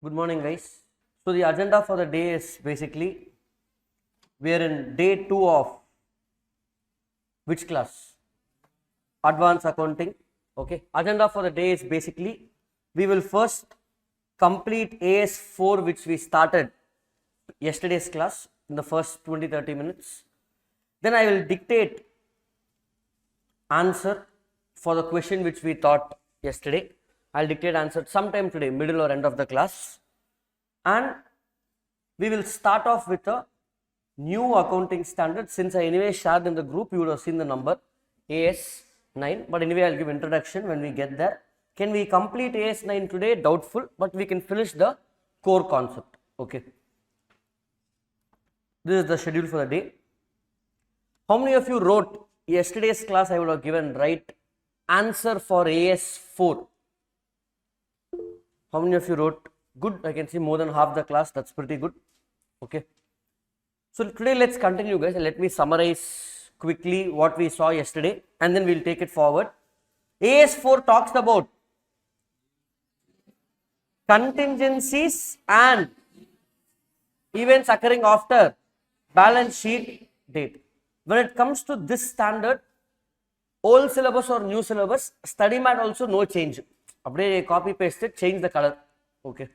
Good morning, guys. So the agenda for the day is basically we are in day 2 of which class? Advanced accounting. Okay. Agenda for the day is basically we will first complete AS4 which we started yesterday's class in the first 20-30 minutes. Then I will dictate answer for the question which we taught yesterday. I'll dictate answer sometime today, middle or end of the class. And we will start off with a new accounting standard. Since I anyway shared in the group, you would have seen the number AS9. But anyway, I'll give introduction when we get there. Can we complete AS9 today? Doubtful, but we can finish the core concept. Okay. This is the schedule for the day. How many of you wrote yesterday's class? I would have given right answer for AS4. How many of you wrote? Good. I can see more than half the class. That's pretty good. Okay. So today let's continue, guys. Let me summarize quickly what we saw yesterday and then we'll take it forward. AS4 talks about contingencies and events occurring after balance sheet date. When it comes to this standard, old syllabus or new syllabus, study mat also no change. Update, copy paste it, change the color. Okay.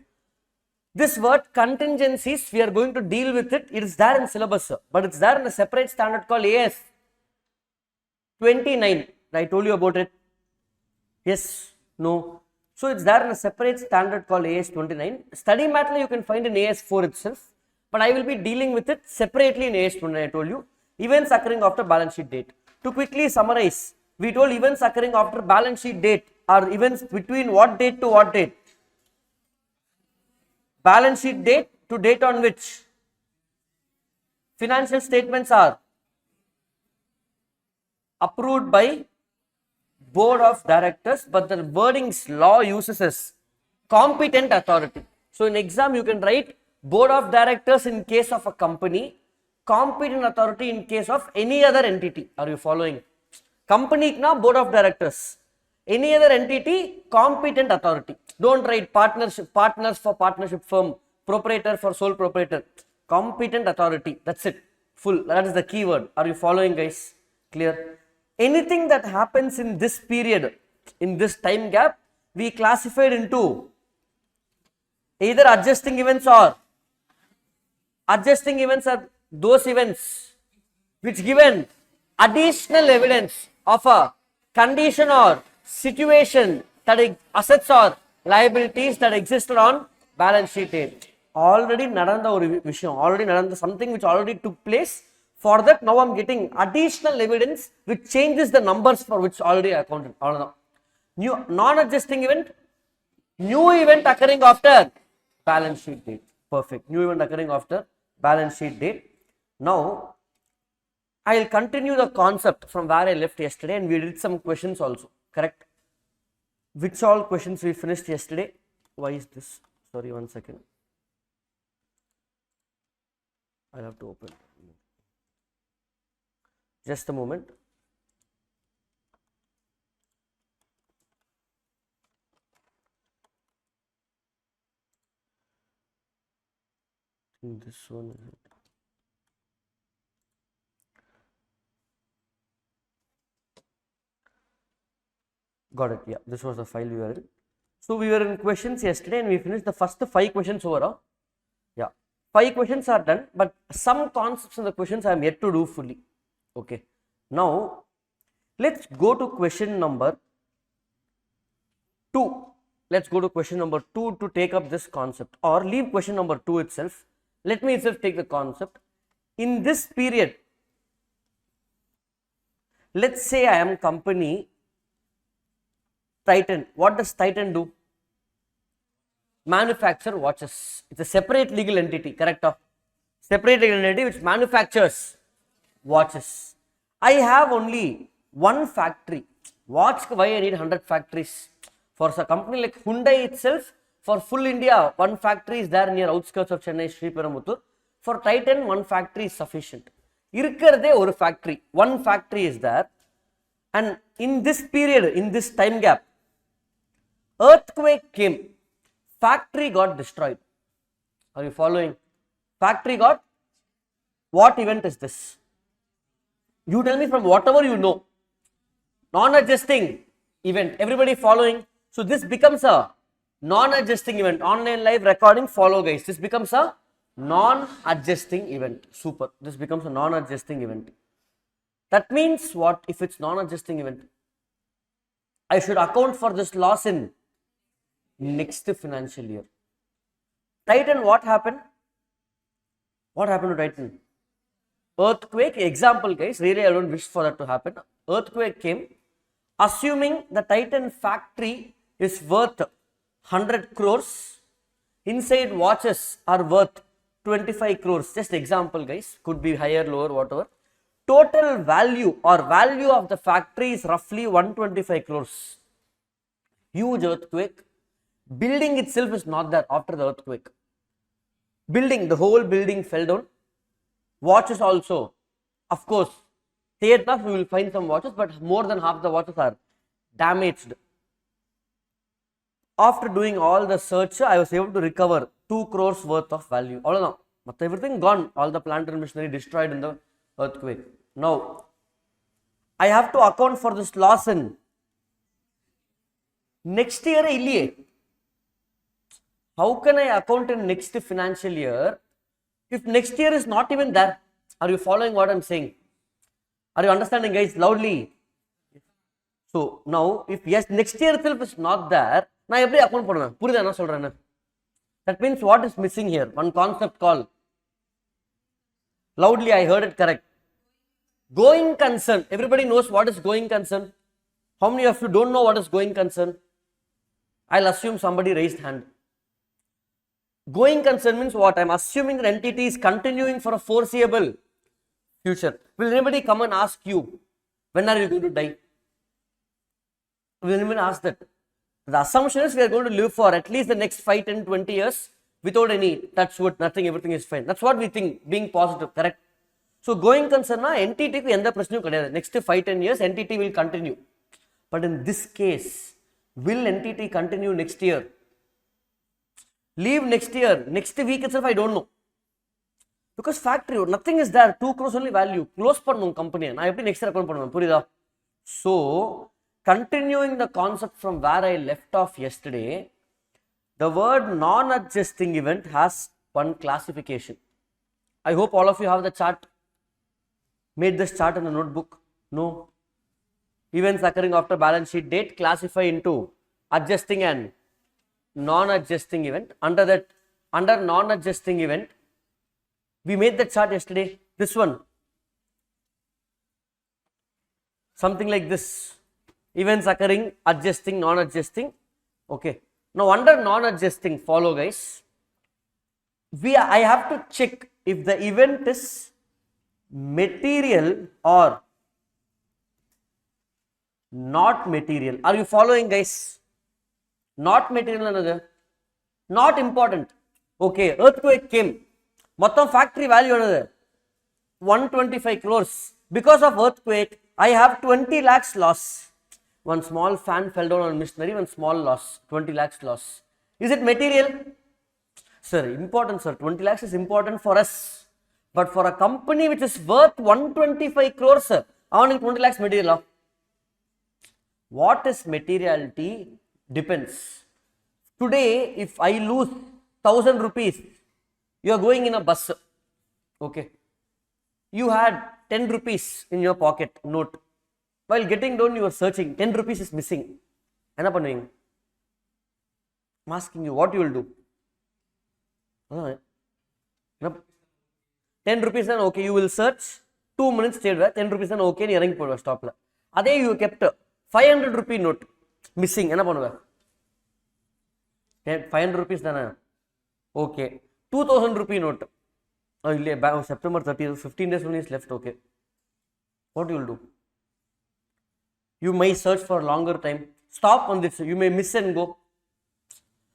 This word contingencies, we are going to deal with it. It is there in syllabus, but it's there in a separate standard called AS29. I told you about it. Yes, no. So it's there in a separate standard called AS29. Study matter you can find in AS4 itself, but I will be dealing with it separately in AS29. I told you. Events occurring after balance sheet date. To quickly summarize, we told events occurring after balance sheet date are events between what date to what date? Balance sheet date to date on which financial statements are approved by board of directors, but the wordings law uses as competent authority. So in exam you can write board of directors in case of a company, competent authority in case of any other entity. Are you following? Company na board of directors, any other entity competent authority. Don't write partners for partnership firm, proprietor for sole proprietor. Competent authority. That's it. Full. That is the keyword. Are you following, guys? Clear? Anything that happens in this period, in this time gap, we classified into either adjusting events or adjusting events are those events which given additional evidence of a condition or situation that assets or liabilities that existed on balance sheet date. Already nadanda oru vishayam, already nadanda something which already took place. For that now I am getting additional evidence which changes the numbers for which already accounted. New non-adjusting event, new event occurring after balance sheet date. Perfect. New event occurring after balance sheet date. Now I will continue the concept from where I left yesterday and we did some questions also. Correct? Which all questions we finished yesterday? Why is this? Sorry, one second. I'll have to open. Just a moment. This one is it. Got it. Yeah, this was the file we were in. So we were in questions yesterday and we finished the first 5 questions overall. Yeah, 5 questions are done, but some concepts in the questions I am yet to do fully. Okay. Now let's go to question number 2. Let's go to question number 2 to take up this concept, or leave question number 2 itself. Let me itself take the concept. In this period, let's say I am company Titan. What does Titan do? Manufacture watches. It's a separate legal entity, correct? Separate legal entity which manufactures watches. I have only one factory. Watch, why I need 100 factories? For a company like Hyundai itself, for full India, one factory is there near outskirts of Chennai, Sri Perambuttur. For Titan, one factory is sufficient. Irukkarde oru factory. One factory is there. And in this period, in this time gap, earthquake came. Factory got destroyed. Are you following? Factory got, what event is this? You tell me from whatever you know. Non-adjusting event. Everybody following? So this becomes a non-adjusting event. Online live recording, follow guys. This becomes a non-adjusting event. Super. This becomes a non-adjusting event. That means what? If it's non-adjusting event, I should account for this loss in next financial year. Titan, what happened? What happened to Titan? Earthquake. Example guys, really I don't wish for that to happen. Earthquake came. Assuming the Titan factory is worth 100 crores, inside watches are worth 25 crores. Just example guys, could be higher, lower, whatever. Total value or value of the factory is roughly 125 crores. Huge earthquake. Building itself is not there after the earthquake. Building, the whole building fell down. Watches also, of course, theatre we will find some watches, but more than half the watches are damaged. After doing all the search, I was able to recover 2 crores worth of value. All now, but everything gone, all the plant and machinery destroyed in the earthquake. Now, I have to account for this loss in next year. How can I account in next financial year if next year is not even there? Are you following what I'm saying? Are you understanding guys? Loudly. So now if yes, next year itself is not there, now every account put. That means what is missing here? One concept called, loudly I heard it correct. Going concern. Everybody knows what is going concern. How many of you don't know what is going concern? I'll assume somebody raised hand. Going concern means what? I'm assuming the entity is continuing for a foreseeable future. Will anybody come and ask you, when are you going to die? Will anyone ask that? The assumption is we are going to live for at least the next 5, 10, 20 years without any touch wood, nothing, everything is fine. That's what we think, being positive, correct? So going concern, entity ku endha prashanam kadiyadu. Next 5, 10 years, entity will continue. But in this case, will entity continue next year? Leave next year, next week itself, I don't know. Because factory, nothing is there, 2 crores only value. Close pannum company. Na eppadi next year account pannum, purida? So, continuing the concept from where I left off yesterday, the word non-adjusting event has one classification. I hope all of you have the chart. Made this chart in the notebook? No. Events occurring after balance sheet date classify into adjusting and non-adjusting event. Under non-adjusting event, we made the chart yesterday. This one, something like this. Events occurring, adjusting, non-adjusting. Okay. Now under non-adjusting, follow guys. I have to check if the event is material or not material. Are you following guys? Not material another, not important. Okay, earthquake came. Mottam factory value another 125 crores. Because of earthquake, I have 20 lakhs loss. One small fan fell down on machinery, one small loss, 20 lakhs loss. Is it material? Sir, important sir, 20 lakhs is important for us. But for a company which is worth 125 crores, sir, I want 20 lakhs material. What is materiality? Depends. Today, if I lose 1000 rupees, you are going in a bus. Okay. You had 10 rupees in your pocket, note. While getting down, you are searching. 10 rupees is missing. What are you doing? I'm asking you, what you will do? 10 rupees, then okay, you will search. 2 minutes stayed there. 10 rupees, then okay, you are stop. Adhe you kept 500 rupee note. Missing, enna பண்ணுவ 500 rupees தானே okay 2000 rupee note இல்லையே September 30th 15 days only is left. Okay, what you will do? You may search for longer time, stop on this, you may miss and go.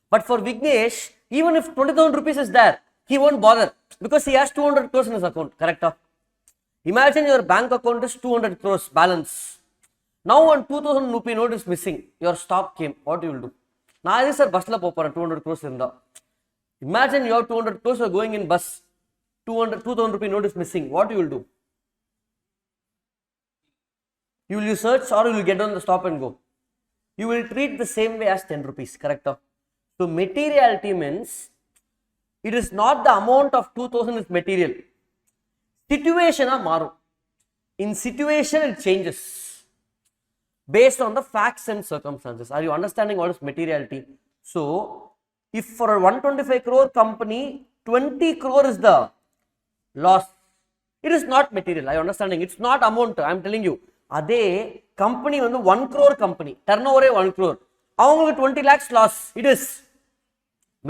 But for Vignesh, even if 20,000 rupees is there, he won't bother because he has 200 crores in his account, correct? Imagine your bank account is 200 crores balance. Now one 2000 rupee note is missing. Your stop came. What you will do? நான் எது sir பஸ்ல போறேன் 200 crores இருந்தா? Imagine you have 200 crores, you are going in bus, 2000 rupee note is missing. What you will do? You will search or you will get on the stop and go? You will treat the same way as 10 rupees, correct? So materiality means it is not the amount of 2000 is material. Situation maru. In situation it changes based on the facts and circumstances. Are you understanding what is materiality? So if for a 125 crore company 20 crore is the loss, it is not material. Are you understanding? It's not amount. I am telling you. அதே company வந்து 1 crore company, turnover 1 crore, அவங்களுக்கு 20 lakhs loss, it is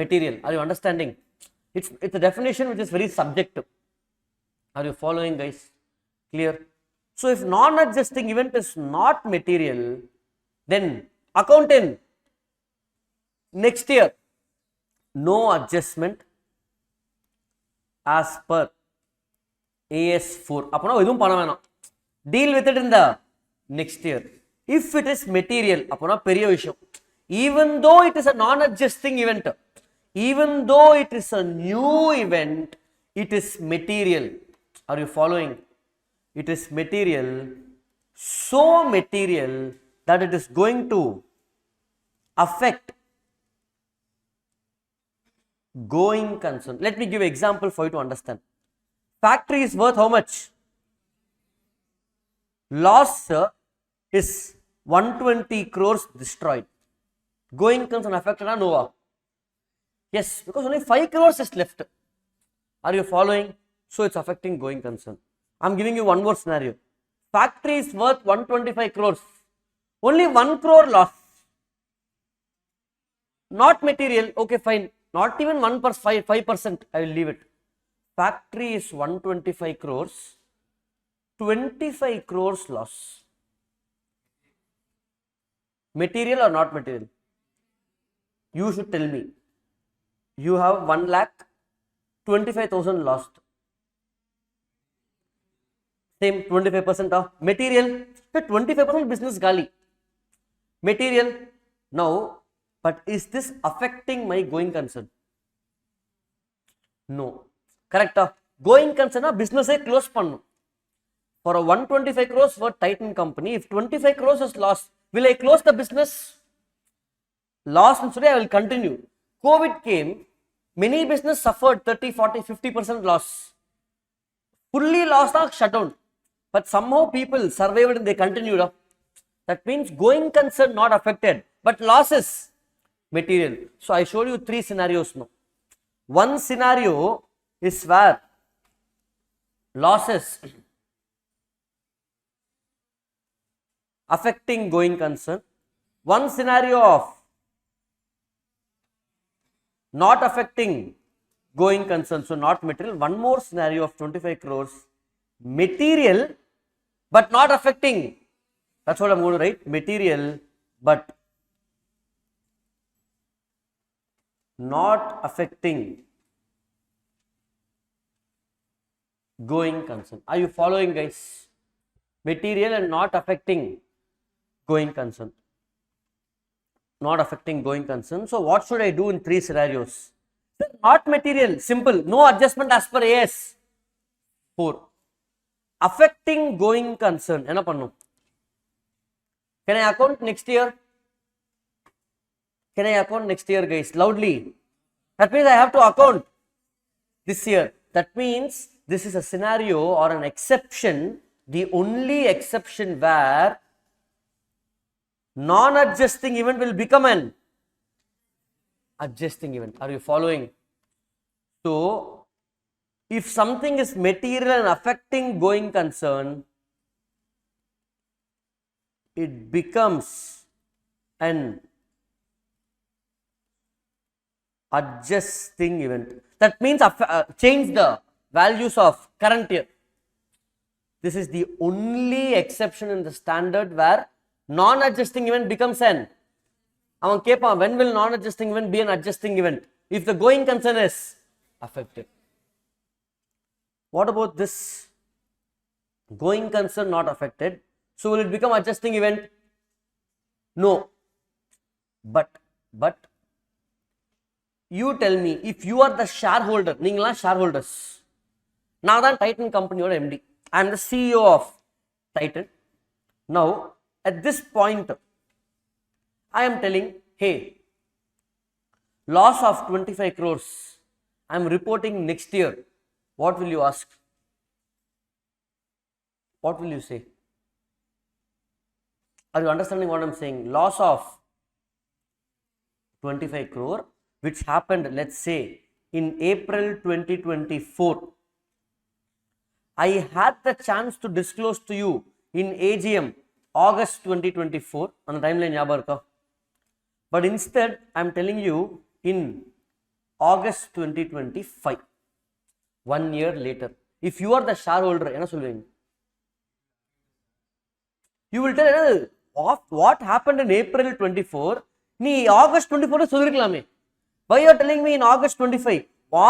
material. Are you understanding? It's a definition which is very subjective. Are you following, guys? Clear? So if non-adjusting event is not material, then account in next year no adjustment as per AS4. அப்பனா எதுவும் பண்ண வேணாம். Deal with it in the next year. If it is material, அப்பனா பெரிய விஷயம். Even though it is a non-adjusting event, even though it is a new event, it is material. Are you following? It is material, so material that it is going to affect going concern. Let me give an example for you to understand. Factory is worth how much? Loss is 120 crores destroyed. Going concern affected or no? Yes, because only 5 crores is left. Are you following? So it's affecting going concern. I'm giving you one more scenario. Factory is worth 125 crores. Only 1 crore loss. Not material. Okay, fine. Not even 5%. I will leave it. Factory is 125 crores. 25 crores loss. Material or not material? You should tell me. You have 1 lakh, 25,000 lost. Same 25% of material. 25% business gali. Material. Now, but is this affecting my going concern? No. Correct? Going concern business close pannu. For a 125 crores for Titan company, if 25 crores is lost, will I close the business? Lost and I will continue. COVID came, many business suffered 30, 40, 50% loss. Fully lost or shut down. But somehow people survived and they continued. That means going concern not affected, but losses material. So I showed you 3 scenarios now. One scenario is where losses affecting going concern. One scenario of not affecting going concern, so not material. One more scenario of 25 crores, material but not affecting. That's what I'm going to write. Material but not affecting going concern. Are you following, guys? Material and not affecting going concern. Not affecting going concern. So what should I do in 3 scenarios? Not material, simple, no adjustment as per AS 4. Affecting going concern, enna pannu? Can I account next year? Can I account next year, guys? Loudly. That means I have to account this year. That means this is a scenario or an exception, the only exception where non-adjusting event will become an adjusting event. Are you following? So, if something is material and affecting going concern, it becomes an adjusting event. That means change the values of current year. This is the only exception in the standard where non-adjusting event becomes an. When will non-adjusting event be an adjusting event? If the going concern is affected. What about this? Going concern not affected. So will it become adjusting event? No. But But you tell me, if you are the shareholder, நீங்களாம் shareholders, நான் தான் Titan கம்பெனியோட MD, I am the CEO of Titan. Now at this point I am telling, hey, loss of 25 crores I am reporting next year. What will you ask? What will you say? Are you understanding what I am saying? Loss of 25 crore which happened, let's say, in April 2024. I had the chance to disclose to you in AGM August 2024 on the timeline ஞாபகம் இருக்கா? But instead I am telling you in August 2025, 1 year later. If you are the shareholder, என்ன சொல்வீங்க? You will tell what happened in April 24, நீ August 24 சொல்லிருக்கலாமே. Why you are telling me in August 25?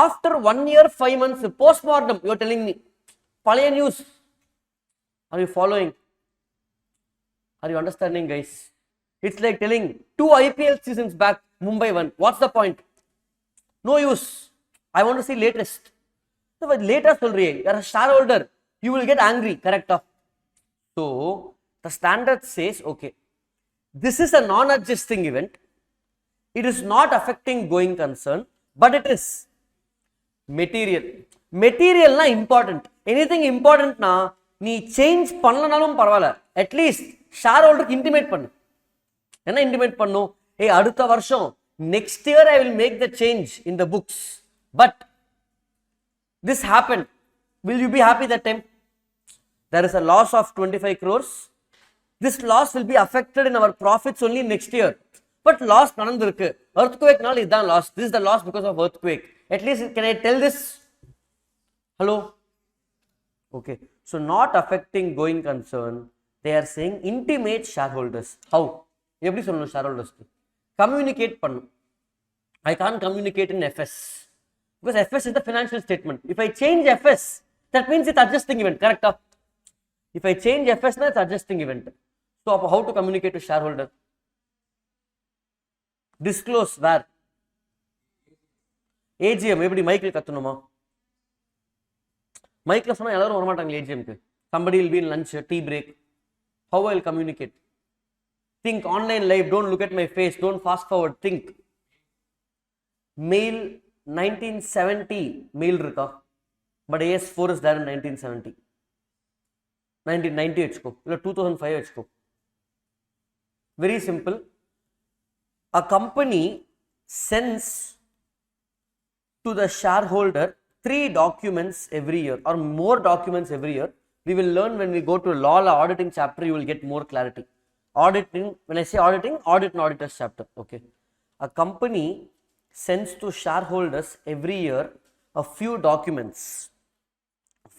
After 1 year 5 months post-mortem you are telling me பழைய news. Are you following? Are you understanding, guys? It's like telling 2 IPL seasons back Mumbai won. What's the point? No use. I want to see latest. So later சொல்றியே, you are a shareholder, you will get angry, correct? So the standard says, okay, this is a non-adjusting event. It is not affecting going concern, but it is material. Material na important. Anything important na நீ change பண்ணலனாலும் பரவாயில்ல, at least share ஹோல்டருக்கு intimate பண்ணு. என்ன intimate பண்ணும்? ஏய், அடுத்த வருஷம் next year I will make the change in the books, but this happened. Will you be happy that time? There is a loss of 25 crores. This loss will be affected in our profits only next year. But loss நடந்திருக்கு, earthquake நால இதான் loss. This is the loss because of earthquake. At least can I tell this? Hello? Okay. So not affecting going concern. They are saying intimate shareholders. How? எப்படி சொல்லணும் shareholders? Communicate பண்ணும். I can't communicate in FS because FS is the financial statement. If I change FS, that means it's adjusting event, correct? If I change FS, na it's adjusting event. So how to communicate to shareholder? Disclose where? AGM. எப்படி மைக்ல கத்தணுமா? மைக்ல சொன்னா எல்லாரும் வர மாட்டாங்க AGMக்கு. Somebody will be in lunch, tea break. How I will communicate? Think online live, don't look at my face, don't fast forward, think. Mail 1970 mail இருக்கா? But AS4 is there in 1970. 1990 வச்சுக்கோ, இல்ல 2005 வச்சுக்கோ. Very simple. A company sends to the shareholder 3 documents every year or more documents every year. We will learn when we go to law auditing chapter, you will get more clarity. Auditing, when I say auditing, audit and auditors chapter, okay. A company sends to shareholders every year a few documents,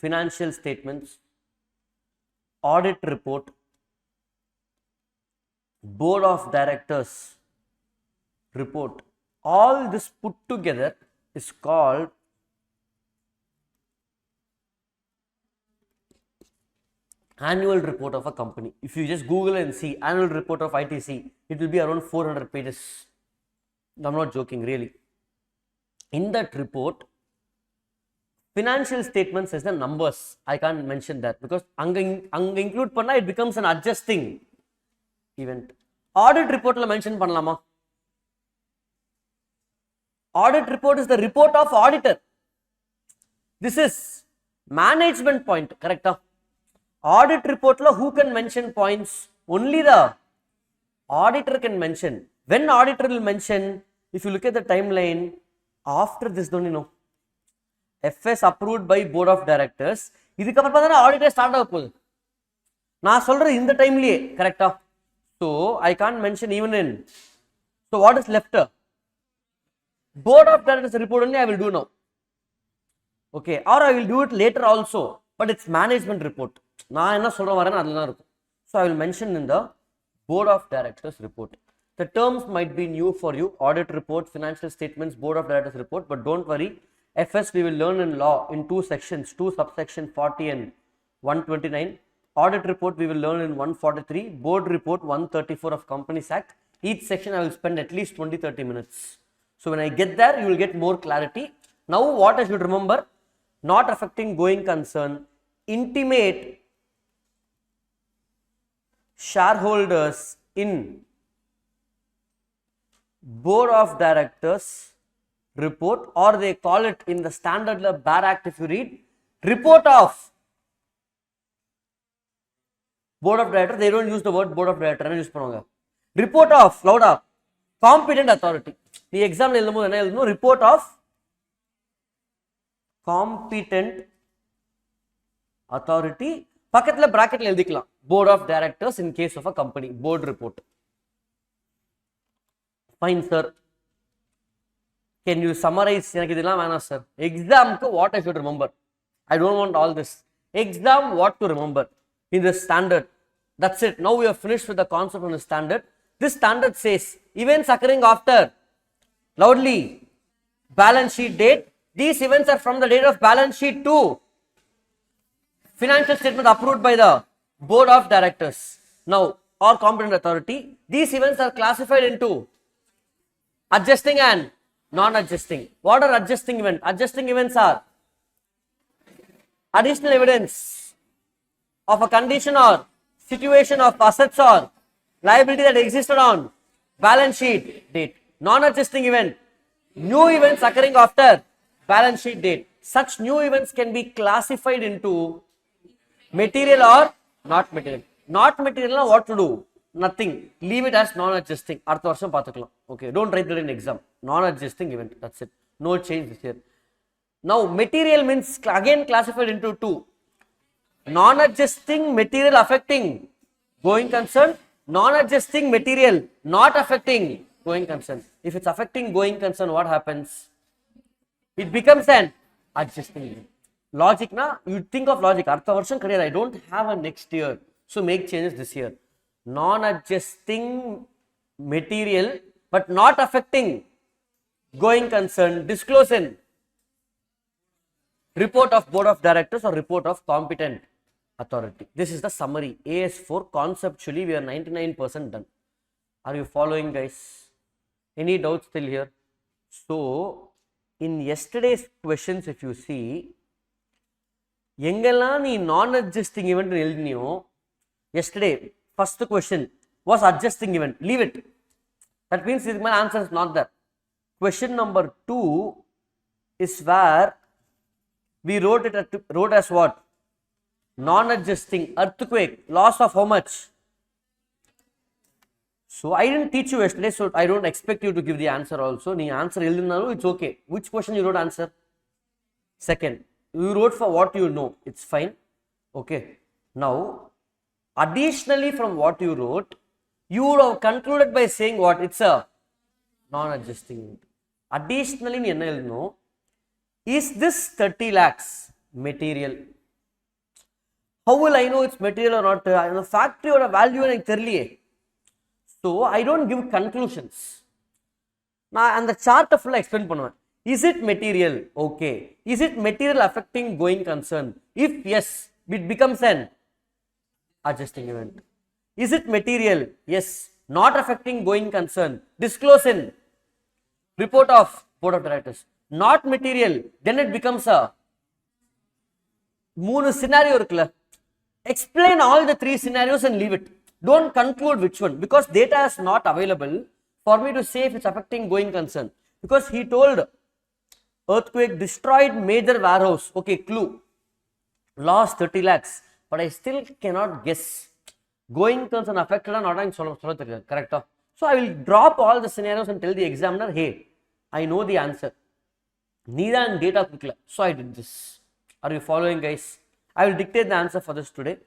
financial statements, audit report, board of directors report. All this put together is called annual report of a company. If you just Google and see annual report of ITC, it will be around 400 pages. I'm not joking, really. In that report, financial statements is the numbers. I can't mention that because anga include panna, it becomes an adjusting event. Audit report la mention pannalama? Audit report is the report of auditor. This is management point, correct? Audit report la who can mention points? Only the auditor can mention. When auditor will mention, if you look at the timeline, after this don't you know, FS approved by board of directors, இதுக்கப்புறம் பார்த்தா auditor start ஆக போகுது. நான் சொல்றது இந்த டைம்லயே, கரெக்டா? So I can't mention even in. So what is left? Board of directors report only I will do now. Okay, or I will do it later also, but it's management report. நான் என்ன சொல்றேன் வரேன் அதுல தான் இருக்கும். So I will mention in the board of directors report. The terms might be new for you: audit report, financial statements, board of directors report. But don't worry, FS we will learn in law in 2 sections, 2 subsection 40 and 129. Audit report we will learn in 143, board report 134 of Companies Act, Each section I will spend at least 20-30 minutes. So when I get there, you will get more clarity. Now what I should remember? Not affecting going concern, intimate shareholders in board of directors report, or they call it in the standard law Bar Act, if you read, report of board of directors. They don't use the word board of directors, use பண்ணுவாங்க. Report of louda competent authority. The exam எழுதும்போது என்ன எழுதணும்? Report of competent authority. பக்கத்துல bracketல எழுதிக்கலாம் board of directors in case of a company, board report. Fine sir, can you summarize? எனக்கு இதெல்லாம் வேணாம் sir. Examக்கு what I should remember? I don't want all this. Exam what to remember in the standard. That's it. Now we have finished with the concept on the standard. This standard says events occurring after, loudly, balance sheet date. These events are from the date of balance sheet to financial statement approved by the board of directors. Now, or competent authority. These events are classified into adjusting and non-adjusting. What are adjusting events? Adjusting events are additional evidence of a condition or situation of assets or liability that existed on balance sheet date. Non-adjusting event, new events occurring after balance sheet date. Such new events can be classified into material or not material. Not material, what to do? Nothing. Leave it as non-adjusting. அடுத்த வருஷம் பார்த்துக்கலாம். Okay, don't write that in exam. Non-adjusting event. That's it. No change this here. Now, material means again classified into two. Non-adjusting material affecting going concern. Non-adjusting material not affecting going concern. If it's affecting going concern, what happens? It becomes an adjusting event. Logic na, you think of logic. Artha varsham kadiyadu. I don't have a next year, so make changes this year. Non-adjusting material but not affecting going concern, disclose in report of board of directors or report of competent authority. This is the summary. AS4 conceptually we are 99% done. Are you following, guys? Any doubts still here? So in yesterday's questions, if you see, எங்கெல்லாம் நீ non-adjusting event எழுதினியோ, yesterday first question was adjusting event. Leave it. That means my answer is not there. Question number 2 is where we wrote as what? Non-adjusting, earthquake, loss of how much? So I didn't teach you yesterday, so I don't expect you to give the answer also. Nee answer eldinnalu, it's okay. Which question you wrote answer? Second. You wrote for what you know, it's fine. Okay. Now, additionally from what you wrote, you would have concluded by saying what? It's a non-adjusting event. Additionally, nee enna eldino? Is this 30 lakhs material? How will I know it's material or not? The factory or a value எனக்கு தெரியலையே. So I don't give conclusions. நான் அந்த சார்ட்டை ஃபுல்லாக explain பண்ணுவேன். Is it material? Okay. Is it material affecting going concern? If yes, it becomes an adjusting event. Is it material? Yes. Not affecting going concern. Disclose in report of board of directors. Not material. Then it becomes a மூணு scenario இருக்குல்ல. Explain all the 3 scenarios and leave it. Don't conclude which one, because data is not available for me to say if it's affecting going concern. Because he told earthquake destroyed major warehouse. Okay, clue. Lost 30 lakhs. But I still cannot guess. Going concern affected or not. Correct? So I will drop all the scenarios and tell the examiner, hey, I know the answer. Neither and data quickly. So I did this. Are you following, guys? I will dictate the answer for this today.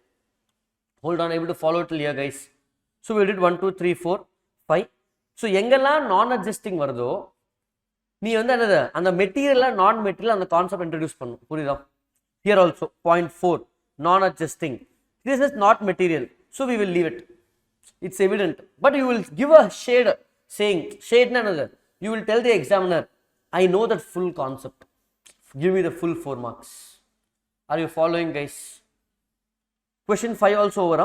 Hold on, able to follow till here, guys. So we did 1, 2, 3, 4, 5. So எங்கெல்லாம் non-adjusting வருதோ, நீ வந்து என்னது அந்த material நான் material அந்த concept introduce பண்ணும். புரியுதா? Here also point 4 non-adjusting. This is not material, so we will leave it. It's evident, but you will give a shade saying shade na another. You will tell the examiner, I know that full concept. Give me the full 4 marks. Are you following, guys? Question 5 also over.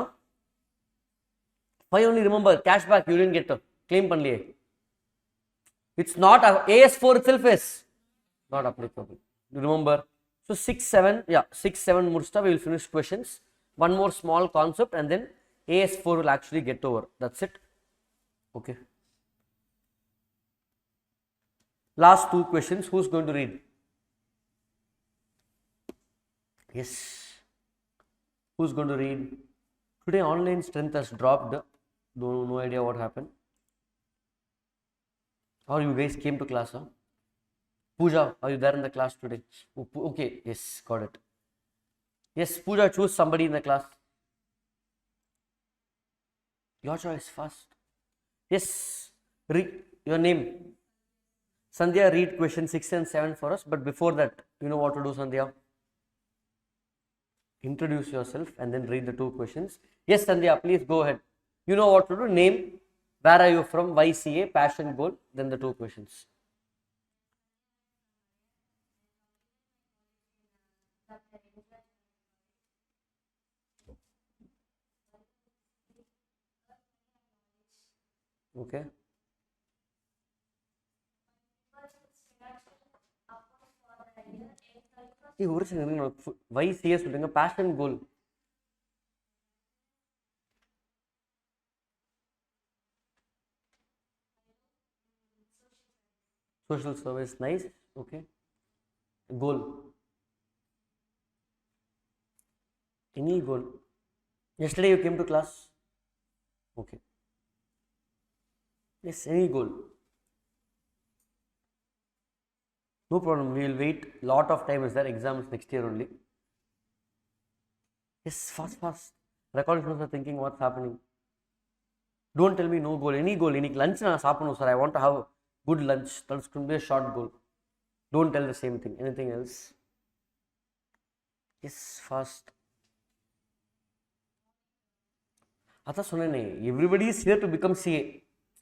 5 only, remember, cashback you didn't get. claim பண்ணலையே. It's not, AS4 itself is not applicable. Remember? So 6, 7, yeah, 6, 7 முடிச்சிட்டா we will finish questions. One more small concept and then AS4 will actually get over. That's it. Okay. Last 2 questions. Who's going to read? Yes. Who's going to read? Today online strength has dropped. No idea what happened. Or you guys came to class, huh? Pooja, are you there in the class today? Okay, yes, got it. Yes, Pooja, choose somebody in the class. Your choice first. Yes, read your name. Sandhya, read question 6 and 7 for us. But before that, you know what to do, Sandhya? Introduce yourself and then read the 2 questions. Yes, Sandhya, please go ahead. You know what to do. Name, where are you from, YCA, passion, goal, then the 2 questions. Okay. ஒரு second YCA சொல்லுங்க, passion, goal. Social service, nice. Okay. Goal. Any goal? Yesterday you came to class? Okay. Yes, any goal? No problem, we will wait. Lot of time is there. Exam is next year only. Yes, fast. Recording students are thinking what's happening. Don't tell me no goal. Any goal. Any lunch na saapanu sir. I want to have good lunch. That's going to be a short goal. Don't tell the same thing. Anything else? Yes, fast. Atha sonnene. Everybody is here to become CA.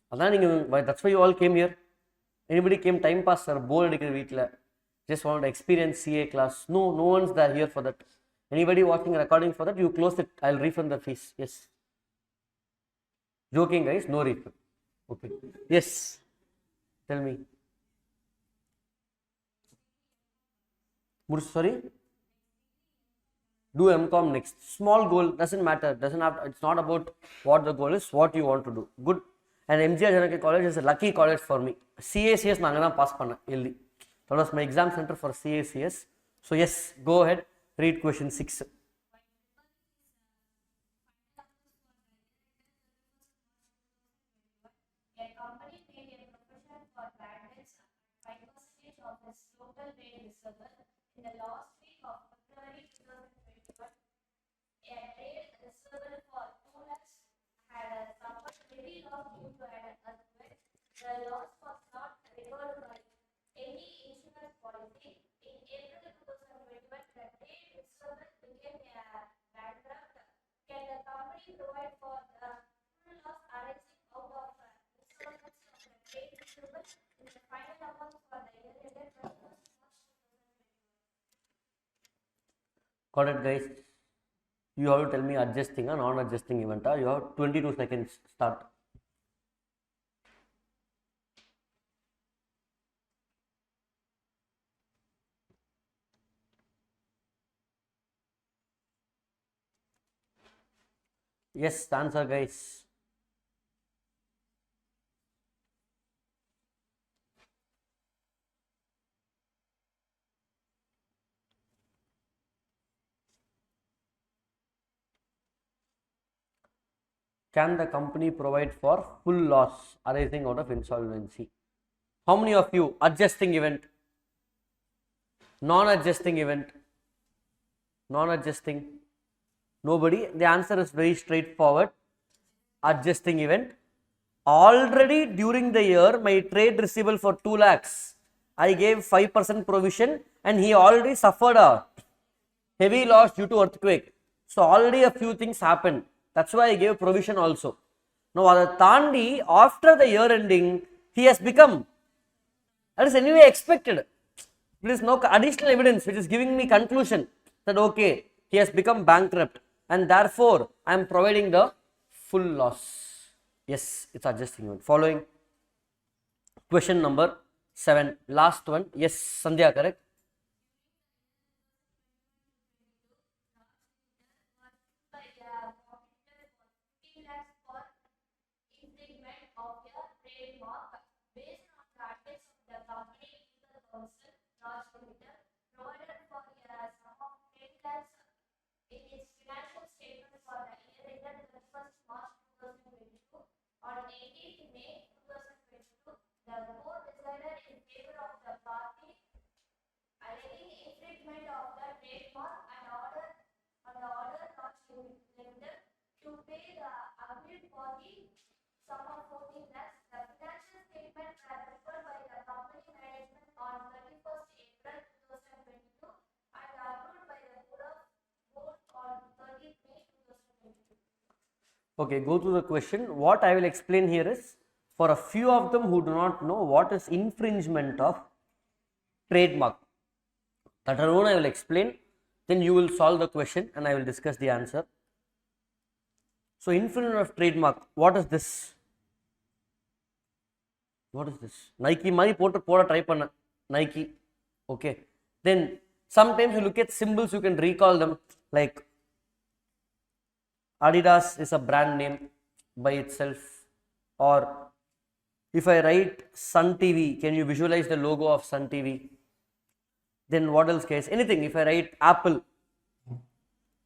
That's why you all came here. Anybody came time pass sir, bored veetla, just want to experience CA class? No one's there here for that. Anybody watching recording for that, you close it, I'll refund the fees. Yes, joking guys, no refund. Okay, yes, tell me. Sorry, do MCom next. Small goal, doesn't matter, it's not about what the goal is, what you want to do. Good. And MGR Janaki College is a lucky college for me. CACS naanga dhaan pass panna elli. That was my exam center for CACS. So yes, go ahead, read question 6. A company made a provision for bad debts at 5% of its total paid receivable in the last week of February 2021. A trade receivable for 2 lakhs had suffered heavy loss due to an earthquake. The loss was not recovered by any insurance policy. In April 2021, the trade receivable became a bankrupt. Can the company provide for the full loss arising out of resolvency of the trade receivable in the final amount for the year ended 31st March 2021? Got it, guys. You have to tell me adjusting or non-adjusting event. You have 22 seconds. Start. Yes, answer guys. Can the company provide for full loss arising out of insolvency? How many of you? Adjusting event, non-adjusting event, non-adjusting? Nobody. The answer is very straightforward. Adjusting event. Already during the year, my trade receivable for 2 lakhs, I gave 5% provision and he already suffered a heavy loss due to earthquake. So already a few things happened. That's why I gave provision also. Now, Tandi, after the year ending, he has become, that is anyway expected. There is no additional evidence which is giving me conclusion that okay, he has become bankrupt and therefore I am providing the full loss. Yes, it's adjusting event. Following question number 7, last one. Yes, Sandhya, correct? Okay, go to the question. What I will explain here is, for a few of them who do not know what is infringement of trademark, that alone I will explain, then you will solve the question and I will discuss the answer. So, infringement of trademark, what is this? What is this? Nike mari poda try panna, Nike. Okay, then sometimes you look at symbols, you can recall them, like Adidas is a brand name by itself, or if I write Sun TV, can you visualize the logo of Sun TV? Then what else, guys? Anything. If I write Apple,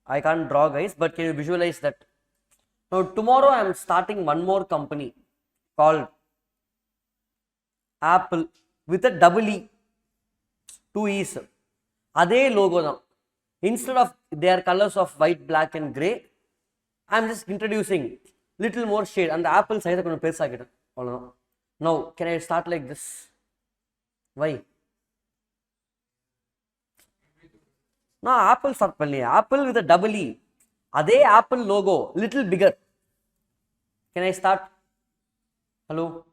I can't draw, guys, but can you visualize that? Now tomorrow I am starting one more company called Apple with a double E, two E's. Adhe logo now. Instead of their colors of white, black and grey, I am just introducing little more shade and the apple size is going to now can I start like this? Why? No, apple start panni. Apple with a double E. Adhe Apple logo, little bigger. Can I start? Hello?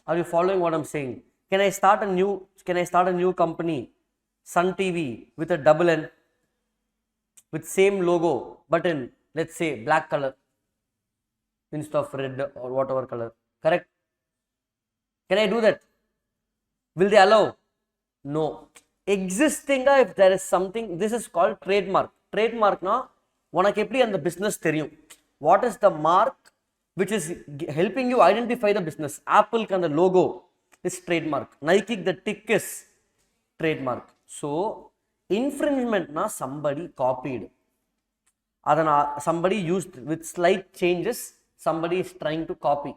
Are you following what I'm saying? Can I start a new company, Sun TV, with a double N, with same logo, but in, let's say, black color instead of red or whatever color, correct? Can I do that? Will they allow? No. Existing, if there is something, this is called trademark. Trademark na, unak eppadi and the business theriyum. What is the mark which is helping you identify the business? Apple and the logo is trademark. Nike, the tick is trademark. So, infringement na somebody copied. Adana somebody used with slight changes, somebody is trying to copy.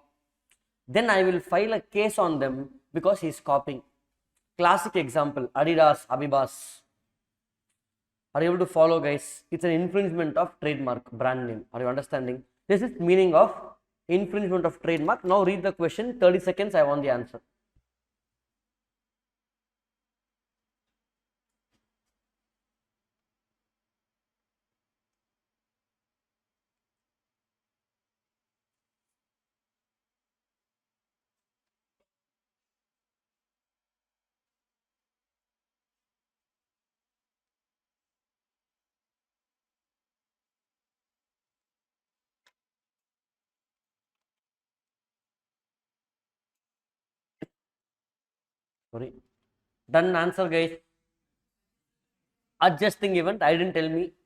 Then I will file a case on them because he is copying. Classic example, Adidas, Abibas. Are you able to follow, guys? It's an infringement of trademark, brand name. Are you understanding? This is meaning of infringement of trademark. Now read the question, 30 seconds, I want the answer. Sorry. Done answer, guys. Adjusting event, I didn't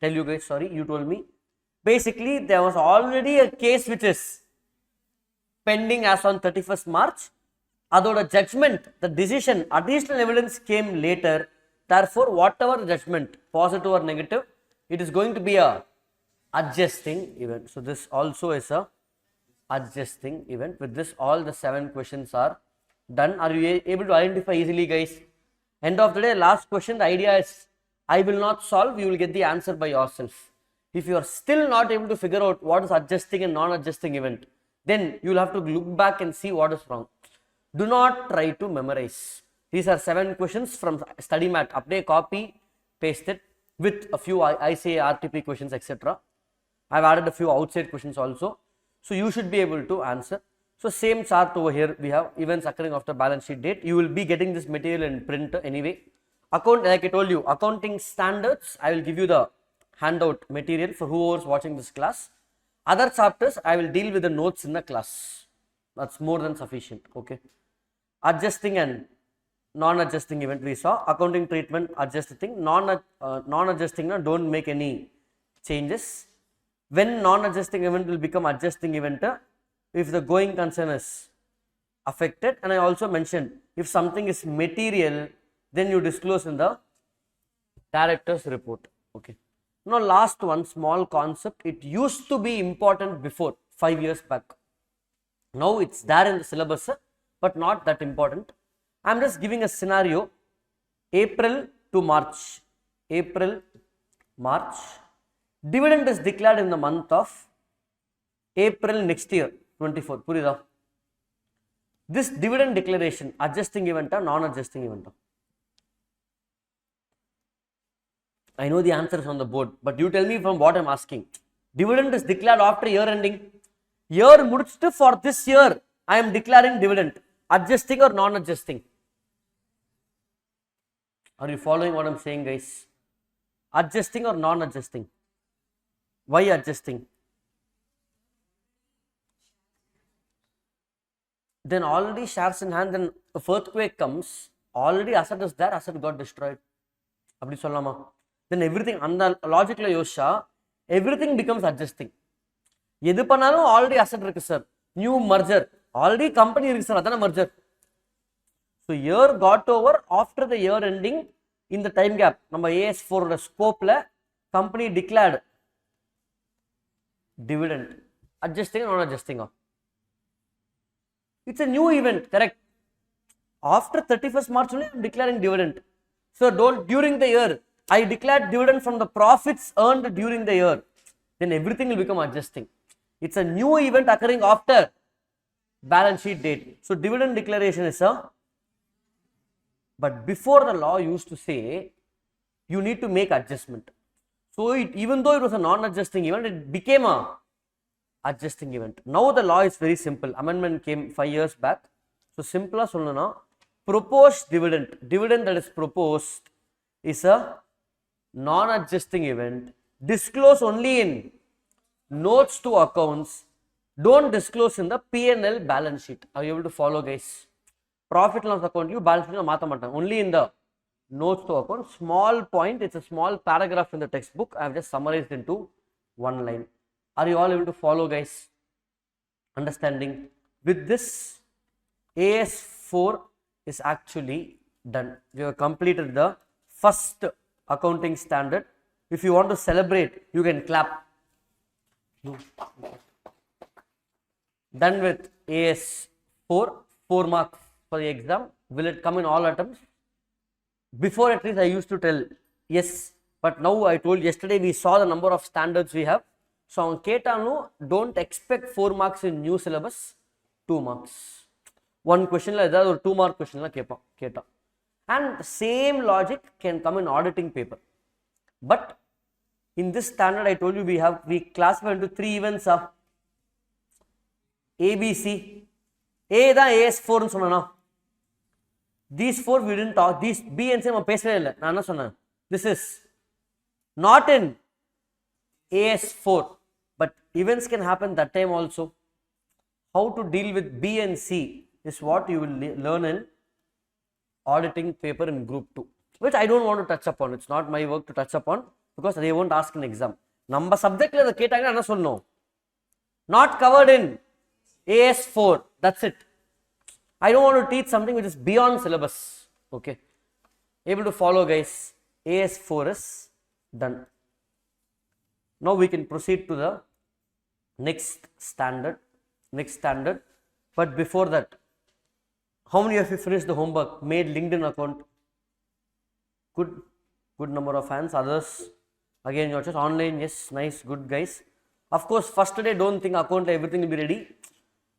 tell you guys, sorry, you told me. Basically, there was already a case which is pending as on 31st March. Although the judgment, the decision, additional evidence came later. Therefore, whatever the judgment, positive or negative, it is going to be a adjusting event. So, this also is a adjusting event. With this, all the 7 questions are done. Are you able to identify easily, guys? End of the day, last question, the idea is, I will not solve, you will get the answer by yourself. If you are still not able to figure out what is adjusting and non-adjusting event, then you will have to look back and see what is wrong. Do not try to memorize. These are 7 questions from study mat. Update, copy, paste it with a few ICA, RTP questions, etc. I have added a few outside questions also. So you should be able to answer. So same chart over here, we have events occurring after balance sheet date. You will be getting this material in print anyway. Account, like I told you, accounting standards, I will give you the handout material for whoever is watching this class. Other chapters, I will deal with the notes in the class. That's more than sufficient. Okay. Adjusting and non-adjusting event we saw. Accounting treatment, adjusting. Non-adjusting, don't make any changes. When non-adjusting event will become adjusting event, if the going concern is affected, and I also mentioned if something is material, then you disclose in the director's report. Okay. Now last one small concept. It used to be important before 5 years back. Now it's there in the syllabus, but not that important. I am just giving a scenario. April to March. April, March. Dividend is declared in the month of April next year, 24. Purida. This dividend declaration, adjusting event or non-adjusting event? I know the answer is on the board, but you tell me from what I am asking. Dividend is declared after year ending. Year mudichittu for this year, I am declaring dividend. Adjusting or non-adjusting? Are you following what I am saying, guys? Adjusting or non-adjusting? Why adjusting? Then already shares in hand, then if earthquake comes, already asset is there, asset got destroyed. Appadi sollama. Then everything, and the logically yosha, everything becomes adjusting. Edu pannalum already asset irukku sir. New merger, already company irukku sir, adana merger. So year got over after the year ending in the time gap. Number AS4 scope la company declared dividend. Adjusting or non adjusting? It's a new event, correct? After 31st March only I am declaring dividend. So don't during the year I declared dividend from the profits earned during the year. Then everything will become adjusting. It's a new event occurring after balance sheet date. So dividend declaration is a, but before the law used to say you need to make adjustment. So even though it was a non-adjusting event, it became a adjusting event. Now the law is very simple. Amendment came 5 years back. So simple sollana, proposed dividend that is proposed is a non-adjusting event. Disclose only in notes to accounts. Don't disclose in the P&L balance sheet. Are you able to follow, guys? Profit loss account you balance sheet maatha maatanga, only in the notes to account. Small point, it's a small paragraph in the textbook. I have just summarized into one line. Are you all able to follow, guys? Understanding? With this, AS4 is actually done. We have completed the first accounting standard. If you want to celebrate, you can clap. Done with AS4, 4 marks for the exam. Will it come in all attempts? Before at least I used to tell yes, but now I told yesterday we saw the number of standards we have. So ketanu, don't expect 4 marks in new syllabus, 2 marks. One question la or 2 mark question la keta. And the same logic can come in auditing paper. But in this standard I told you we classify into 3 events of ABC. A da AS4 nu sonna. These 4 we didn't talk. These B and C ma pesave illa. Na enna sonna. This is not in AS4, but events can happen that time also. How to deal with B and C is what you will learn in auditing paper in group 2, which I don't want to touch upon. It's not my work to touch upon because they won't ask in exam. Number subject la ketanga enna solno, not covered in AS4. That's it. I don't want to teach something which is beyond syllabus. Okay, able to follow, guys? AS4 is done. Now we can proceed to the next standard. But before that, how many of you finished the homework, made LinkedIn account? Good number of hands. Others, again your choice. Online, yes, nice, good, guys. Of course, first day don't think account everything will be ready.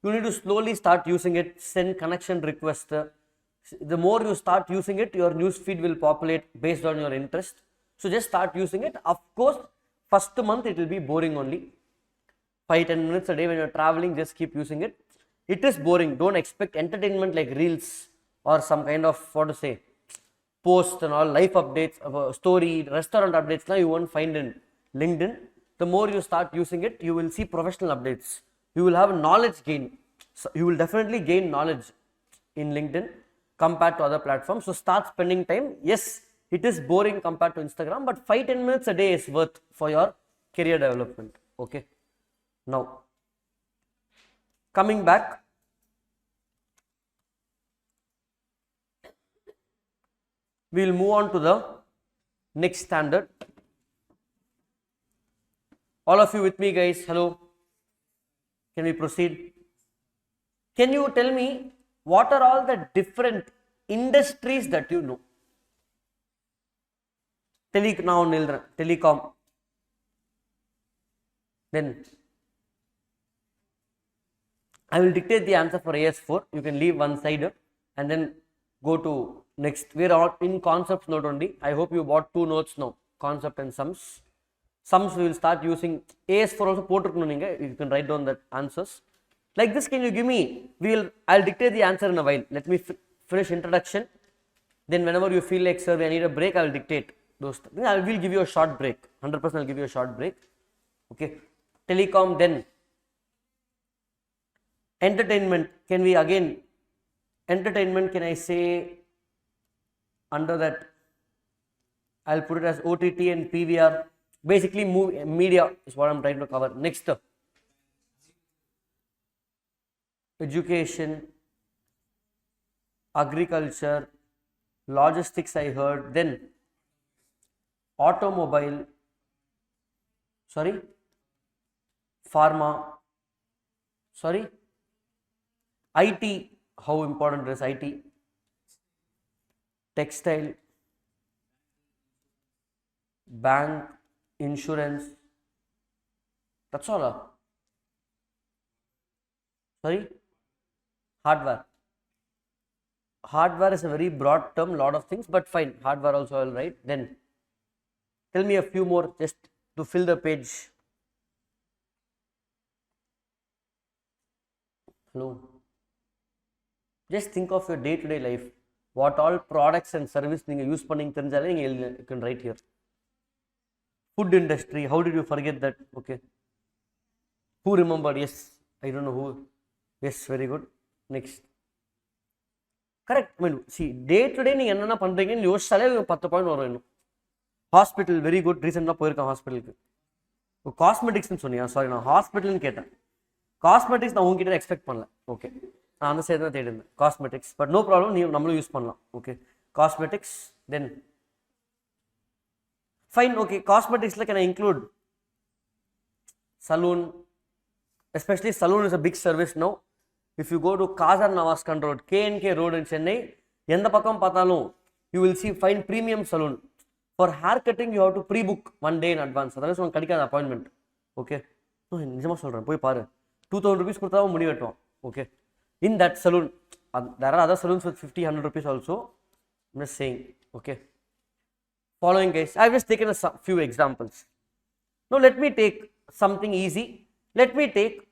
You need to slowly start using it. Send connection request. The more you start using it, your news feed will populate based on your interest. So just start using it. Of course, first month it will be boring only. 5-10 minutes a day when you're traveling, just keep using it. It is boring. Don't expect entertainment like reels or some kind of, what to say, post and all, life updates, story, restaurant updates. Now you won't find in LinkedIn. the more you start using it, you will see professional updates. You will have knowledge gain. So you will definitely gain knowledge in LinkedIn compared to other platforms. So start spending time. Yes, it is boring compared to Instagram, but 5-10 minutes a day is worth for your career development. Okay. Now, coming back, we will move on to the next standard. All of you with me, guys? Hello. Can we proceed? Can you tell me what are all the different industries that you know? Telecom. Then I will dictate the answer for AS4. You can leave one side and then go to next. We are all in concepts note only. I hope you bought 2 notes now, concept and sums. Sums we will start using. AS4 also potrukkunum. You can write down the answers. Like this, can you give me? I'll dictate the answer in a while. Let me finish introduction. Then whenever you feel like, sir, I need a break, I will dictate those things. I will give you a short break. 100% I'll give you a short break. Okay. Telecom, then entertainment. Can we again, entertainment, can I say under that, I'll put it as OTT and PVR. Basically, media is what I'm trying to cover. Next, education, agriculture, logistics I heard, then automobile, pharma, IT, how important is IT, textile, bank, insurance, that's all. Hardware is a very broad term, lot of things, but fine, hardware also I will write. Then tell me a few more just to fill the page. Hello. Just think of your day-to-day life. What all products and service you use you can write here. Food industry, how did you forget that? Okay. Who remembered? Yes, I don't know who. Yes, very good. Next. Correct. I mean, see, day to day, you can do 10 point. Hospital, very good. Recently, hospital. Cosmetics, sorry, no, hospital. Cosmetics, I don't expect. Okay. I understand cosmetics, but no problem. You use okay. Cosmetics, then fine. Okay. Cosmetics, can I include saloon? Especially saloon is a big service now. If you go to Kazar Navaskan Road, KNK Road in Chennai, you will see fine premium saloon. For hair cutting, you have to pre-book 1 day in advance. Otherwise, you can an appointment. Okay. No, 2,000 rupees. Okay. In that saloon, there are other saloons with 50, 100 rupees also. I'm just saying. Okay. Following, guys, I've just taken a few examples. Now, let me take something easy. Let me take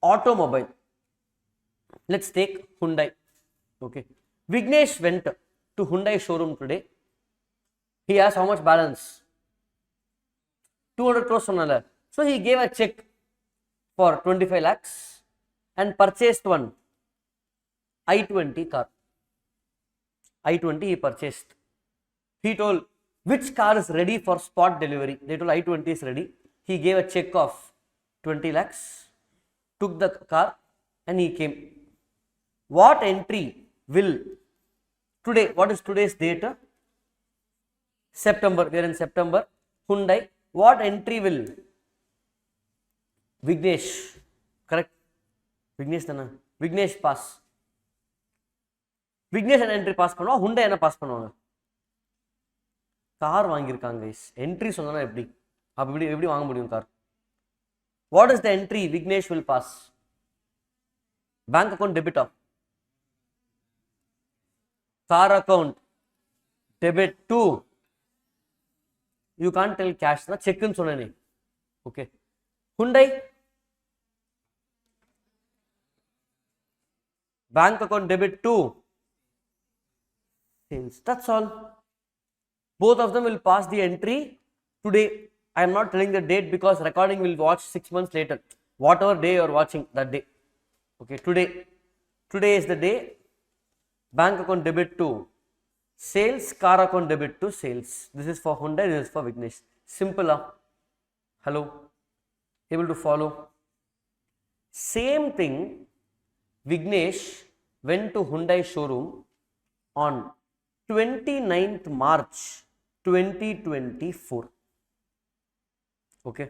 automobile. Let's take Hyundai. Okay. Vignesh went to Hyundai showroom today. He has how much balance? 200 crores. So he gave a check for 25 lakhs and purchased one i20 car. i20 he purchased. He told which car is ready for spot delivery. They told i20 is ready. He gave a check of 20 lakhs, took the car and he came. What entry will today? What is today's date? September. We are in September. Hyundai. What entry will Vignesh? Correct. Vignesh pass. Vignesh and entry pass பண்ணுவா. Hyundai என்ன pass பண்ணுவாங்க? Car வாங்கியிருக்காங்க guys. Entry சொன்னா எப்படி? அப்படி எப்படி வாங்க முடியும் car? What is the entry Vignesh will pass? Bank account debit off. Car account debit to. You can't tell cash. Na check in sonane. Okay. Hyundai. Bank account debit to. That's all. Both of them will pass the entry today. I am not telling the date because recording will watch 6 months later. Whatever day you are watching, that day. Okay, today is the day. Bank account debit to sales, car account debit to sales. This is for Hyundai, this is for Vignesh. Simple, huh? Hello? Able to follow? Same thing, Vignesh went to Hyundai showroom on 29th March 2024. Okay.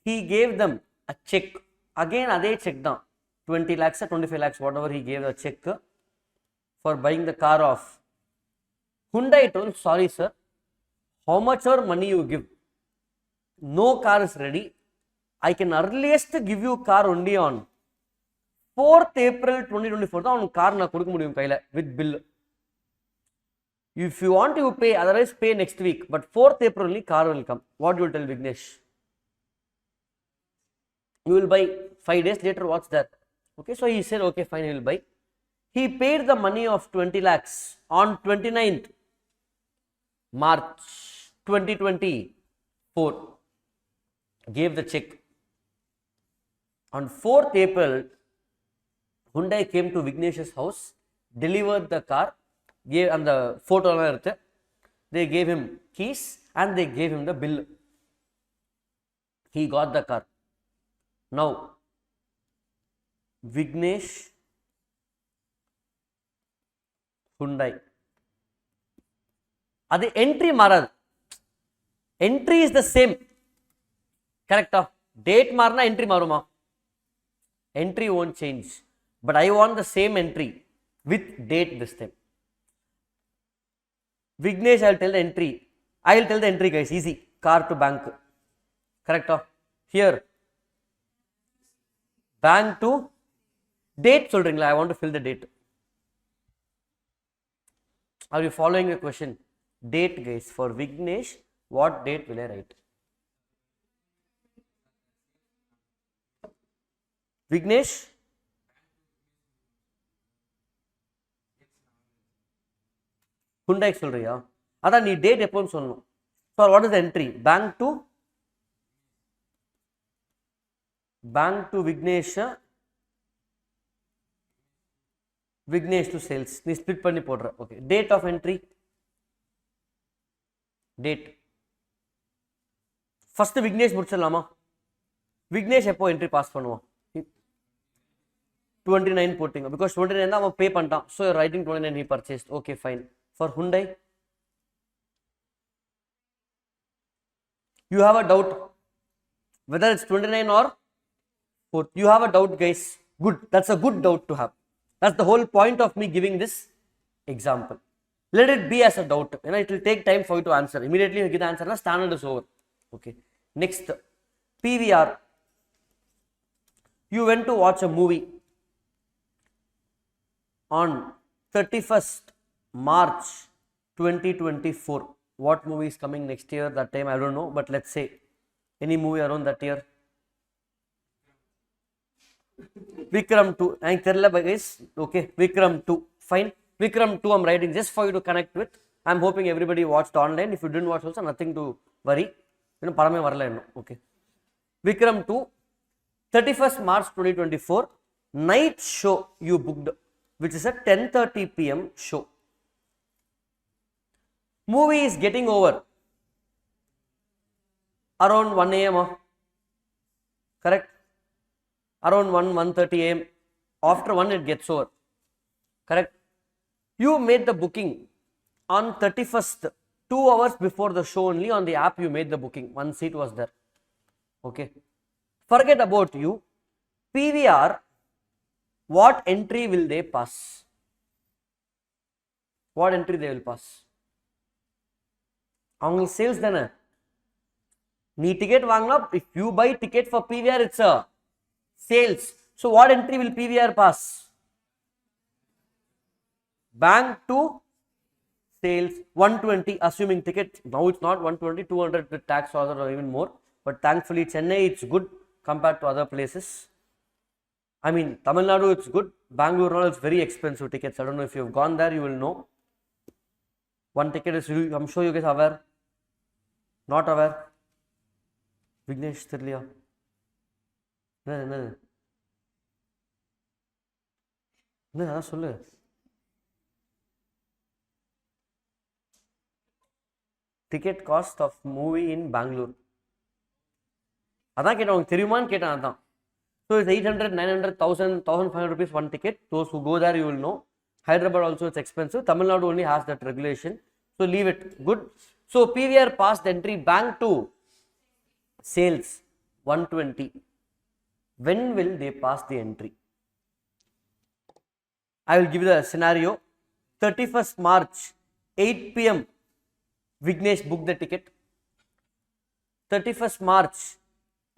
He gave them a check. Again, adhe check down. 20 lakhs or 25 lakhs, whatever he gave a check for buying the car of Hyundai told, sorry sir, how much or money you give? No car is ready. I can earliest give you car only on 4th April 2024. On car na kodukka mudiyum kaila with bill. If you want, you pay, otherwise pay next week. But 4th April only car will come. What you will tell Vignesh? You will buy. 5 days later, what's that? Okay, so he said, okay, fine, he will buy. He paid the money of 20 lakhs on 29th March 2024. Gave the check. On 4th April, Hyundai came to Vignesh's house, delivered the car, gave and the photo, they gave him keys and they gave him the bill. He got the car. Now, Vignesh, Hyundai. Adi entry marad. Entry is the same. Correct? Date marna, entry maruma. Entry won't change. But I want the same entry with date this time. Vignesh, I will tell the entry. I will tell the entry, guys. Easy. Car to bank. Correct? Here. Bank to date. I want to fill the date. Are you following the question? Date, guys. For Vignesh, what date will I write? Vignesh? Hyundai சொல்றியா அதான் நீ date எப்போன்னு சொல்லணும். So what is the entry? Bank to Vignesh to sales. நீ split பண்ணி போடுற. Okay. Date of entry. Date. First Vignesh முடிச்சிடலாமா? Vignesh எப்போ entry pass பண்ணுவான்? 29 போட்டிங்க. Because 29 தான் அவன் பே பண்ணிட்டான். So you're writing 29 he purchased. Okay, fine. For Hyundai, you have a doubt whether it's 29 or 4th. You have a doubt, guys. Good. That's a good doubt to have. That's the whole point of me giving this example. Let it be as a doubt. It will take time for you to answer. Immediately you get the answer, na standard is over. Okay. Next, PVR. You went to watch a movie on 31st March 2024. What movie is coming next year? That time I don't know, but let's say any movie around that year. Vikram 2. I tell guys. Okay, Vikram 2. Fine. Vikram 2 I'm writing just for you to connect with. I'm hoping everybody watched online. If you didn't watch also, nothing to worry. Parame varala enno. Okay. Vikram 2. 31st March 2024. Night show you booked, which is a 10:30 PM show. Movie is getting over around 1 AM. Correct? Around 1:30 AM. After 1 it gets over. Correct? You made the booking on 31st, 2 hours before the show only. On the app you made the booking. 1 seat was there. Okay. Forget about you. PVR, what entry will they pass? What entry they will pass? அவங்களுக்கு sales தானே. நீ ticket வாங்கினா, if you buy ticket for PVR, it's a sales. So what entry will PVR pass? Bank to sales. 120, assuming ticket. Now it's not 120, 200 with tax or even more. But thankfully Chennai, it's good compared to other places. I mean, Tamil Nadu, it's good. Bangalore, it's very expensive tickets. I don't know if you've gone there, you will know. One ticket is, I'm sure you guys are aware. Not aware. Vignesh தெரியலையா? என்ன என்ன சொல்லு. Ticket cost of movie in Bangalore. அதான் கேட்டேன், உங்களுக்கு தெரியுமான்னு கேட்டேன். அதான். So it's 800, 900, 1000, 1500 rupees one ticket. Those who go there, you will know. Hyderabad also it's expensive. Tamil Nadu only has that regulation. So leave it. Good. So PVR passed entry bank to sales 120. When will they pass the entry? I will give you the scenario. 31st March, 8 p.m. Vignesh booked the ticket. 31st March,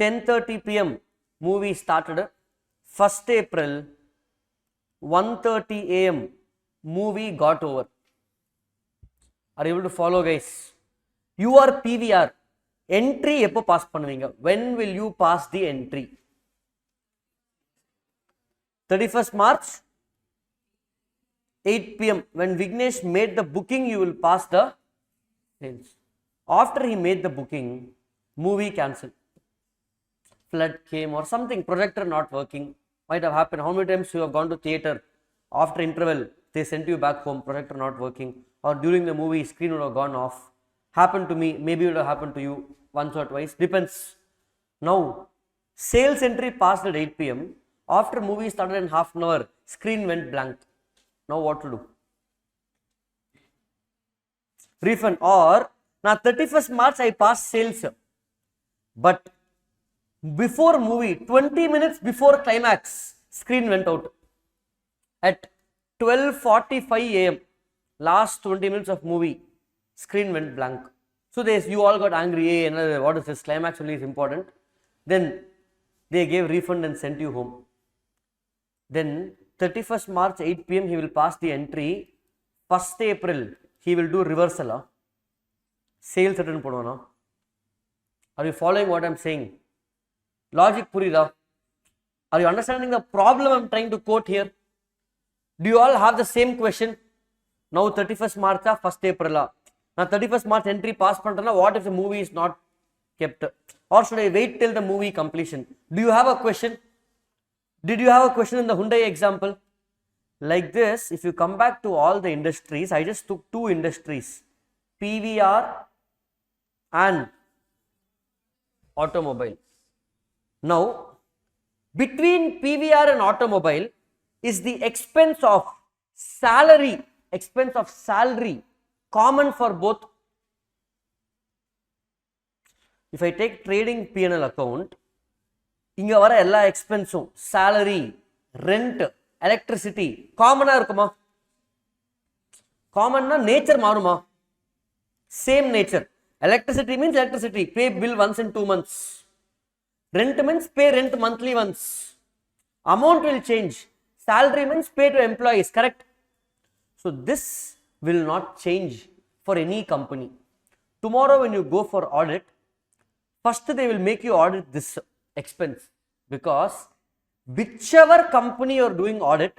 10:30 p.m. movie started. 1st April, 1:30 a.m. movie got over. Are you able to follow, guys? Your PVR entry எப்போ pass பண்ணுவீங்க? When will you pass the entry? 31st March, 8 p.m. When Vignesh made the booking, you will pass the sales. After he made the booking, movie cancelled. Flood came or something, projector not working, might have happened. How many times you have gone to theater, after interval they sent you back home, projector not working, or during the movie screen would have gone off. Happened to me, maybe it would have happened to you once or twice, depends. Now sales entry passed at 8 p.m. After movie started in half an hour, screen went blank. Now what to do? Refund. Or now 31st March I passed sales, but before movie, 20 minutes before climax, screen went out. At 12:45 a.m. last 20 minutes of movie, screen went blank. So you all got angry. Hey, what is this? Climax only is important. Then they gave refund and sent you home. Then 31st March 8 p.m. he will pass the entry. 1st April he will do reversal. Sales return poduvana. Are you following what I am saying? Logic purida? Are you understanding the problem I am trying to quote here? Do you all have the same question? Now 31st March, 1st April. Now 31st March entry pass pantana, what if the movie is not kept? Or should I wait till the movie completion? Do you have a question? Did you have a question in the Hyundai example? Like this, if you come back to all the industries, I just took two industries, PVR and automobile. Now, between PVR and automobile is the expense of salary common for both. If I take trading P&L account, இங்க வர எல்லா எக்ஸ்பென்ஸும் salary, rent, electricity காமனா இருக்குமா? காமன்னா nature மாறுமா? Same nature. Electricity means electricity, pay bill once in 2 months. Rent means pay rent monthly once. Amount will change. Salary means pay to employees, correct? So this will not change for any company. Tomorrow when you go for audit, first they will make you audit this expense, because whichever company you are doing audit,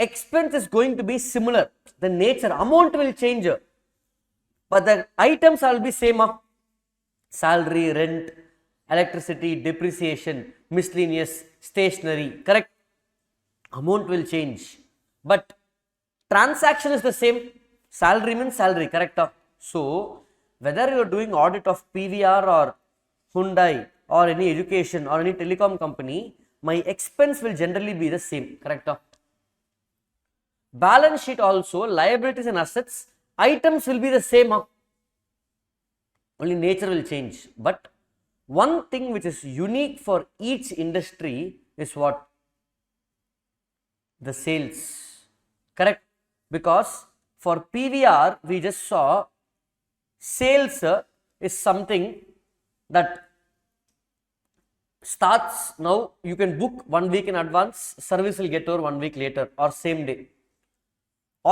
expense is going to be similar. The nature, amount will change, but the items will be same. Salary, rent, electricity, depreciation, miscellaneous, stationery, correct? Amount will change, but transaction is the same. Salary means salary, correct? So whether you are doing audit of PVR or Hyundai or any education or any telecom company, my expense will generally be the same, correct? Balance sheet also, liabilities and assets, items will be the same, only nature will change. But one thing which is unique for each industry is what? The sales, correct? Because for PVR we just saw sales is something that starts now. You can book 1 week in advance, service will get over 1 week later or same day.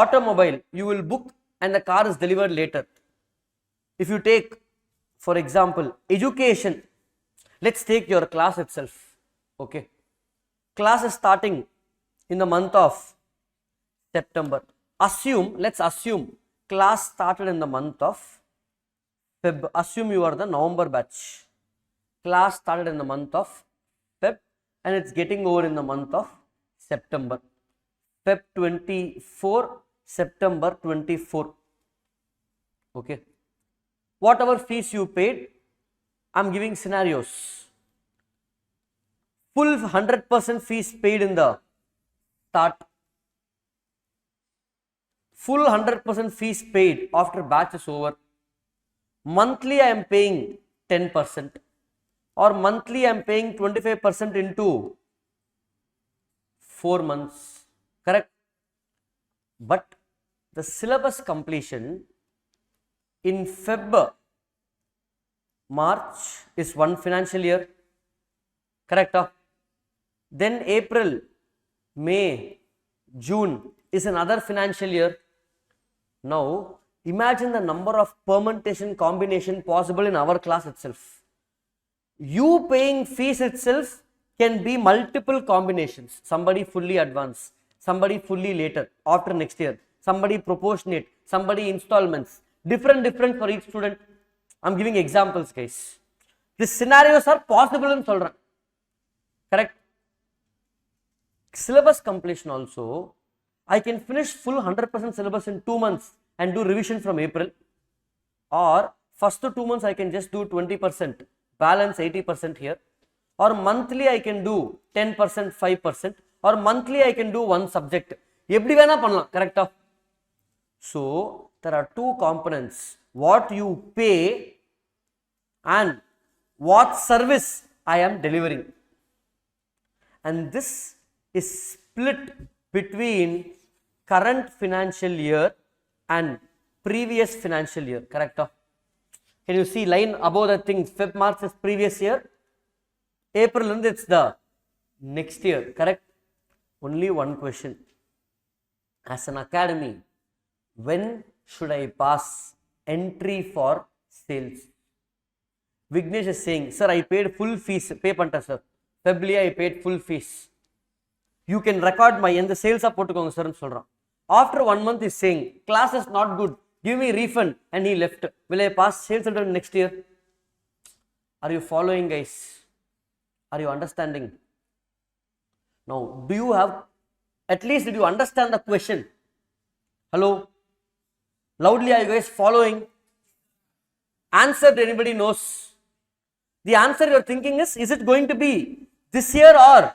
Automobile, you will book and the car is delivered later. If you take, for example, education, let's take your class itself. Okay, class is starting in the month of September. Let's assume class started in the month of Feb. Assume you are the November batch. class started in the month of Feb and it's getting over in the month of September. Feb 24, September 24. Okay. Whatever fees you paid, I'm giving scenarios. Full 100% fees paid in the start. Full 100% fees paid after batch is over. Monthly I am paying 10% or monthly I am paying 25% into 4 months. Correct? But the syllabus completion in Feb, March is one financial year. Correct? Then April, May, June is another financial year. Now, imagine the number of permutation combination possible in our class itself. You paying fees itself can be multiple combinations. Somebody fully advanced, somebody fully later, after next year, somebody proportionate, somebody installments, different for each student. I'm giving examples, guys. These scenarios are possible in Solran. Correct? Syllabus completion also, I can finish full 100% syllabus in 2 months and do revision from April, or first 2 months I can just do 20%, balance 80% here, or monthly I can do 10%, 5%, or monthly I can do one subject. Eppadi vena pannalam, correct? So there are two components, what you pay and what service I am delivering, and this is split between current financial year and previous financial year. Correct? Can you see line above the thing? Feb, March is previous year, April and it's the next year. Correct? Only one question. As an academy, when should I pass entry for sales? Vignesh is saying, sir, I paid full fees. Pay panta sir. February I paid full fees. You can record my in the sales up potukonga sir nu solran. After 1 month is saying, class is not good, give me refund, and he left. Will I pass sales until next year? Are you following, guys? Are you understanding? Now, do you have, at least did you understand the question? Hello? Loudly, are you guys following? Answer, anybody knows? The answer you are thinking is it going to be this year or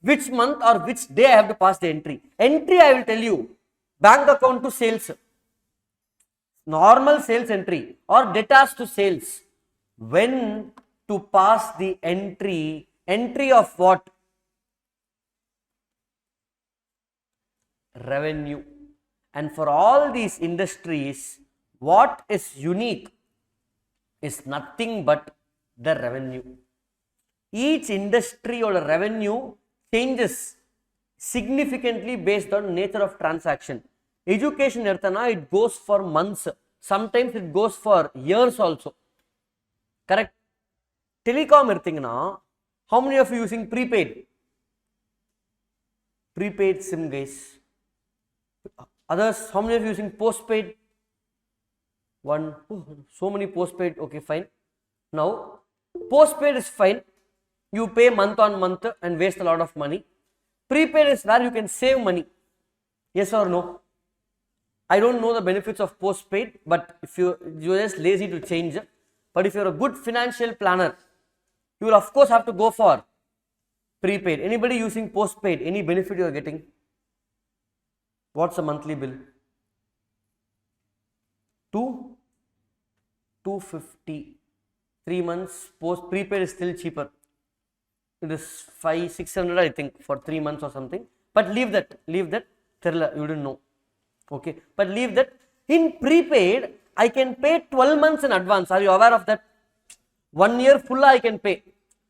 which month or which day I have to pass the entry? Entry I will tell you, bank account to sales, normal sales entry or debtors to sales. When to pass the entry of what? Revenue. And for all these industries, what is unique is nothing but the revenue. Each industry or revenue changes significantly based on nature of transaction. Education it goes for months, sometimes it goes for years also. Correct? Telecom how many of you using prepaid? Prepaid SIM, guys. Others, how many of you using postpaid? One. Oh, so many postpaid. Okay, fine. Now, postpaid is fine. You pay month on month and waste a lot of money. Prepaid is where you can save money. Yes or no? I don't know the benefits of postpaid, but if you're just lazy to change, but if you're a good financial planner, you will of course have to go for prepaid. Anybody using postpaid, any benefit you are getting? What's the monthly bill? 250. 3 months prepaid is still cheaper. It is 500-600 I think for 3 months or something. But leave that. You didn't know. Okay. But leave that. In prepaid, I can pay 12 months in advance. Are you aware of that? 1 year full I can pay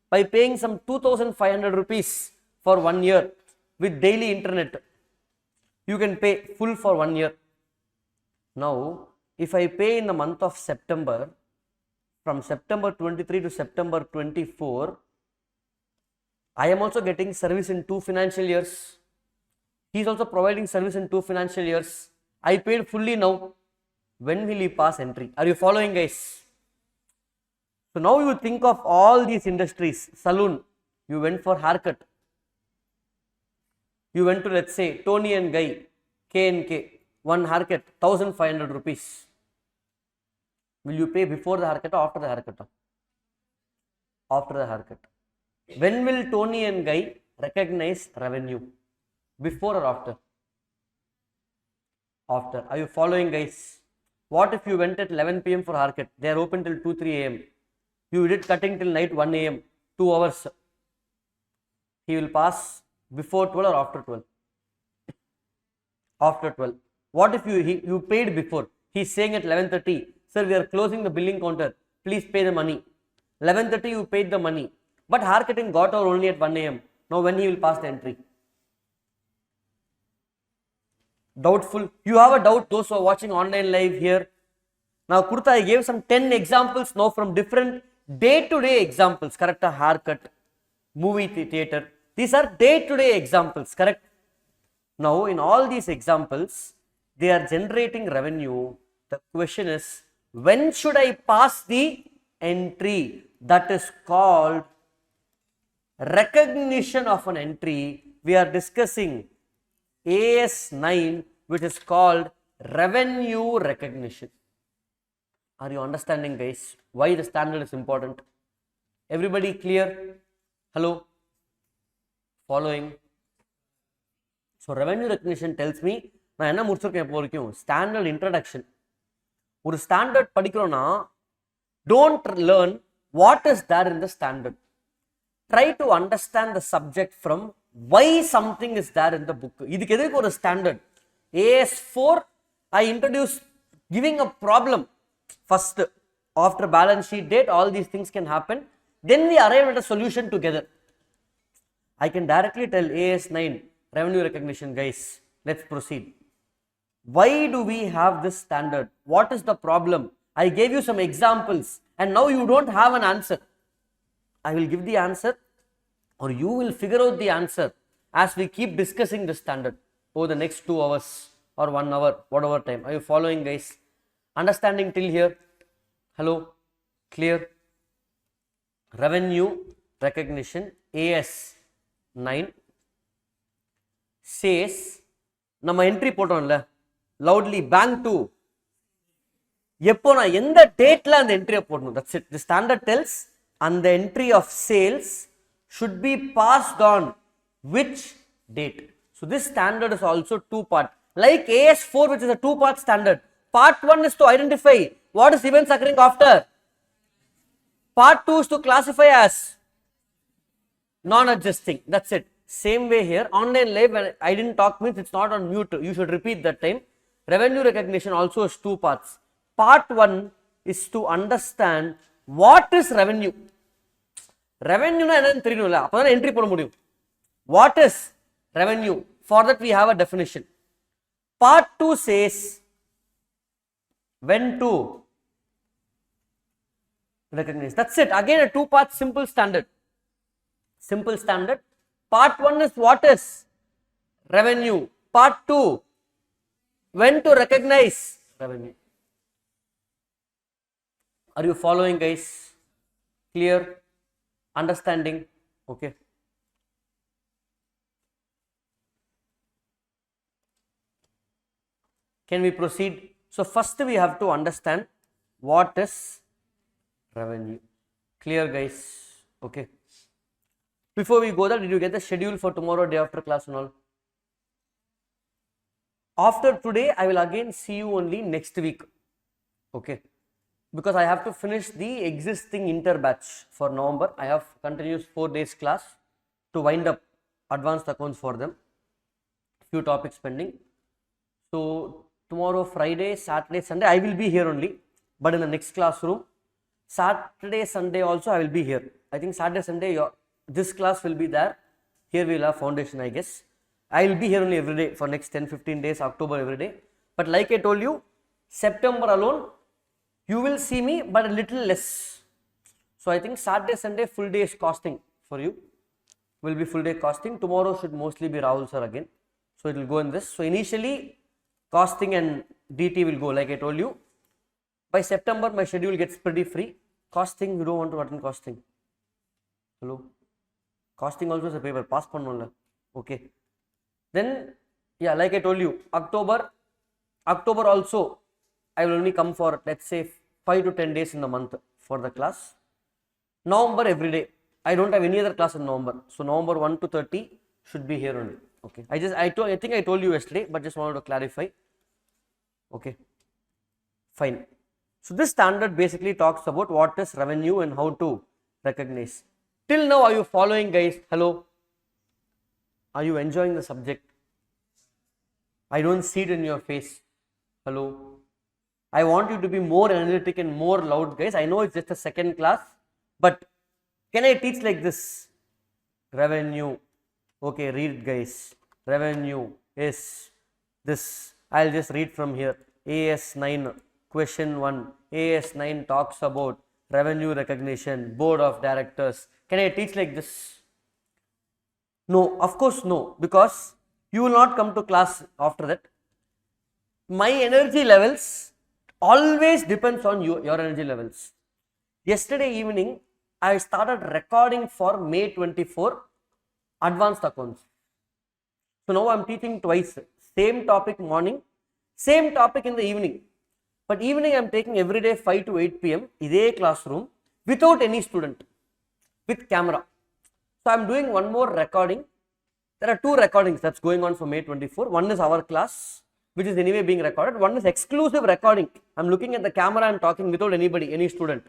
by paying some 2,500 rupees for 1 year with daily internet. You can pay full for 1 year. Now, if I pay in the month of September, from September 23 to September 24, I am also getting service in 2 financial years. He is also providing service in 2 financial years. I paid fully now. When will he pass entry? Are you following, guys? So now you think of all these industries. Saloon, you went for haircut. You went to, let's say, Tony and Guy, K&K, one haircut, 1,500 rupees. Will you pay before the haircut or after the haircut? After the haircut. When will Tony and Guy recognize revenue? Before or after? After. Are you following, guys? What if you went at 11 p.m. for haircut? They are open till 2-3 a.m. You did cutting till night 1 a.m. 2 hours. He will pass before 12 or after 12? After 12. What if you paid before? He is saying at 11:30, sir, we are closing the billing counter. Please pay the money. 11:30 you paid the money. But haircutting got over only at 1 a.m. Now when he will pass the entry? Doubtful. You have a doubt, those who are watching online live here. Now Kurta, I gave some 10 examples now from different day-to-day examples. Correct? A haircut, movie theater. These are day-to-day examples. Correct? Now in all these examples, they are generating revenue. The question is, when should I pass the entry? That is called recognition of an entry. We are discussing AS9, which is called revenue recognition. Are you understanding, guys, why the standard is important? Everybody clear? Hello? Following? So revenue recognition tells me, நான் என்ன முடிச்சிருக்கேன் இப்போ வரைக்கும்? Standard introduction. ஒரு standard படிக்கிறோம்னா, don't learn what is there in the standard. Try to understand the subject from why something is there in the book. இதுக்கு எதுக்கு ஒரு standard? AS4, I introduced giving a problem first. After balance sheet date, all these things can happen. Then we arrive at a solution together. I can directly tell AS9, revenue recognition, guys. Let's proceed. Why do we have this standard? What is the problem? I gave you some examples and now you don't have an answer. I will give the answer or you will figure out the answer as we keep discussing the standard over the next 2 hours or 1 hour, whatever time. Are you following, guys? Understanding till here? Hello? Clear? Revenue recognition AS9 says, நம்ம entry போட்டோம்ல, loudly bang to, எப்போ நான் எந்த டேட்ல அந்த என்ட்ரியை போடணும். That's it. The standard tells, and the entry of sales should be passed on which date. So this standard is also 2-part. Like AS4, which is a 2-part standard. Part 1 is to identify what is events occurring after. Part 2 is to classify as non-adjusting. That's it. Same way here. Online live, when I didn't talk means it's not on mute. You should repeat that time. Revenue recognition also has 2 parts. Part 1 is to understand what is revenue. Revenue na enna theriyumla, appo entry poda mudiyum. What is revenue? For that we have a definition. Part 2 says when to recognize. That's it. Again a 2-part simple standard. Simple standard. Part 1 is what is revenue. Part 2, when to recognize revenue. Are you following, guys? Clear? Understanding? Okay. Can we proceed? So first we have to understand what is revenue. Clear, guys? Okay. Before we go there, did you get the schedule for tomorrow, day after class and all? After today, I will again see you only next week. Okay. Because I have to finish the existing inter batch for November. I have continuous 4 days class to wind up advanced accounts for them. Few topics pending. So tomorrow, Friday, Saturday, Sunday, I will be here only, but in the next classroom. Saturday, Sunday also I will be here. I think Saturday, Sunday, this class will be there. Here we will have foundation, I guess. I will be here only every day for next 10-15 days, October every day. But like I told you, September alone, you will see me, but a little less. So I think Saturday, Sunday, full day is costing for you. Will be full day costing. Tomorrow should mostly be Rahul sir again. So it will go in this. So initially, costing and DT will go like I told you. By September, my schedule gets pretty free. Costing, you don't want to attend costing. Hello? Costing also is a paper, pass pannola. Okay. Then, yeah, like I told you, October also, I will only come for, let's say, 5 to 10 days in the month for the class. November every day. I don't have any other class in November. So November 1 to 30 should be here only. Okay. I think I told you yesterday, but just wanted to clarify. Okay. Fine. So this standard basically talks about what is revenue and how to recognize. Till now, are you following, guys? Hello? Are you enjoying the subject? I don't see it in your face. Hello? I want you to be more energetic and more loud, guys. I know it's just a second class, but can I teach like this? Revenue. Okay, read, guys. Revenue is this. I'll just read from here. AS9, question 1. AS9 talks about revenue recognition, board of directors. Can I teach like this? No, of course no, because you will not come to class after that. My energy levels always depends on your energy levels. Yesterday evening, I started recording for May 24 advanced accounts. So now I am teaching twice. Same topic morning, same topic in the evening. But evening I am taking every day 5 to 8 p.m. Ide classroom without any student, with camera. So I am doing one more recording. There are 2 recordings that's going on for May 24. One is our class, which is anyway being recorded. One is exclusive recording. I am looking at the camera and talking without anybody, any student.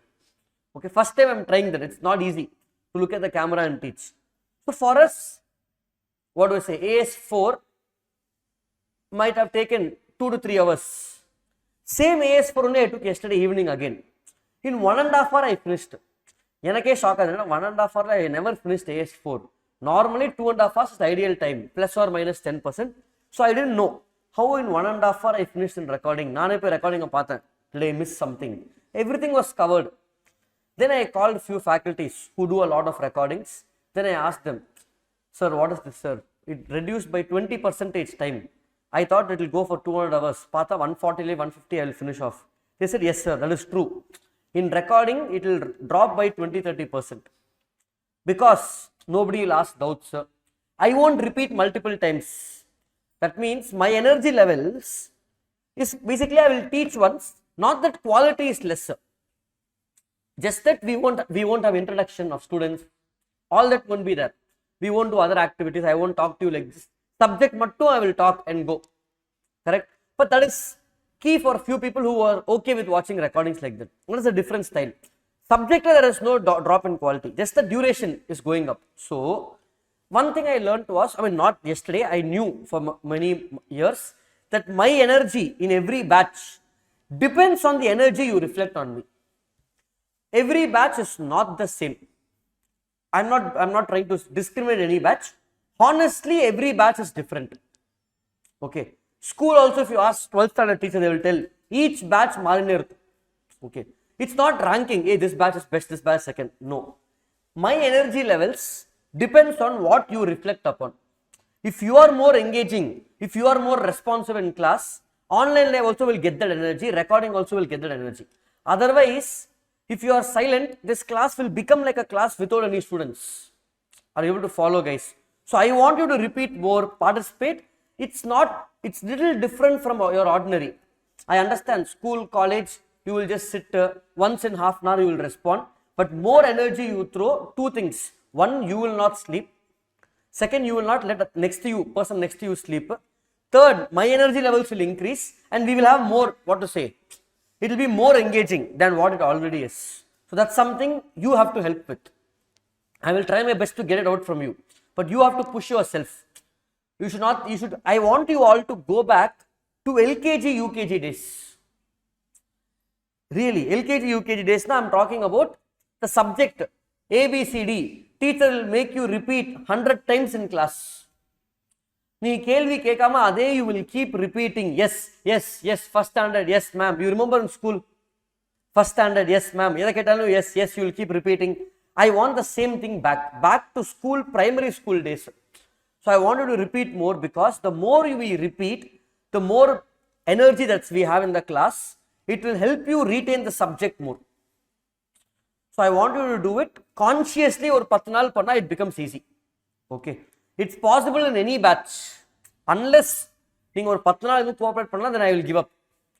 Okay, first time I am trying that. It's not easy to look at the camera and teach. So for us, what do I say? AS4 might have taken 2 to 3 hours. Same AS4 only I took yesterday evening again. In 1.5 hours I finished. Yenake shock, 1.5 hours I never finished AS4. Normally 2.5 hours is the ideal time, plus or minus 10%. So I didn't know how in 1.5 hours I finished in recording. Nane pe recording apata. Did I miss something? Everything was covered. Then I called a few faculties who do a lot of recordings. Then I asked them, sir, what is this, sir? It reduced by 20% time. I thought it will go for 200 hours. Pata 140, 150 I will finish off. They said, yes, sir, that is true. In recording, it will drop by 20-30%. Because nobody will ask doubts, sir. I won't repeat multiple times. That means my energy levels is basically I will teach once, not that quality is lesser. Just that we won't have introduction of students. All that won't be there. We won't do other activities. I won't talk to you like this. Subject mattu I will talk and go. Correct? But that is key for few people who are okay with watching recordings like that. What is a different style? Subject there is no drop in quality. Just the duration is going up. So one thing I learned was, not yesterday, I knew for many years that my energy in every batch depends on the energy you reflect on me. Every batch is not the same. I'm not trying to discriminate any batch. Honestly, every batch is different. Okay. School also, if you ask 12th standard teacher, they will tell each batch marinir. Okay. It's not ranking. Hey, this batch is best, this batch second. No. My energy levels depends on what you reflect upon. If you are more engaging, if you are more responsive in class, online live also will get that energy, recording also will get that energy. Otherwise, if you are silent, this class will become like a class without any students. Are you able to follow, guys? So I want you to repeat more, participate. It's little different from your ordinary. I understand school, college, you will just sit once in half an hour, you will respond. But more energy you throw, 2 things. One, you will not sleep. Second, you will not let the person next to you sleep. Third, my energy levels will increase and we will have more, it will be more engaging than what it already is. So that's something you have to help with. I will try my best to get it out from you. But you have to push yourself. I want you all to go back to LKG, UKG days. Really, LKG, UKG days, now I am talking about the subject ABCD. Teacher will make you repeat 100 times in class. Nee kelvi kekama ade you will keep repeating. Yes, yes, yes, first standard, yes, ma'am. You remember in school? First standard, yes, ma'am. Yes, yes, you will keep repeating. I want the same thing back to school, primary school days. So I want you to repeat more because the more we repeat, the more energy that we have in the class, it will help you retain the subject more. So I want you to do it consciously. Or 10 naal panna, it becomes easy. Okay, it's possible in any batch, unless you or 10 naal cooperate panna, then I will give up.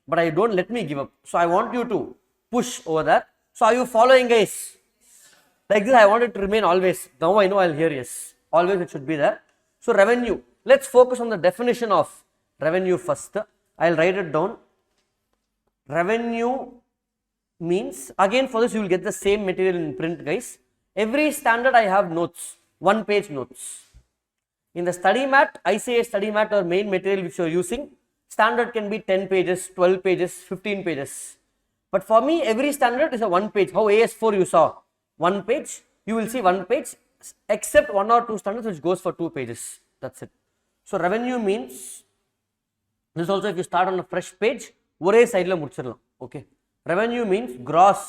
But I don't let me give up. So I want you to push over that. So are you following, guys? Like this, I want it to remain always. Now I know I'll hear yes. Always it should be there. So revenue. Let's focus on the definition of revenue first. I'll write it down. Revenue means, again for this you will get the same material in print, guys. Every standard I have notes, 1 page notes. In the study mat, ICA study mat or main material which you are using, standard can be 10 pages, 12 pages, 15 pages. But for me, every standard is a 1 page. How AS4 you saw 1 page, you will see 1 page, except 1 or 2 standards which goes for 2 pages. That's it. So revenue means, this also if you start on a fresh page, ஒரே சைடுல முடிச்சிடலாம். Okay. Revenue means gross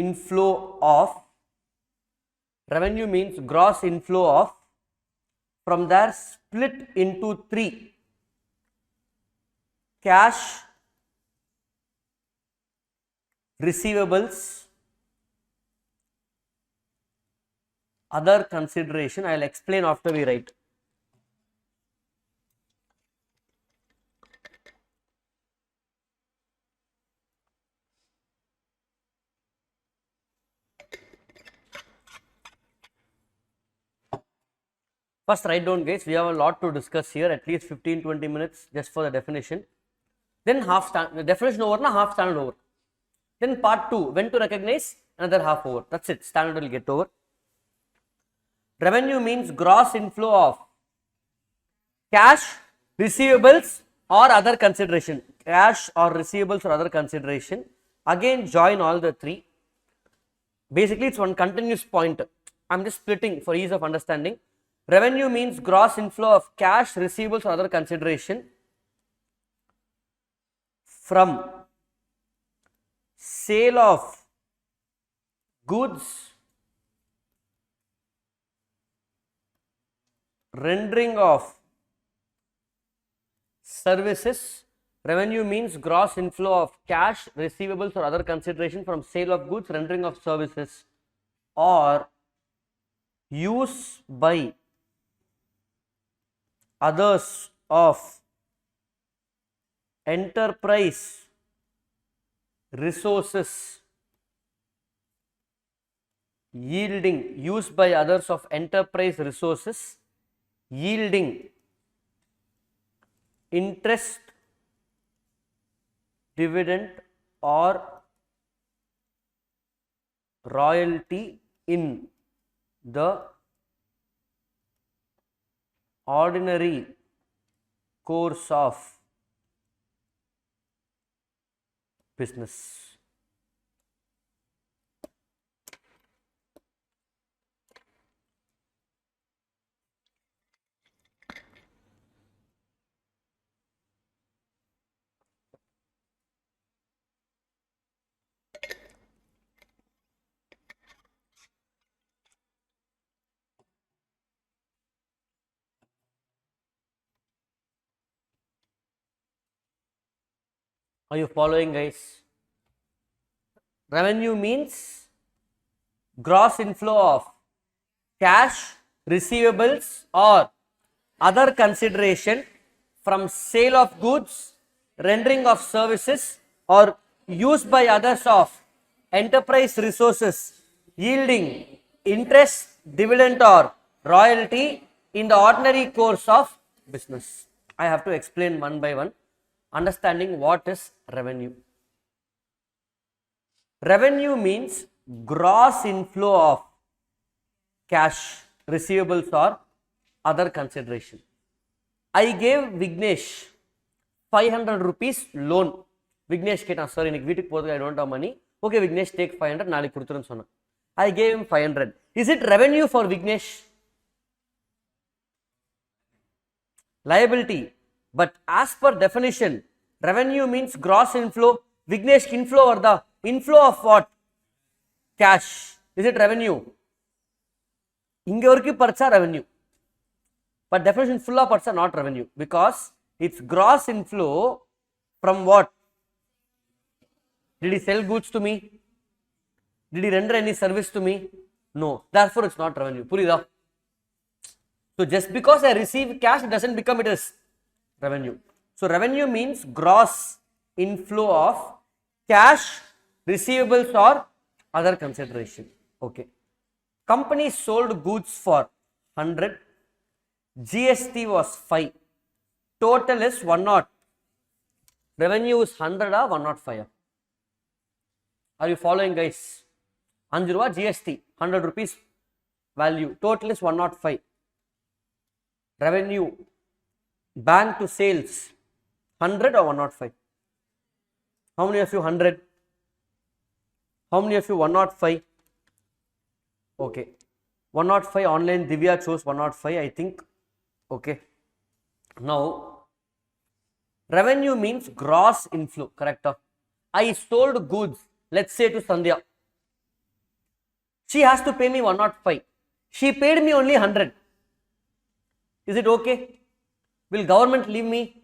inflow of, revenue means gross inflow of, from there split into 3, cash, receivables, other consideration. I will explain after we write. First write down, guys, we have a lot to discuss here, at least 15-20 minutes just for the definition. Then the definition over, half standard over. Then part 2, when to recognize, another half over. That's it, standard will get over. Revenue means gross inflow of cash, receivables or other consideration. Cash or receivables or other consideration. Again join all the 3. Basically it's one continuous point. I'm just splitting for ease of understanding. Revenue means gross inflow of cash, receivables or other consideration from sale of goods, rendering of services. Revenue means gross inflow of cash, receivables or other consideration from sale of goods, rendering of services, or use by others of enterprise resources yielding, used by others of enterprise resources yielding interest, dividend or royalty in the ordinary course of business. Are you following, guys? Revenue means gross inflow of cash, receivables or other consideration from sale of goods, rendering of services or used by others of enterprise resources yielding interest, dividend or royalty in the ordinary course of business. I have to explain one by one, understanding what is revenue. Revenue means gross inflow of cash, receivables or other consideration. I gave Vignesh 500 rupees loan. Vignesh கேட்டான், sir எனக்கு வீட்டுக்கு போறதுக்கு I don't have money. Okay, Vignesh, take 500, நாளைக்கு கொடுத்துருன்னு சொன்னேன். I gave him 500. Is it revenue for Vignesh? Liability. But as per definition, revenue means gross inflow. Vignesh inflow or the inflow of what? Cash. Is it revenue? Inge varku parcha revenue. But definition full of parcha not revenue, because it's gross inflow from what? Did he sell goods to me? Did he render any service to me? No. Therefore, it's not revenue. Purida. So, just because I receive cash, it doesn't become it as revenue. So, revenue means gross inflow of cash, receivables or other consideration. Okay. Company sold goods for 100. GST was 5. Total is 100. Revenue is 100 or 105. Are you following, guys? 5 rupees GST, 100 rupees value. Total is 105. Revenue, bank to sales, 100 or 105? How many of you 100? How many of you 105? Okay. 105 online, Divya chose 105, I think. Okay. Now, revenue means gross inflow, correct? I sold goods, let's say to Sandhya. She has to pay me 105. She paid me only 100. Is it okay? Will government leave me?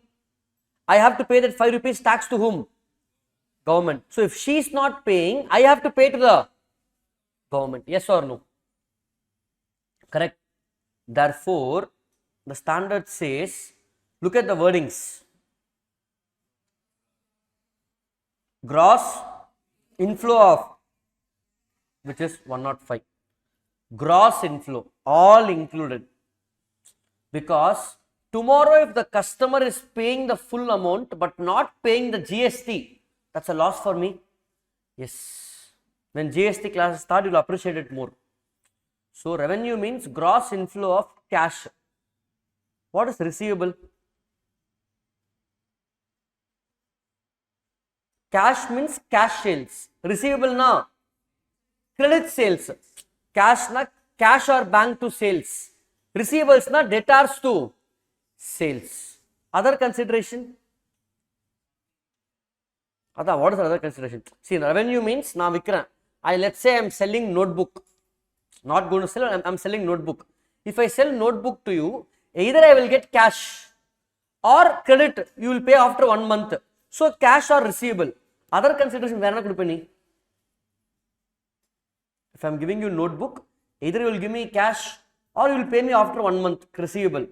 I have to pay that 5 rupees tax to whom? Government. So if she is not paying, I have to pay to the government. Yes or no? Correct. Therefore, the standard says, look at the wordings. Gross inflow of, which is 105. Gross inflow, all included. Because tomorrow if the customer is paying the full amount but not paying the GST, that's a loss for me. Yes. When GST classes start, you will appreciate it more. So, revenue means gross inflow of cash. What is receivable? Cash means cash sales. Receivable na credit sales. Cash na cash or bank to sales. Receivables na debtors to sales. Other consideration? What is other consideration? See, revenue means now let's say I am selling notebook. Not going to sell, I am selling notebook. If I sell notebook to you, either I will get cash or credit, you will pay after 1 month. So, cash or receivable. Other consideration, where not If I am giving you notebook, either you will give me cash or you will pay me after 1 month, receivable.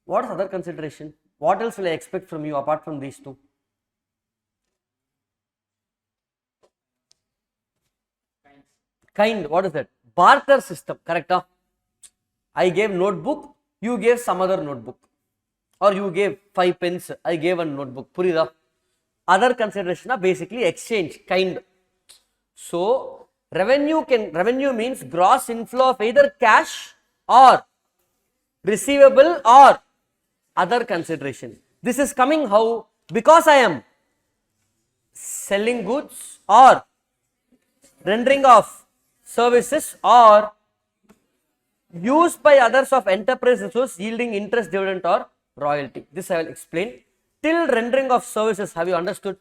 What is other consideration? What else will I expect from you apart from these two? Kind, what is that? Barter system, correct? I gave notebook, you gave some other notebook. Or you gave 5 pence, I gave a notebook. Purida. Other consideration are basically exchange, kind. So, revenue means gross inflow of either cash or receivable or other consideration. This is coming how? Because I am selling goods or rendering of services or used by others of enterprise resource yielding interest, dividend or royalty. This I will explain. Till rendering of services, have you understood?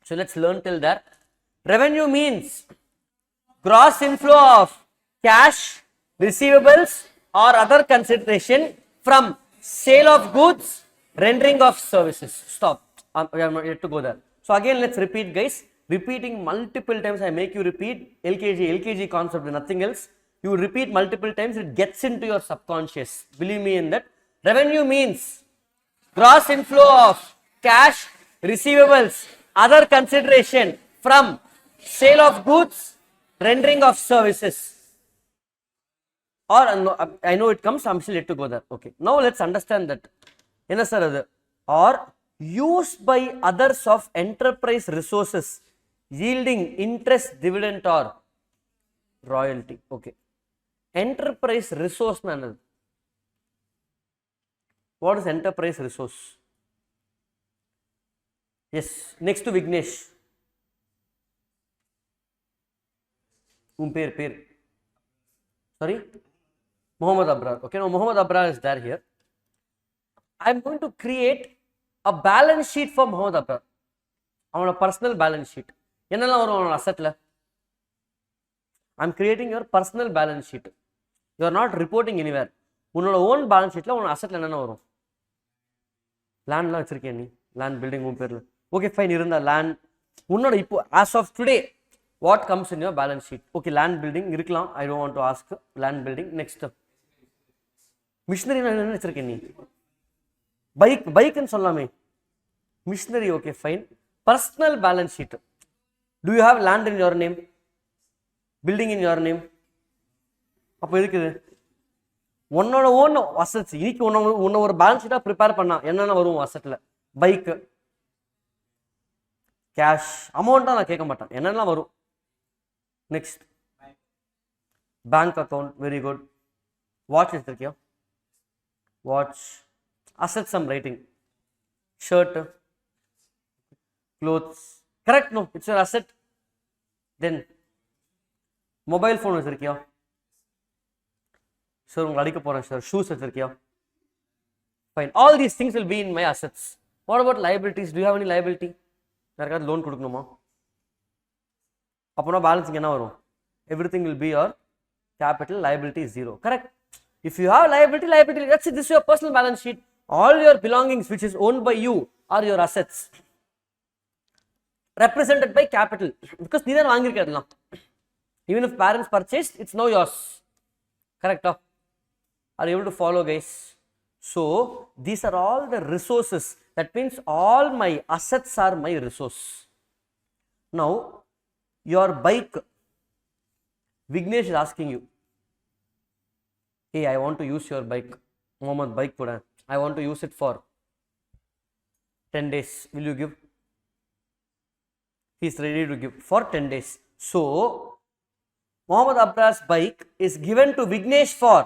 So let's learn till that. Revenue means gross inflow of cash, receivables or other consideration from sale of goods, rendering of services. Stop. We have not yet to go there. So again, let's repeat, guys. Repeating multiple times, I make you repeat LKG concept, nothing else. You repeat multiple times, it gets into your subconscious. Believe me in that. Revenue means gross inflow of cash, receivables, other consideration from sale of goods, rendering of services. Or I know it comes, I'm still yet to go there. Okay. Now let's understand that. Or used by others of enterprise resources yielding interest, dividend or royalty. Okay. Enterprise resource manner. What is enterprise resource? Yes, next to Vignesh. Pair. Sorry? Muhammad Abrar. Okay, now Muhammad Abrar is there here. I am going to create a balance sheet for Muhammad Abrar. Our personal balance sheet. I am creating your personal balance sheet. You are not reporting anywhere. Your own balance sheet, your asset land land building. Okay, fine. Land. As of today, What comes in your balance sheet? Okay, land building irukkalam. I don't want to ask. Land building. Next, machinery na enna vechirukken nee? Bike nu sollame. Machinery, okay, fine. Personal balance sheet. Do you have land in your name? Building in your name? அப்போ இருக்குது உன்னோட own assets. இன்னைக்கு உன்ன ஒரு balance ஷீட்டாக prepare பண்ணா என்னென்ன வரும் அசட்டில்? Bike, cash, அமௌண்ட்டாக நான் கேட்க மாட்டேன், என்னென்னலாம் வரும். Next, bank account, very good. Watch எடுத்துருக்கியா? Watch, assets I'm writing. Shirt, clothes, correct? No, it's your asset. Then mobile phone வச்சிருக்கியா? சார் உங்களை அடிக்க போறேன் சார். ஷூஸ் வச்சிருக்கியா? Fine, all these things will be in my assets. What about liabilities? Do you have any liability? யாருக்காவது loan கொடுக்கணுமா? அப்போனா balance என்ன வரும்? Everything will be your capital, liability is zero, correct? If you have liability, that's it. This is your personal balance sheet. All your belongings which is owned by you are your assets, represented by capital, because நீ தான் வாங்கியிருக்கலாம். Even if parents purchased, it's now yours, correct? Are you able to follow, guys? So these are all the resources. That means all my assets are my resource. Now your bike, Vignesh is asking you, hey, I want to use your bike. Mohammed, bike kuda, I want to use it for 10 days. Will you give? He is ready to give for 10 days. So Mohammed Abra's bike is given to Vignesh for.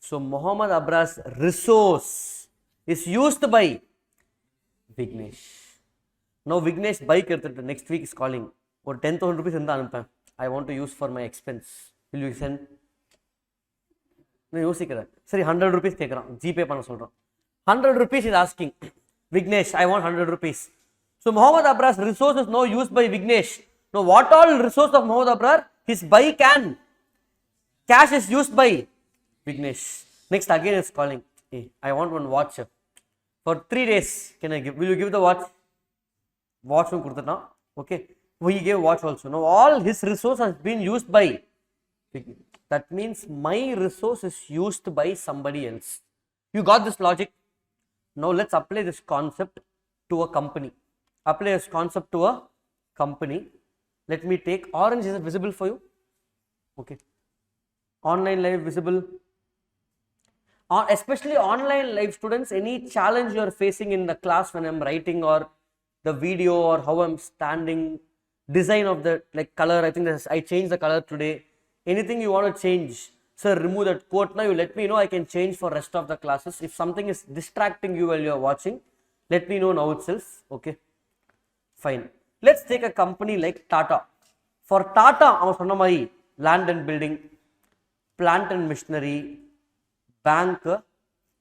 So Mohammed Abra's resource is used by Vignesh. Now Vignesh bike next week is calling. Or 10,000 rupees I want to use for my expense. Will you send? No, யோசிக்கிறேன். சரி 100 rupees கேட்குறான், GPay பண்ண சொல்கிறான். 100 rupees is asking Vignesh, I want 100 rupees. So Mohammed Abra's resource is now used by Vignesh. Now what all resource of Mohammed Abrar? His bike and cash is used by Vignesh. Next again is calling, hey, I want one watch for 3 days. Can I give? Will you give the watch? Watch now. Okay, we gave watch also. Now all his resource has been used by Vignesh. That means my resource is used by somebody else. You got this logic? Now let's apply this concept to a company. Apply this concept to a company. Let me take orange. Is it visible for you? Okay. Online live visible. Especially online live students, any challenge you are facing in the class when I am writing, or the video, or how I am standing, design of the like color. I think I changed the color today. Anything you want to change, sir, remove that quote now. You let me know. I can change for rest of the classes. If something is distracting you while you are watching, let me know now itself. Okay, fine. Let's take a company like Tata. For Tata, land and building, plant and machinery, bank,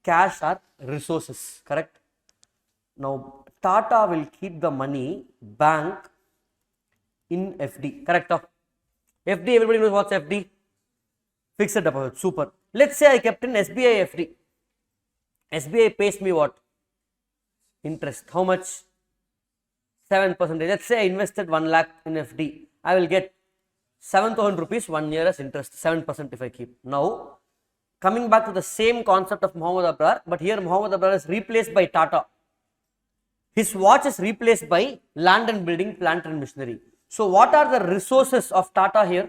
cash are resources, correct? Now Tata will keep the money bank in FD, correct? FD, everybody knows what's FD? Fixed deposit, super. Let's say I kept in SBI FD. SBI pays me what? Interest. How much? 7%. Let's say I invested 1 lakh in FD. I will get 7,000 rupees 1 year as interest, 7% if I keep. Now, coming back to the same concept of Mohammed Abrar, but here Mohammed Abrar is replaced by Tata. His watch is replaced by land and building, plant and machinery. So what are the resources of Tata here?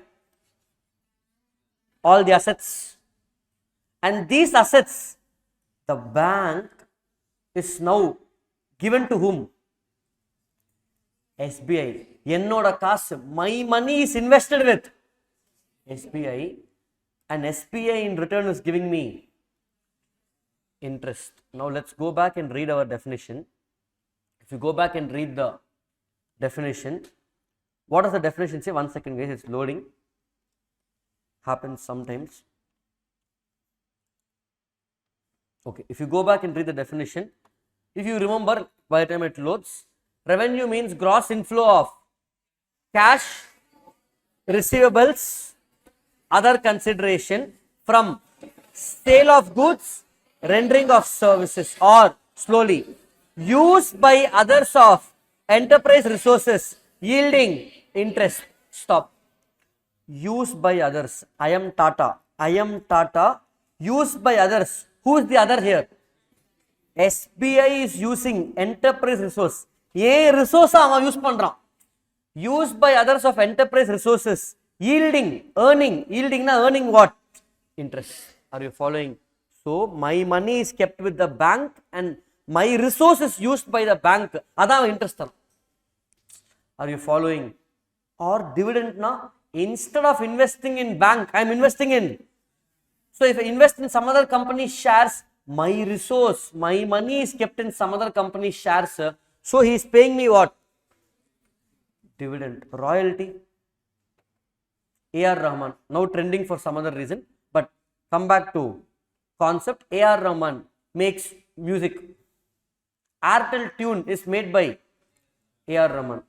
All the assets. And these assets, the bank is now given to whom? SBI. Ennoda kasu, my money is invested with SBI, and SBI in return is giving me interest. Now let's go back and read our definition. If you go back and read the definition, what does the definition say? 1 second guys, it's loading. Happens sometimes. Okay, if you go back and read the definition, if you remember, by the time it loads, revenue means gross inflow of cash, receivables, other consideration from sale of goods, rendering of services, or slowly used by others of enterprise resources, yielding interest. Stop. Used by others. I am Tata. I am Tata. Used by others. Who is the other here? SBI is using enterprise resource. A resource அவன் use பண்றான். Used by others of enterprise resources. Yielding, earning. Yielding na earning what? Interest. Are you following? So my money is kept with the bank and my resource is used by the bank. அதான் interest. Are you following? Or dividend na, instead of investing in bank, I am investing in. So if I invest in some other company's shares, my resource, my money is kept in some other company's shares. So he is paying me what? Dividend. Royalty. A.R. Rahman. Now trending for some other reason. But come back to concept. A.R. Rahman makes music. Airtel tune is made by A.R. Rahman.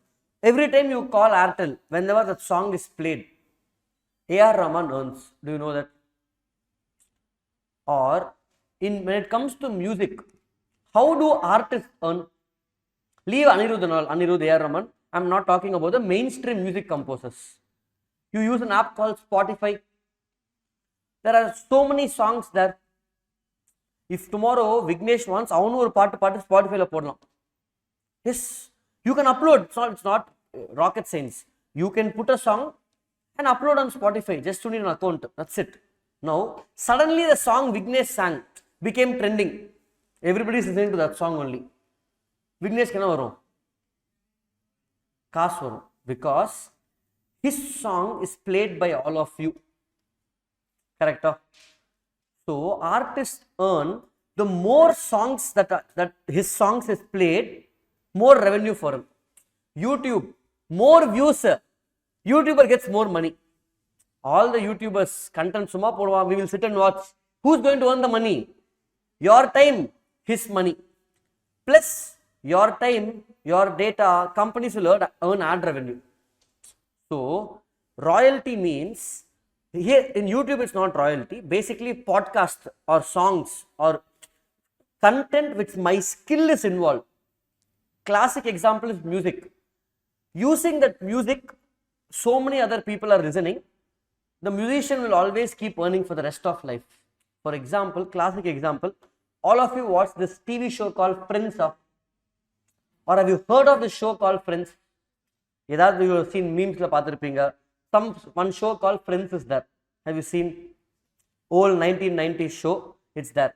Every time you call Airtel, whenever that song is played, A.R. Rahman earns. Do you know that? Or when it comes to music, how do artists earn? Leave Anirudh and all, Anirudh, A.R. Rahman. I am not talking about the mainstream music composers. You use an app called Spotify. There are so many songs there. If tomorrow Vignesh wants, avanu or part Spotify la podlam. Yes, you can upload. It's not rocket science. You can put a song and upload on Spotify. Just to need an account. That's it. Now, suddenly the song Vignesh sang became trending. Everybody is listening to that song only. Vignesh kenna varum? Kaas varum. Because his song is played by all of you. Correct? So, artists earn the more songs that his songs is played, more revenue for him. YouTube, more views. YouTuber gets more money. All the YouTubers content suma podva, we will sit and watch. Who's going to earn the money? Your time, his money. Plus your time, your data, companies will earn ad revenue. So royalty means, here in YouTube it's not royalty, basically podcast or songs or content which my skill is involved. Classic example is music. Using that music, so many other people are listening. The musician will always keep earning for the rest of life. For example, classic example, all of you watch this TV show called Friends, or have you heard of the show called Friends? You have seen memes la paathirpeenga. One show called Friends is there. Have you seen? Old 1990s show, it's there.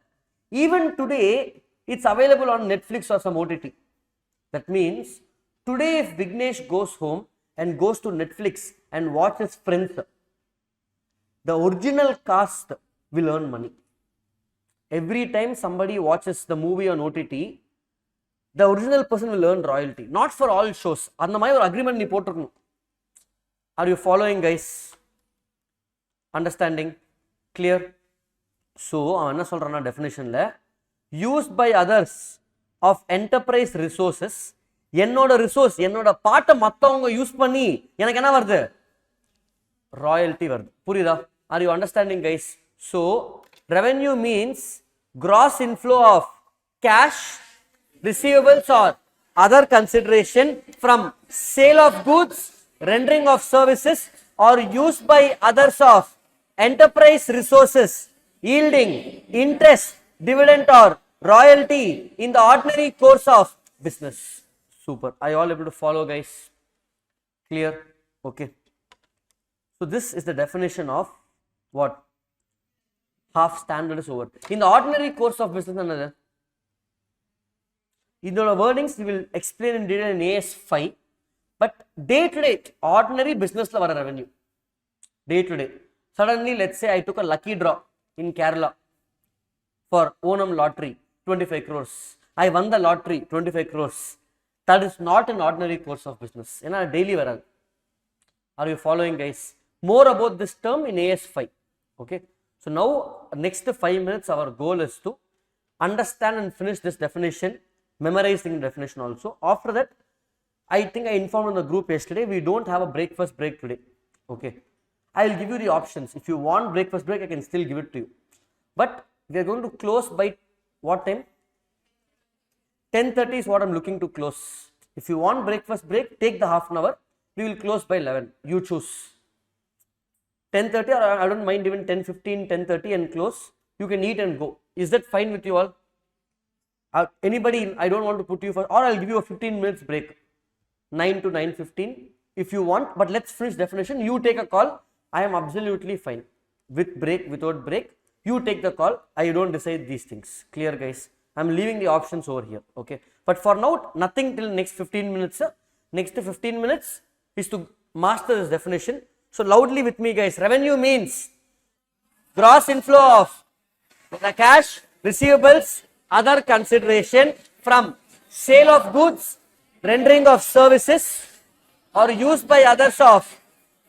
Even today, it's available on Netflix or some OTT. That means, today if Vignesh goes home and goes to Netflix and watches Friends, the original cast will earn money. Every time somebody watches the movie on OTT, the original person will earn royalty. Not for all shows. அந்த மாதிரி ஒரு agreement நீ போட்டுருக்கணும். Are you following, guys? Understanding? Clear? So, அவன் என்ன சொல்றானா definitionல, used by others of enterprise resources, என்னோட resource, என்னோட பாட்டை மத்தவங்க யூஸ் பண்ணி எனக்கு என்ன வருது? Royalty வருது. புரியுதா? Are you understanding, guys? So, revenue means gross inflow of cash, receivables or other consideration from sale of goods, rendering of services or used by others of enterprise resources, yielding interest, dividend or royalty in the ordinary course of business. Super. Are you all able to follow, guys? Clear? Okay. So this is the definition of what? Half standard is over. In the ordinary course of business, another. In the wordings, we will explain in detail in AS5. But day to day, ordinary business la vara revenue. Day to day. Suddenly, let's say I took a lucky draw in Kerala for Onam lottery, 25 crores. I won the lottery, 25 crores. That is not an ordinary course of business. In our daily varan. Are you following, guys? More about this term in AS5. Okay. So now, next 5 minutes, our goal is to understand and finish this definition, memorizing the definition also. After that, I think I informed in the group yesterday, we don't have a breakfast break today. Okay. I will give you the options. If you want breakfast break, I can still give it to you. But we are going to close by what time? 10:30 is what I am looking to close. If you want breakfast break, take the half an hour. We will close by 11. You choose. 10:30 or I don't mind even 10:15, 10:30 and close. You can eat and go. Is that fine with you all? Anybody, I don't want to put you for, or I'll give you a 15 minutes break. 9 to 9:15 if you want, but let's finish definition. You take a call. I am absolutely fine. With break, without break. You take the call. I don't decide these things. Clear, guys? I'm leaving the options over here. Okay. But for now, nothing till next 15 minutes. Next 15 minutes is to master this definition. So loudly with me, guys. Revenue means gross inflow of the cash, receivables, other consideration from sale of goods, rendering of services, or used by others of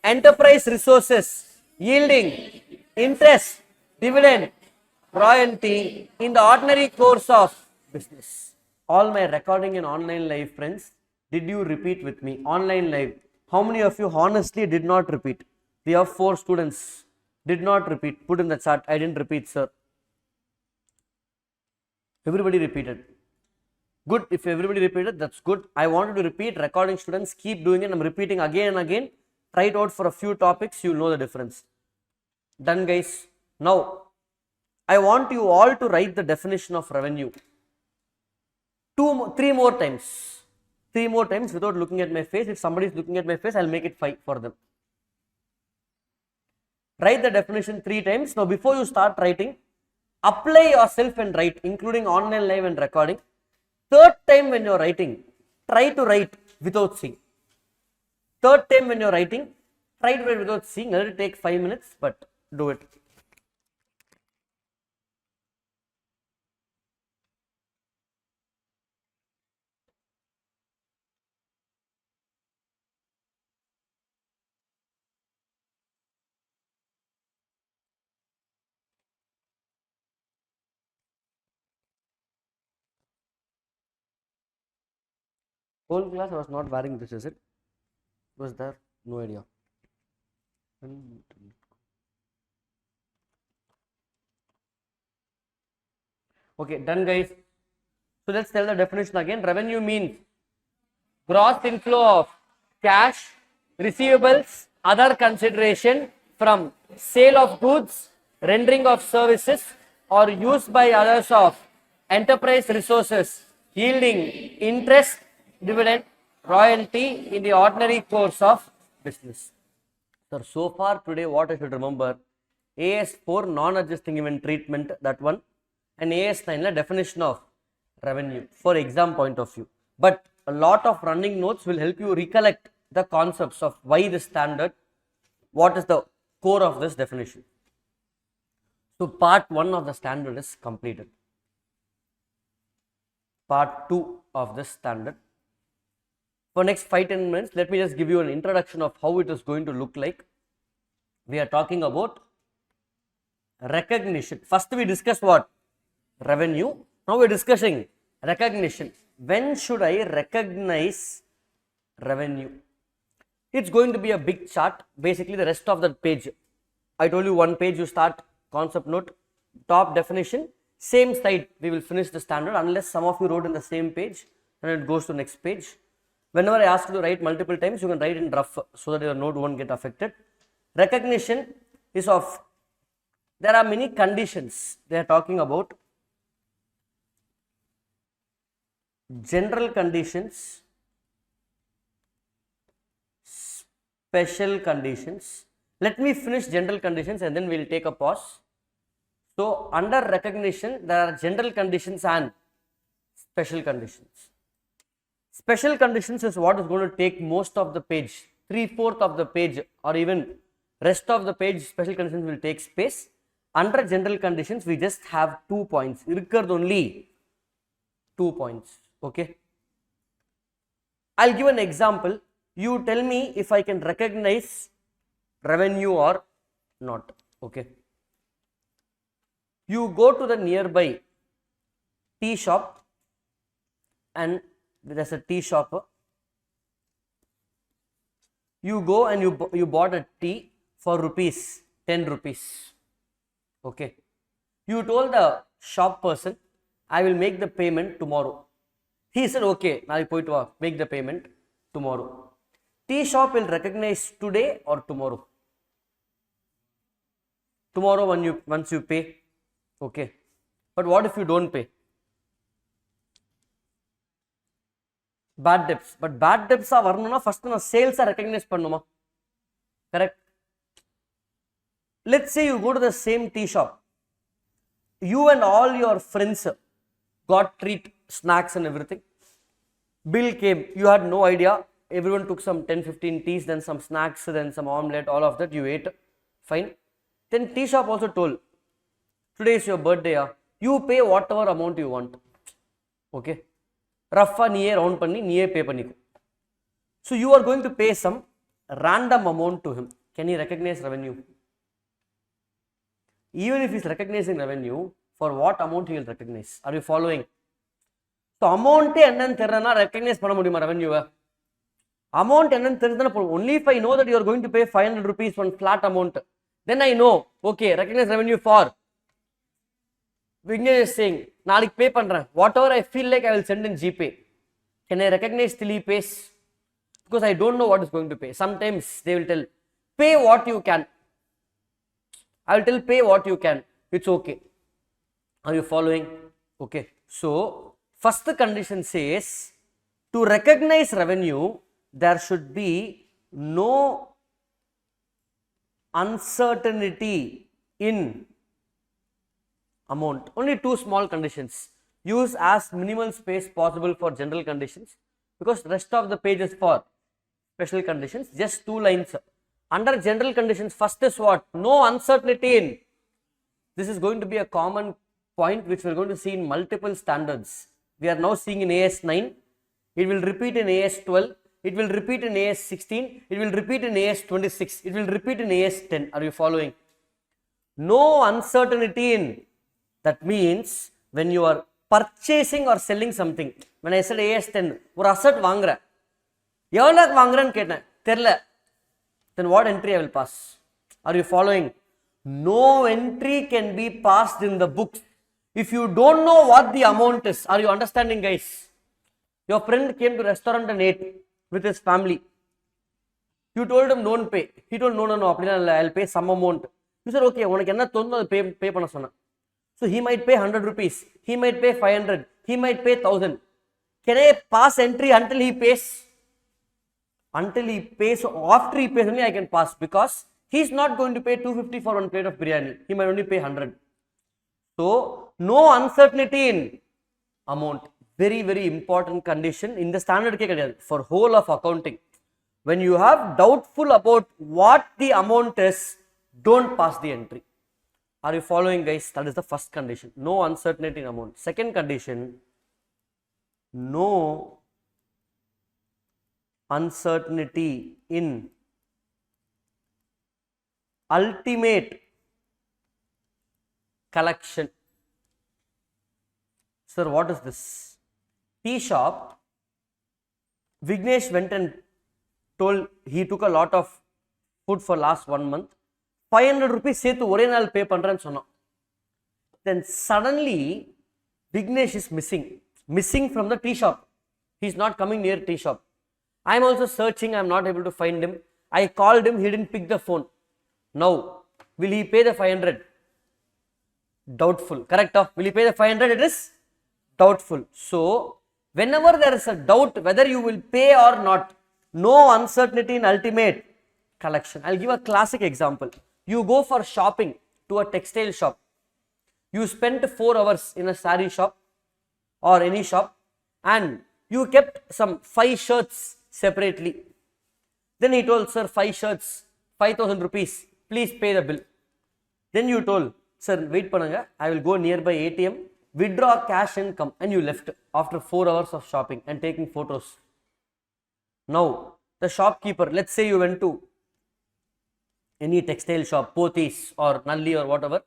enterprise resources, yielding interest, dividend, royalty in the ordinary course of business. All my recording in online live friends, did you repeat with me? Online live. How many of you honestly did not repeat? We have 4 students. Did not repeat. Put in the chat. I didn't repeat, sir. Everybody repeated. Good. If everybody repeated, that's good. I wanted to repeat. Recording students, keep doing it. I'm repeating again and again. Try it out for a few topics. You'll know the difference. Done, guys. Now, I want you all to write the definition of revenue. 3 more times. 3 more times without looking at my face. If somebody is looking at my face, I'll make it 5 for them. Write the definition 3 times. Now, before you start writing, apply yourself and write, including online live and recording. 3rd time when you're writing, try to write without seeing. 3rd time when you're writing, try to write without seeing. Let it take 5 minutes, but do it. Whole class I was not wearing this, is it? Was there? No idea. Okay, done, guys. So let's tell the definition again. Revenue means gross inflow of cash, receivables, other consideration from sale of goods, rendering of services, or used by others of enterprise resources, yielding interest, dividend, royalty in the ordinary course of business. Sir, so far today what I should remember, AS4 non-adjusting event treatment, that one, and AS9 definition of revenue for exam point of view. But a lot of running notes will help you recollect the concepts of why this standard, what is the core of this definition. So part 1 of the standard is completed. Part 2 of this standard. For next 5-10 minutes, let me just give you an introduction of how it is going to look like. We are talking about recognition. First we discussed what? Revenue. Now we are discussing recognition. When should I recognize revenue? It's going to be a big chart. Basically the rest of the page. I told you one page you start concept note, top definition, same side we will finish the standard unless some of you wrote in the same page and it goes to next page. Whenever I ask you to write multiple times, you can write in rough so that your note won't get affected. Recognition is of, there are many conditions they are talking about. General conditions, special conditions. Let me finish general conditions and then we will take a pause. So under recognition, there are general conditions and special conditions. Special conditions is what is going to take most of the page, 3/4 of the page, or even rest of the page. Special conditions will take space. Under general conditions, we just have 2 points. Irukkarad only 2 points. Okay. I'll give an example. You tell me if I can recognize revenue or not. Okay. You go to the nearby tea shop and there's a tea shop. You go and you bought a tea for rupees, 10 rupees. Okay. You told the shop person, I will make the payment tomorrow. He said, okay, I'll make the payment tomorrow. Tea shop will recognize today or tomorrow. Tomorrow once you pay, okay. But what if you don't pay? Bad debts. But bad debts are varnuna first na sales are recognized pannuma. Correct. Let's say you go to the same tea shop. You and all your friends got treat, snacks and everything. Bill came. You had no idea. Everyone took some 10-15 teas, then some snacks, then some omelette, all of that you ate. Fine. Then tea shop also told, today is your birthday. You pay whatever amount you want. Okay. Raffa niye round panni, niye pay panniko. So you are going to pay some random amount to him. Can he recognize revenue? Even if he is recognizing revenue, for what amount he will recognize? Are you following? So amount ennan therana recognize panna mudiyuma revenue. Amount ennan therithana only if I know that you are going to pay 500 rupees one flat amount, then I know, okay, recognize revenue for. Vignesh is saying, naalik pay pandren. Whatever I feel like I will send in GPay. Can I recognize till he pays? Because I don't know what is going to pay. Sometimes they will tell, pay what you can. I will tell pay what you can. It's okay. Are you following? Okay. So, first condition says, to recognize revenue, there should be no uncertainty in amount. Only two small conditions. Use as minimal space possible for general conditions, because rest of the page is for special conditions. Just 2 lines. Under general conditions, first is what? No uncertainty in. This is going to be a common point which we are going to see in multiple standards. We are now seeing in AS 9. It will repeat in AS 12. It will repeat in AS 16. It will repeat in AS 26. It will repeat in AS 10. Are you following? No uncertainty in. That means when you are purchasing or selling something. When I said AS 10, or asset vaangra. Evalak vaangran ketna? Terla. Then what entry I will pass? Are you following? No entry can be passed in the books if you don't know what the amount is. Are you understanding, guys? Your friend came to restaurant and ate with his family. You told him don't pay. He told no, I'll pay some amount. You said okay, pay panna sonna. So he might pay 100 rupees. He might pay 500. He might pay 1000. Can I pass entry until he pays? Until he pays, after he pays only I can pass, because he is not going to pay 250 for one plate of biryani. He might only pay 100. So, no uncertainty in amount. Very, very important condition in the standard for whole of accounting. When you have doubtful about what the amount is, don't pass the entry. Are you following, guys? That is the first condition. No uncertainty in amount. Second condition, no uncertainty in ultimate collection. Sir, what is this? Tea shop. Vignesh went and told he took a lot of food for last 1 month. 500 rupees say to ore naal pay pandran sonna. Then suddenly Vignesh is missing from the tea shop. He is not coming near tea shop. I am also searching, I am not able to find him. I called him, he didn't pick the phone. Now, will he pay the 500? Doubtful. Correct? Will he pay the 500? It is doubtful. So, whenever there is a doubt whether you will pay or not, no uncertainty in ultimate collection. I'll give a classic example. You go for shopping to a textile shop. You spent 4 hours in a saree shop or any shop, and you kept some 5 shirts separately. Then he told, sir, 5 shirts, 5,000 rupees, please pay the bill. Then you told, sir, wait pananga, I will go nearby ATM, withdraw cash and come. And you left after 4 hours of shopping and taking photos. Now, the shopkeeper, let's say you went to any textile shop, Pothys or Nalli or whatever,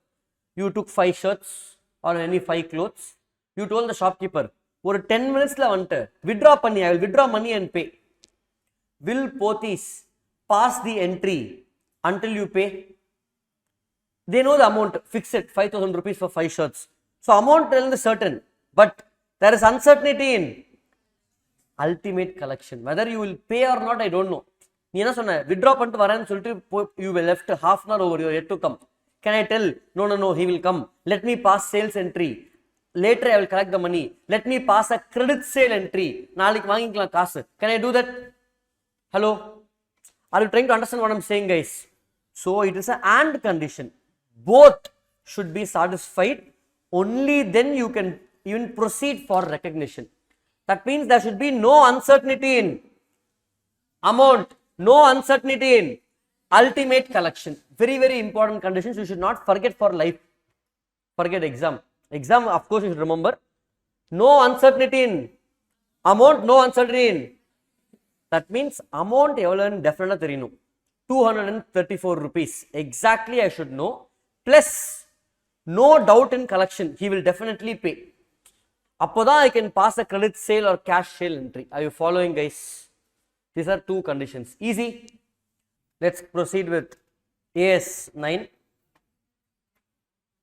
you took 5 shirts or any 5 clothes. You told the shopkeeper, for 10 minutes la vante, withdraw panni, I will withdraw money and pay. Will Pothys pass the entry until you pay? They know the amount, fix it, 5,000 rupees for 5 shirts. So amount is certain, but there is uncertainty in ultimate collection. Whether you will pay or not, I don't know. நீ என்ன சொன்ன, withdraw பண்ணிட்டு வரேன்னு சொல்லிட்டு you will left half an hour over, you are yet to come. Can I tell, no, he will come, let me pass sales entry, later I will collect the money, let me pass a credit sale entry, நாளைக்கு வாங்கிக்கலாம் காசு. Can I do that? Hello, are you trying to understand what I'm saying, guys? So it is a and condition, both should be satisfied, only then you can even proceed for recognition. That means there should be no uncertainty in amount, no uncertainty in ultimate collection. Very, very important conditions you should not forget for life. Forget exam. Exam, of course, you should remember. No uncertainty in amount, no uncertainty in. That means amount evaluate definitely theriyum. 234 rupees. Exactly I should know. Plus, no doubt in collection. He will definitely pay. Appoda I can pass a credit sale or cash sale entry. Are you following, guys? These are two conditions. Easy. Let's proceed with AS9.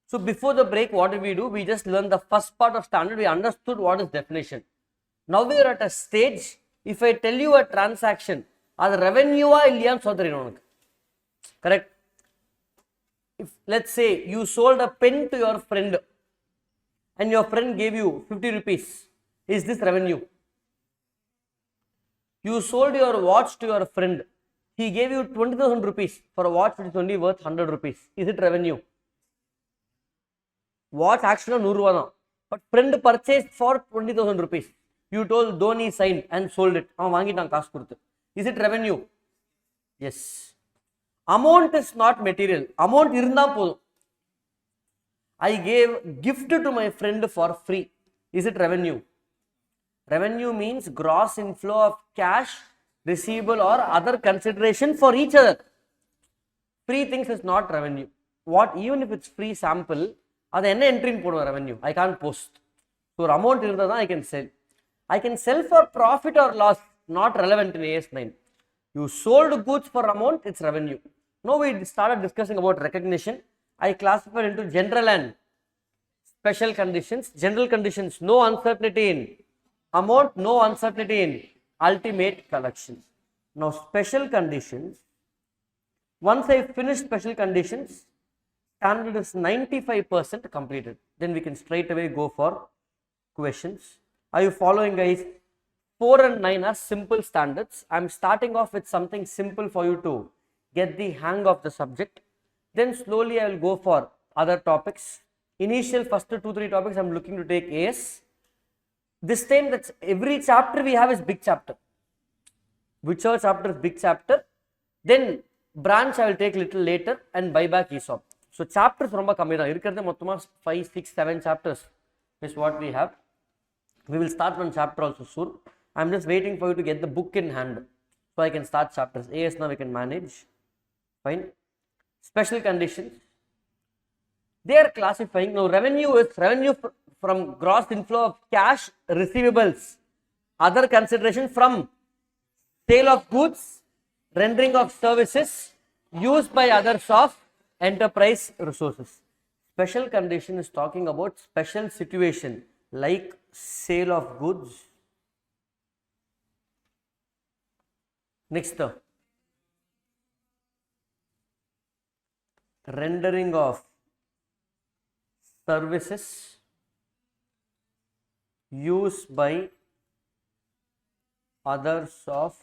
So before the break, what did we do? We just learned the first part of standard. We understood what is definition. Now we are at a stage. If I tell you a transaction, அது ரெவென்யூவா இல்லையான்னு சொல்றேன் உனக்கு. Correct? If let's say you sold a pen to your friend and your friend gave you 50 rupees, is this revenue? You sold your watch to your friend, he gave you 20,000 rupees for a watch which is only worth 100 rupees, is it revenue? Watch actually 100 ரூபா தான், but friend purchased for 20,000 rupees, you told Dhoni signed and sold it, அவன் வாங்கிட்டான் காசு கொடுத்து, is it revenue? Yes. Amount is not material, amount இருந்தா போதும். I gave gift to my friend for free, is it revenue? Revenue means gross inflow of cash, receivable or other consideration for each other. Free things is not revenue. What, even if it's free sample, அது என்ன entry போடுவேன் revenue? I can't post. So amount இருந்தா தான் I can sell. I can sell for profit or loss, not relevant in AS9. You sold goods for amount, it's revenue. Now we started discussing about recognition. I classified into general and special conditions. General conditions, no uncertainty in amount, no uncertainty in ultimate collection. Now special conditions, once I finish special conditions, standard is 95% completed. Then we can straight away go for questions. Are you following, guys? 4 and 9 are simple standards. I am starting off with something simple for you to get the hang of the subject. Then slowly I will go for other topics. Initial first 2-3 topics I am looking to take AS. This time that's every chapter we have is big chapter. Whichever chapter is big chapter, then branch I will take little later and buy back ESOP. So chapters romba kammi da irukradhu mottama 5, 6, 7 chapters is what we have. We will start one chapter also soon. I am just waiting for you to get the book in hand so I can start chapters. AS now we can manage. Fine. Special conditions, they are classifying. Now revenue is revenue from gross inflow of cash, receivables, other consideration from sale of goods, rendering of services, used by others of enterprise resources. Special condition is talking about special situation like sale of goods. Next, rendering of services used by others of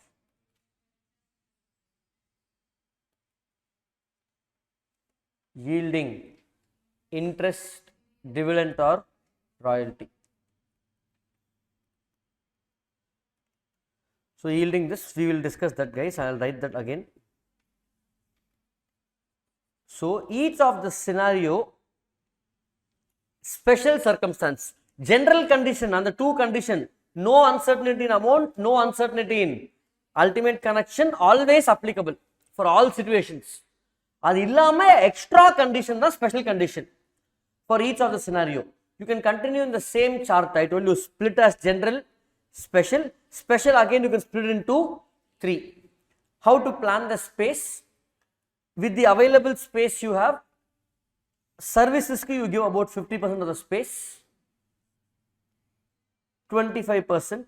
yielding interest, dividend or royalty. So yielding this, we will discuss that, guys. I will write that again. So each of the scenario, special circumstance, general condition and the two condition, no uncertainty in amount, no uncertainty in ultimate connection, always applicable for all situations. அது இல்லாம extra condition தான் special condition for each of the scenario. You can continue in the same chart. I told you split as general, special. Special again you can split it into 3. How to plan the space? With the available space you have, services you give about 50% of the space, 25%,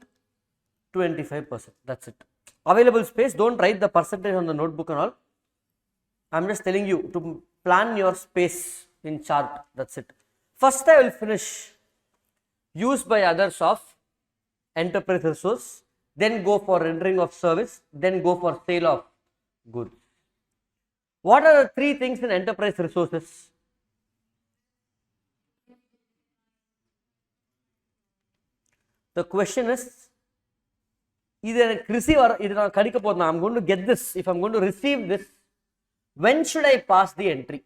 25%. That's it. Available space, don't write the percentage on the notebook and all. I'm just telling you to plan your space in chart, that's it. First I will finish use by others of enterprise resource, then go for rendering of service, then go for sale of goods. What are the three things in enterprise resources? The question is, either receive or I'm going to get this. If I'm going to receive this, when should I pass the entry?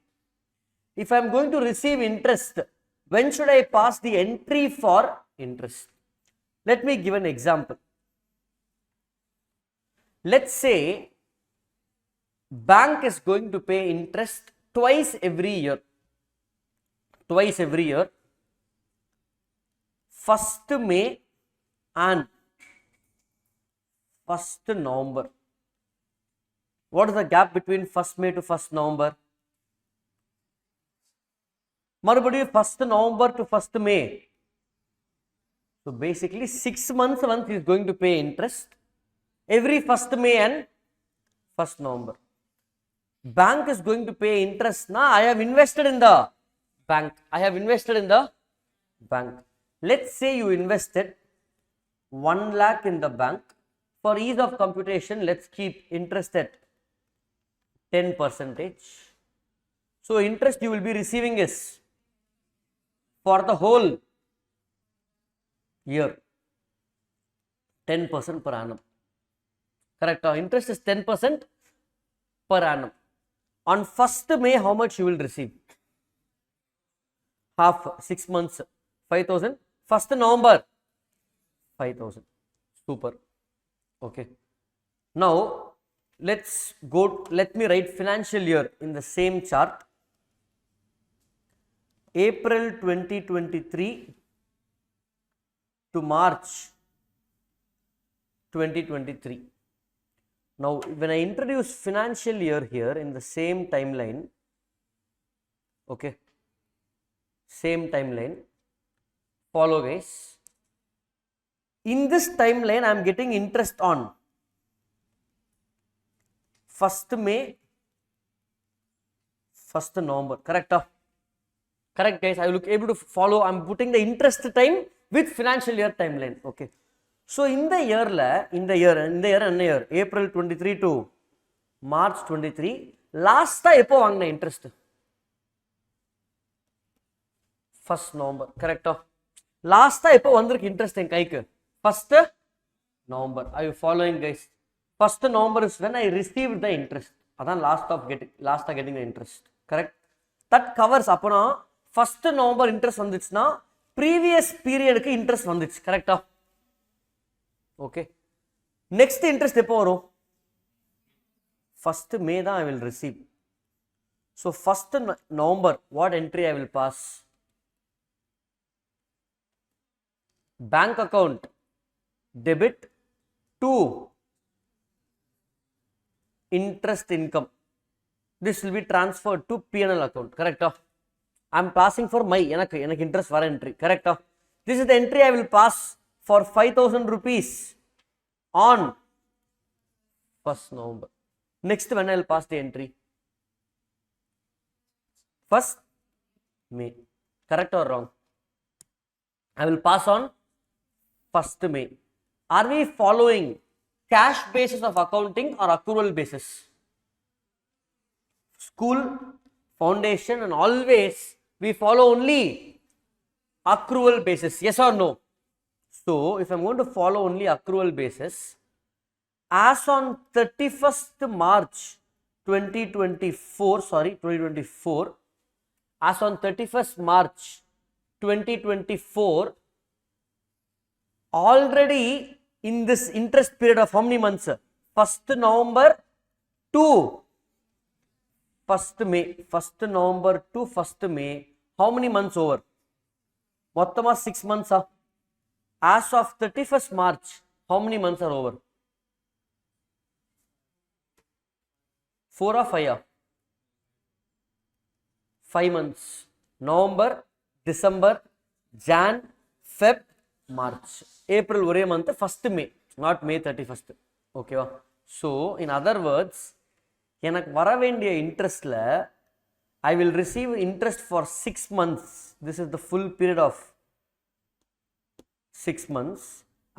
If I'm going to receive interest, when should I pass the entry for interest? Let me give an example. Let's say bank is going to pay interest twice every year. Twice every year. 1st May and 1st November. What is the gap between 1st May to 1st November? Marubadi 1st November to 1st May. So basically 6 months once he is going to pay interest every 1st May and 1st November. Bank is going to pay interest. Now I have invested in the bank. I have invested in the bank. Let's say you invested 1 lakh in the bank. For ease of computation, let's keep interest at 10%. So interest you will be receiving is for the whole year 10% per annum. Correct? Interest is 10% per annum. On 1st May, how much you will receive? Half, 6 months, 5,000. 1st November, 5,000. Super. Okay. Now, let me write financial year in the same chart. April 2023 to March 2023. Now, when I introduce financial year here in the same timeline, okay, same timeline, follow guys. In this timeline, I am getting interest on 1st May, 1st November, correct? Correct guys, I will be able to follow. I am putting the interest time with financial year timeline, okay. So in the year, April 23 to March 23, last time epo vaangna interest? 1st November, correct? Last time epo vandirukku interest en kaikku? 1st November. Are you following guys? 1st November is when I received the interest. Adan last getting the interest, correct? That covers apona 1st November interest vandichna previous period ku interest vandich, correct? Okay. Next interest epo varum? 1st May da I will receive. So 1st November, what entry I will pass? Bank account debit to interest income. This will be transferred to P&L account, correct? I am passing for my interest for entry, correct? This is the entry I will pass for 5,000 rupees on 1st November. Next, when I will pass the entry? 1st May, correct or wrong? I will pass on 1st May. Are we following cash basis of accounting or accrual basis? School, foundation, and always we follow only accrual basis, yes or no? So, if I am going to follow only accrual basis, as on 31st March 2024, as on 31st March 2024, already in this interest period of how many months? 1st November to 1st May. 1st November to 1st May, how many months over? Mottama 6 months. As of 31st March, how many months are over? 4 or 5? 5 months. November, December, Jan, Feb, March. April one month, 1st May, not May 31st. Okay. So in other words, எனக்கு வர வேண்டிய இன்ட்ரெஸ்ட்ல I will receive interest for 6 months. This is the full period of 6 months.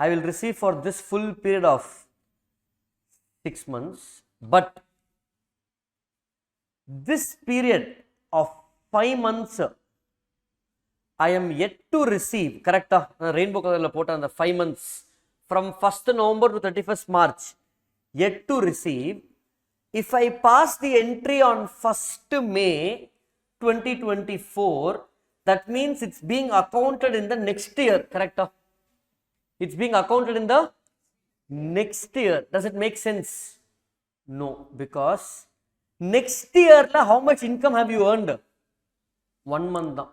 I will receive for this full period of 6 months, but this period of 5 months I am yet to receive, correct? Rainbow color la pota and the 5 months from 1st November to 31st March, yet to receive. If I pass the entry on 1st May 2024, that means it's being accounted in the next year, correct? It's being accounted in the next year. Does it make sense? No, because next year how much income have you earned? 1 month da.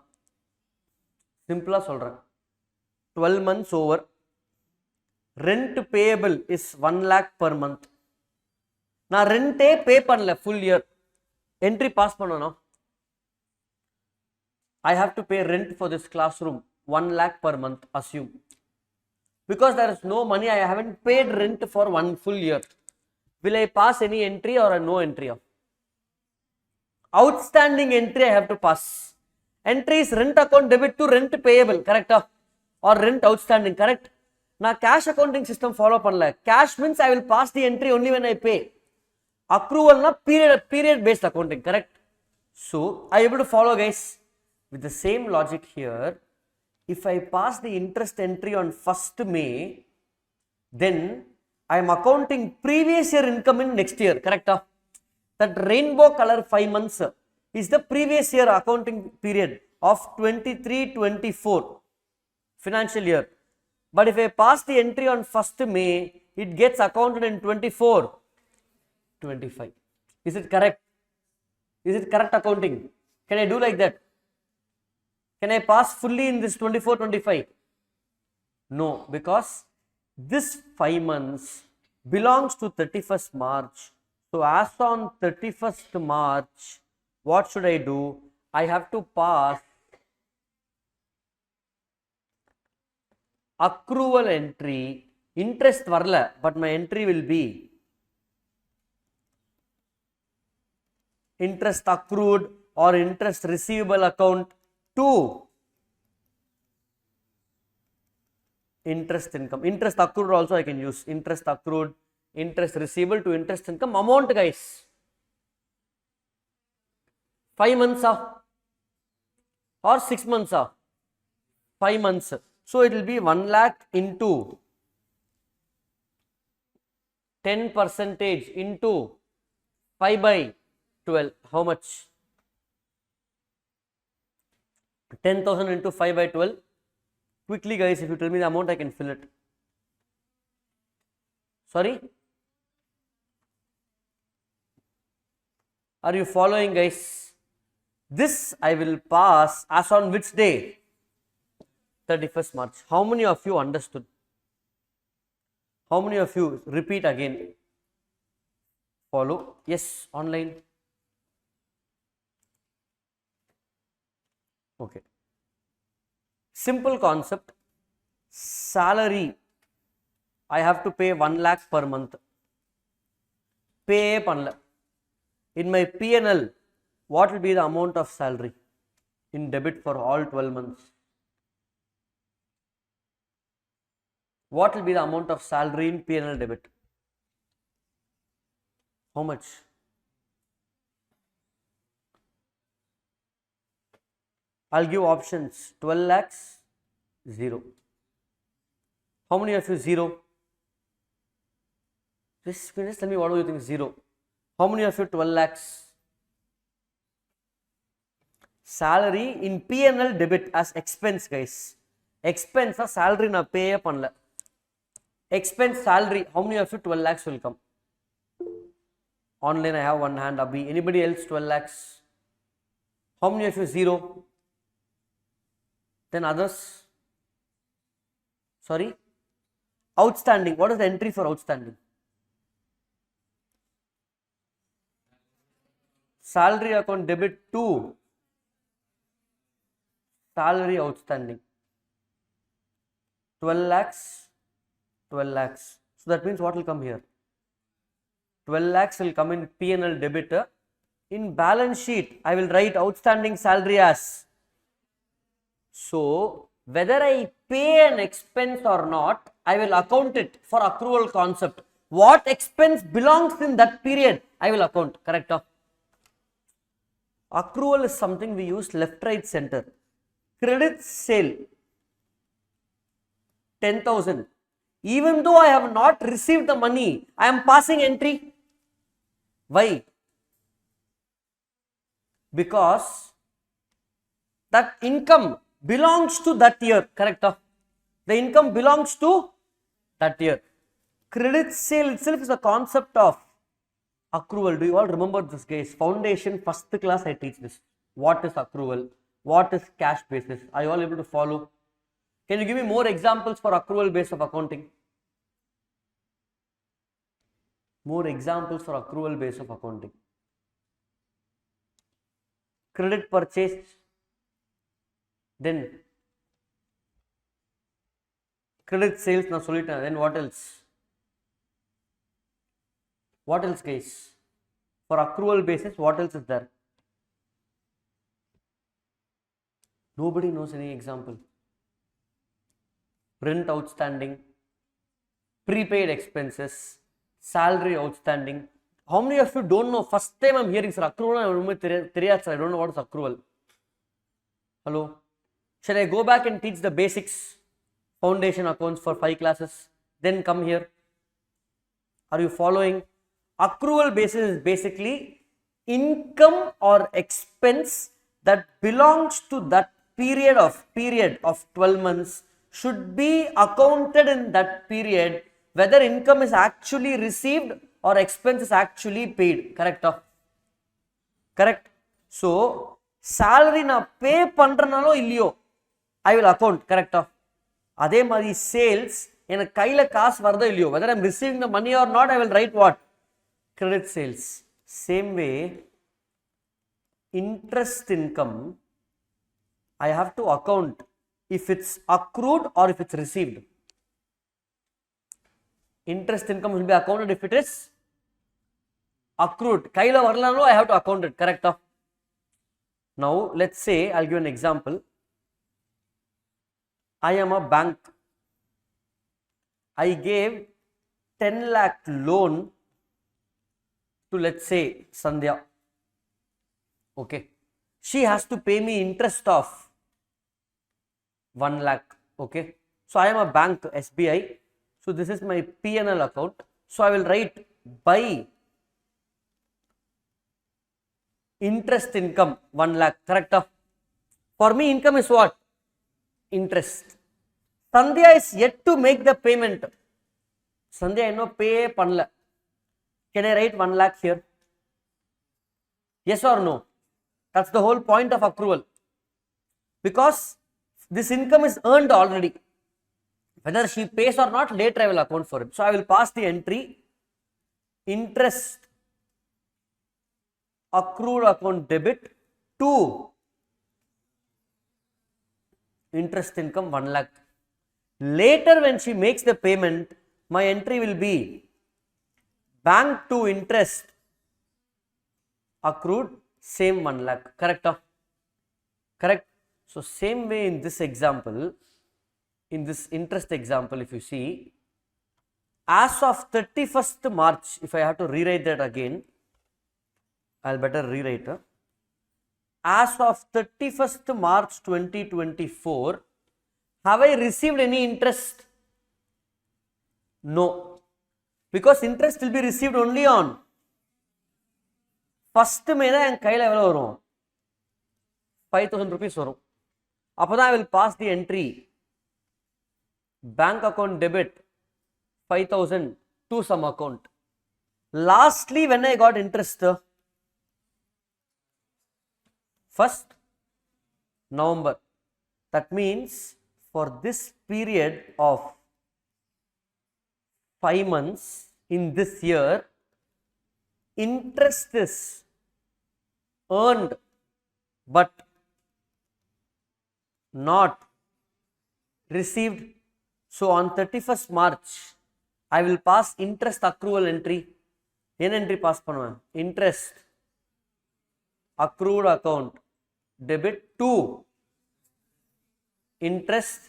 Simple solran. 12 months over. Rent payable is 1 lakh per month. Na rent pay panla full year. Entry pass panona. I have to pay rent for this classroom 1 lakh per month, assume. Because there is no money, I haven't paid rent for 1 full year. Will I pass any entry or no entry? Outstanding entry I have to pass. Entry is rent account debit to rent payable, correct? Or rent outstanding, correct? Now cash accounting system follow panla. Cash means I will pass the entry only when I pay. Accrual na period based accounting, correct? So are you able to follow, guys? With the same logic here, if I pass the interest entry on 1st May, then I am accounting previous year income in next year, correct? That rainbow color 5 months is the previous year accounting period of 23-24 financial year. But if I pass the entry on 1st May, it gets accounted in 24-25. Is it correct? Is it correct accounting? Can I do like that? Can I pass fully in this 24-25? No, because this 5 months belongs to 31st March. So as on 31st March, what should I do? I have to pass accrual entry. Interest varla, but my entry will be interest accrued or interest receivable account to interest income. Interest accrued also I can use. Interest accrued, interest receivable to interest income amount, guys. 5 months or 6 months 5 months. So it will be 1 lakh into 10% into 5/12. How much? 10,000 into 5/12. Quickly, guys, if you tell me the amount, I can fill it. Sorry? Are you following, guys? This I will pass as on which day? 31st March. How many of you understood? How many of you repeat again? Follow? Yes, online. Okay. Simple concept. Salary, I have to pay 1 lakh per month. Pay panla. In my P&L, what will be the amount of salary in debit for all 12 months? What will be the amount of salary in P&L debit? How much? I'll give options. 12 lakhs, 0. How many of you 0? Just tell me what do you think 0. How many of you 12 lakhs? Salary in P&L debit as expense, guys. Expense or salary na pay panla. Expense salary. How many of you 12 lakhs will come? Online I have one hand. Abhi. Anybody else 12 lakhs? How many of you 0? Then others? Sorry? Outstanding. What is the entry for outstanding? Salary account debit to salary outstanding. 12 lakhs, 12 lakhs. So that means what will come here? 12 lakhs will come in P&L debit. In balance sheet, I will write outstanding salary as. So, whether I pay an expense or not, I will account it for accrual concept. What expense belongs in that period, I will account. Correct? Accrual is something we use left, right, center. Credit sale, 10,000. Even though I have not received the money, I am passing entry. Why? Because that income belongs to that year. Correct? The income belongs to that year. Credit sale itself is a concept of accrual. Do you all remember this, guys? Foundation, first class I teach this. What is accrual? What is cash basis? Are you all able to follow? Can you give me more examples for accrual base of accounting? More examples for accrual base of accounting. Credit purchase, then credit sales, na solita, then what else? What else, guys? For accrual basis, what else is there? Nobody knows any example. Rent outstanding, prepaid expenses, salary outstanding. How many of you don't know? First time I'm hearing, sir, accrual, I don't know what is accrual. Hello? Shall I go back and teach the basics, foundation accounts for 5 classes, then come here? Are you following? Accrual basis is basically income or expense that belongs to that period of 12 months should be accounted in that period, whether income is actually received or expense is actually paid. Correct? Correct? So, salary na pay pandranalo illiyo, I will account. Correct? Adhe mari sales, in kaila kaas varda illiyo, whether I am receiving the money or not, I will write what? Credit sales. Same way, interest income, I have to account if it's accrued or if it's received. Interest income will be accounted if it is accrued. Kaila varlano, I have to account it. Correct? Now, let's say, I'll give an example. I am a bank. I gave 10 lakh loan to, let's say, Sandhya. Okay. She has to pay me interest of 1 lakh. Okay. So, I am a bank, SBI. So, this is my P&L account. So, I will write by interest income 1 lakh. Correct? For me, income is what? Interest. Sandhya is yet to make the payment. Sandhya, I know pay panla. Can I write 1 lakh here? Yes or no? That's the whole point of accrual. Because this income is earned already. Whether she pays or not, later I will account for it. So, I will pass the entry interest accrued account debit to interest income 1 lakh. Later when she makes the payment, my entry will be bank to interest accrued same 1 lakh. Correct? Correct? So, same way in this example, in this interest example, if you see, as of 31st March, if I have to rewrite that again, I'll better rewrite. As of 31st March 2024, have I received any interest? No. Because interest will be received only on 1st May, and kaila evlo varum 5,000 rupees varum. Appo I will pass the entry bank account debit 5,000 to some account. Lastly, when I got interest, 1st November. That means for this period of 5 months in this year, interest is earned but not received. So, on 31st March, I will pass interest accrual entry. என்ன entry pass பண்ணுவேன்? Interest accrued account debit to interest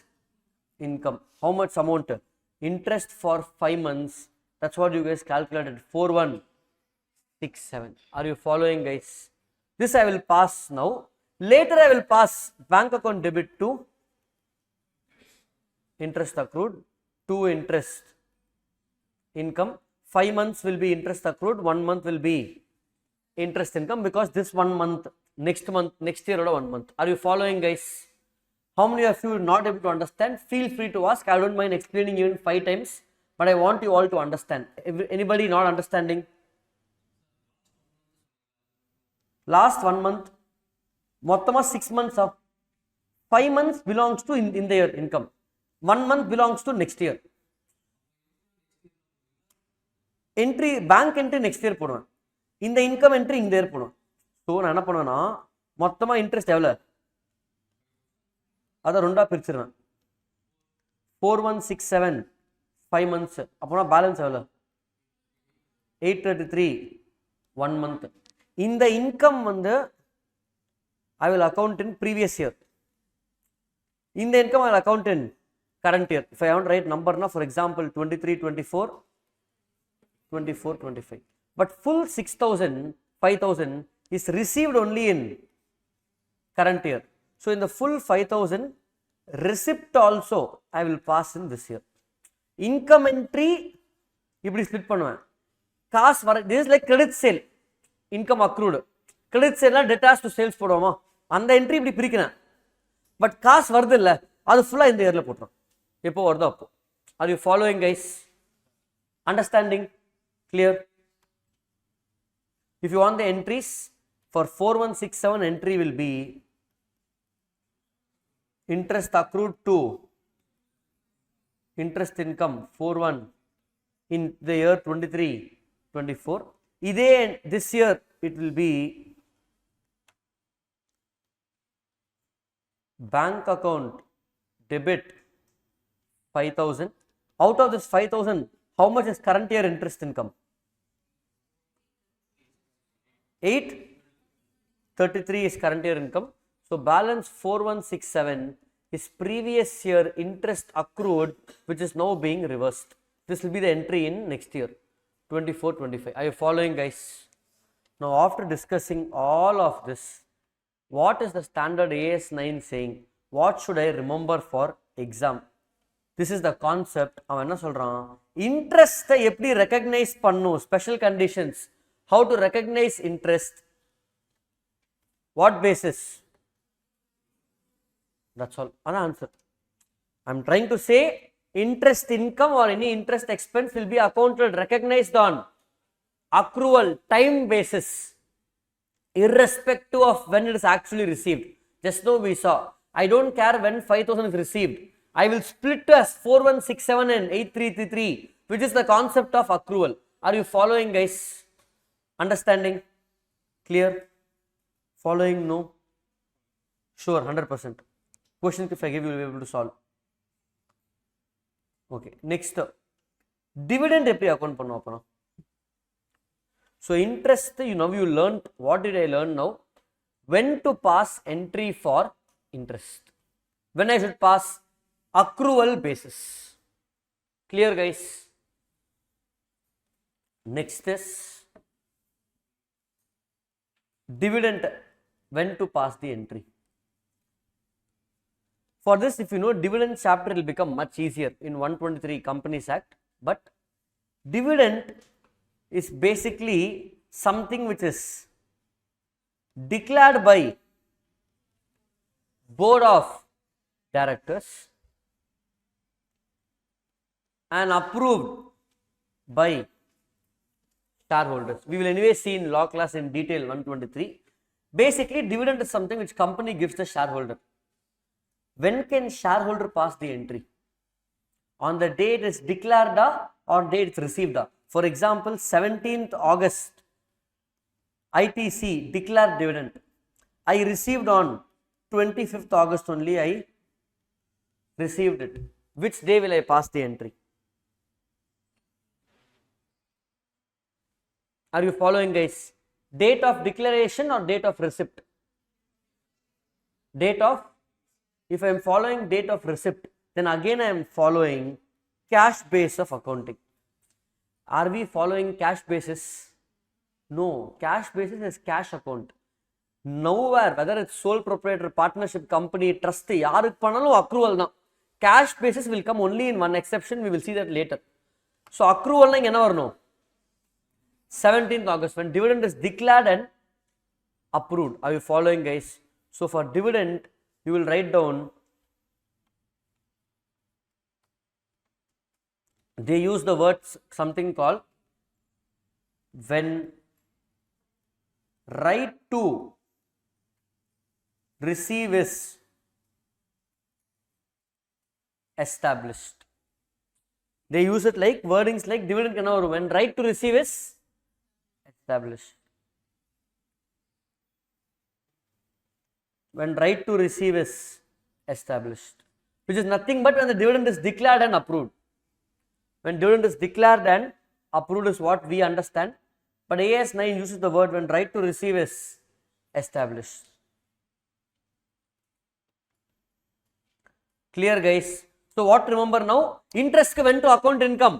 income. How much amount? Interest for 5 months. That's what you guys calculated. 4167. Are you following, guys? This I will pass now. Later I will pass bank account debit to interest accrued to interest income. 5 months will be interest accrued, 1 month will be interest income, because this 1 month, next year or 1 month. Are you following, guys? How many of you are not able to understand? Feel free to ask. I don't mind explaining even 5 times, but I want you all to understand. Anybody not understanding? Last 1 month, mottama 6 months of 5 months belongs to in the year income. 1 month belongs to next year. Entry bank entry next year போடுவேன். இந்த income entry இந்த year போடுவேன். So நான் என்ன பண்ணுவேன்னா மொத்தமாக interest எவ்வளோ அதை ரெண்டாக பிரிச்சிருவேன். 4167 5 months. அப்போனா பேலன்ஸ் எவ்வளோ? 833 1 month. இந்த இன்கம் வந்து I will account in previous year. இந்த income I will account in current year. If I want to write number na, for example 23 24 24 25, but full 6000 5000 is received only in current year. So in the full 5000 receipt also I will pass in this year. Income entry இப்படி split பண்ணுவேன். காசு வர, this is like credit sale, income accrued. credit sale debtors to sales போடுவோமா, அந்த entry இப்படி பிரிக்கிறேன். But காசு வருது இல்லை, அது ஃபுல்லாக இந்த இயரில் போட்டுரும். எப்போ வருதோ அப்போ. Are you following, guys? Understanding? clear? If you want the entries for 4167, entry will be interest accrued to interest income 41 in the year 23-24. This year it will be bank account debit 5000. Out of this 5000, how much is current year interest income? 833 is current year income. So balance 4167 is previous year interest accrued, which is now being reversed. This will be the entry in next year 24-25. Are you following, guys? Now after discussing all of this, what is the standard AS9 saying? What should I remember for exam? This is the concept. அவன் என்ன சொல்றான், இன்ட்ரெஸ்ட்டை எப்படி recognise பண்ணும், special conditions, how to recognize interest, what basis, that's all. An answer. I'm trying to say interest income or any interest expense will be accounted, recognized on accrual time basis, irrespective of when it is actually received. Just now we saw, I don't care when 5000 is received, I will split as 4167 and 8333, which is the concept of accrual. Are you following, guys? Understanding? Clear? Following? No? Sure, 100%. Question if I give you will be able to solve. Okay, next dividend எப்படி account பண்ணுவோம் அப்போ? So interest, you learned, what did I learn now? When to pass entry for interest, when I should pass accrual basis. Clear, guys? Next is dividend, when to pass the entry. For this, if you know dividend chapter, will become much easier in 123 Companies Act. But dividend is basically something which is declared by board of directors and approved by shareholders. We will anyway see in law class in detail 123. Basically, dividend is something which company gives the shareholder. When can shareholder pass the entry? On the day it is declared or day it is received. For example, 17th August, ITC declared dividend. I received on 25th August only, I received it. Which day will I pass the entry? Are you following, guys? Date of declaration or date of receipt? Date of, if I am following date of receipt, then again I am following cash base of accounting. Are we following cash basis? No, cash basis is cash account. Nowhere, whether it's sole proprietor, partnership, company, trustee, யாருக்கு பண்ணாலும் accrual தான். Cash basis will come only in one exception, we will see that later. So accrual னா என்ன வரணும்? 17th August, when dividend is declared and approved. Are you following, guys? So for dividend, you will write down, they use the words something called when right to receive is established. They use it like wordings like dividend can over when right to receive is established. When right to receive is established, which is nothing but when the dividend is declared and approved. When dividend is declared and approved is what we understand, but AS 9 uses the word when right to receive is established. Clear, guys? So what remember now? Interest went to account income,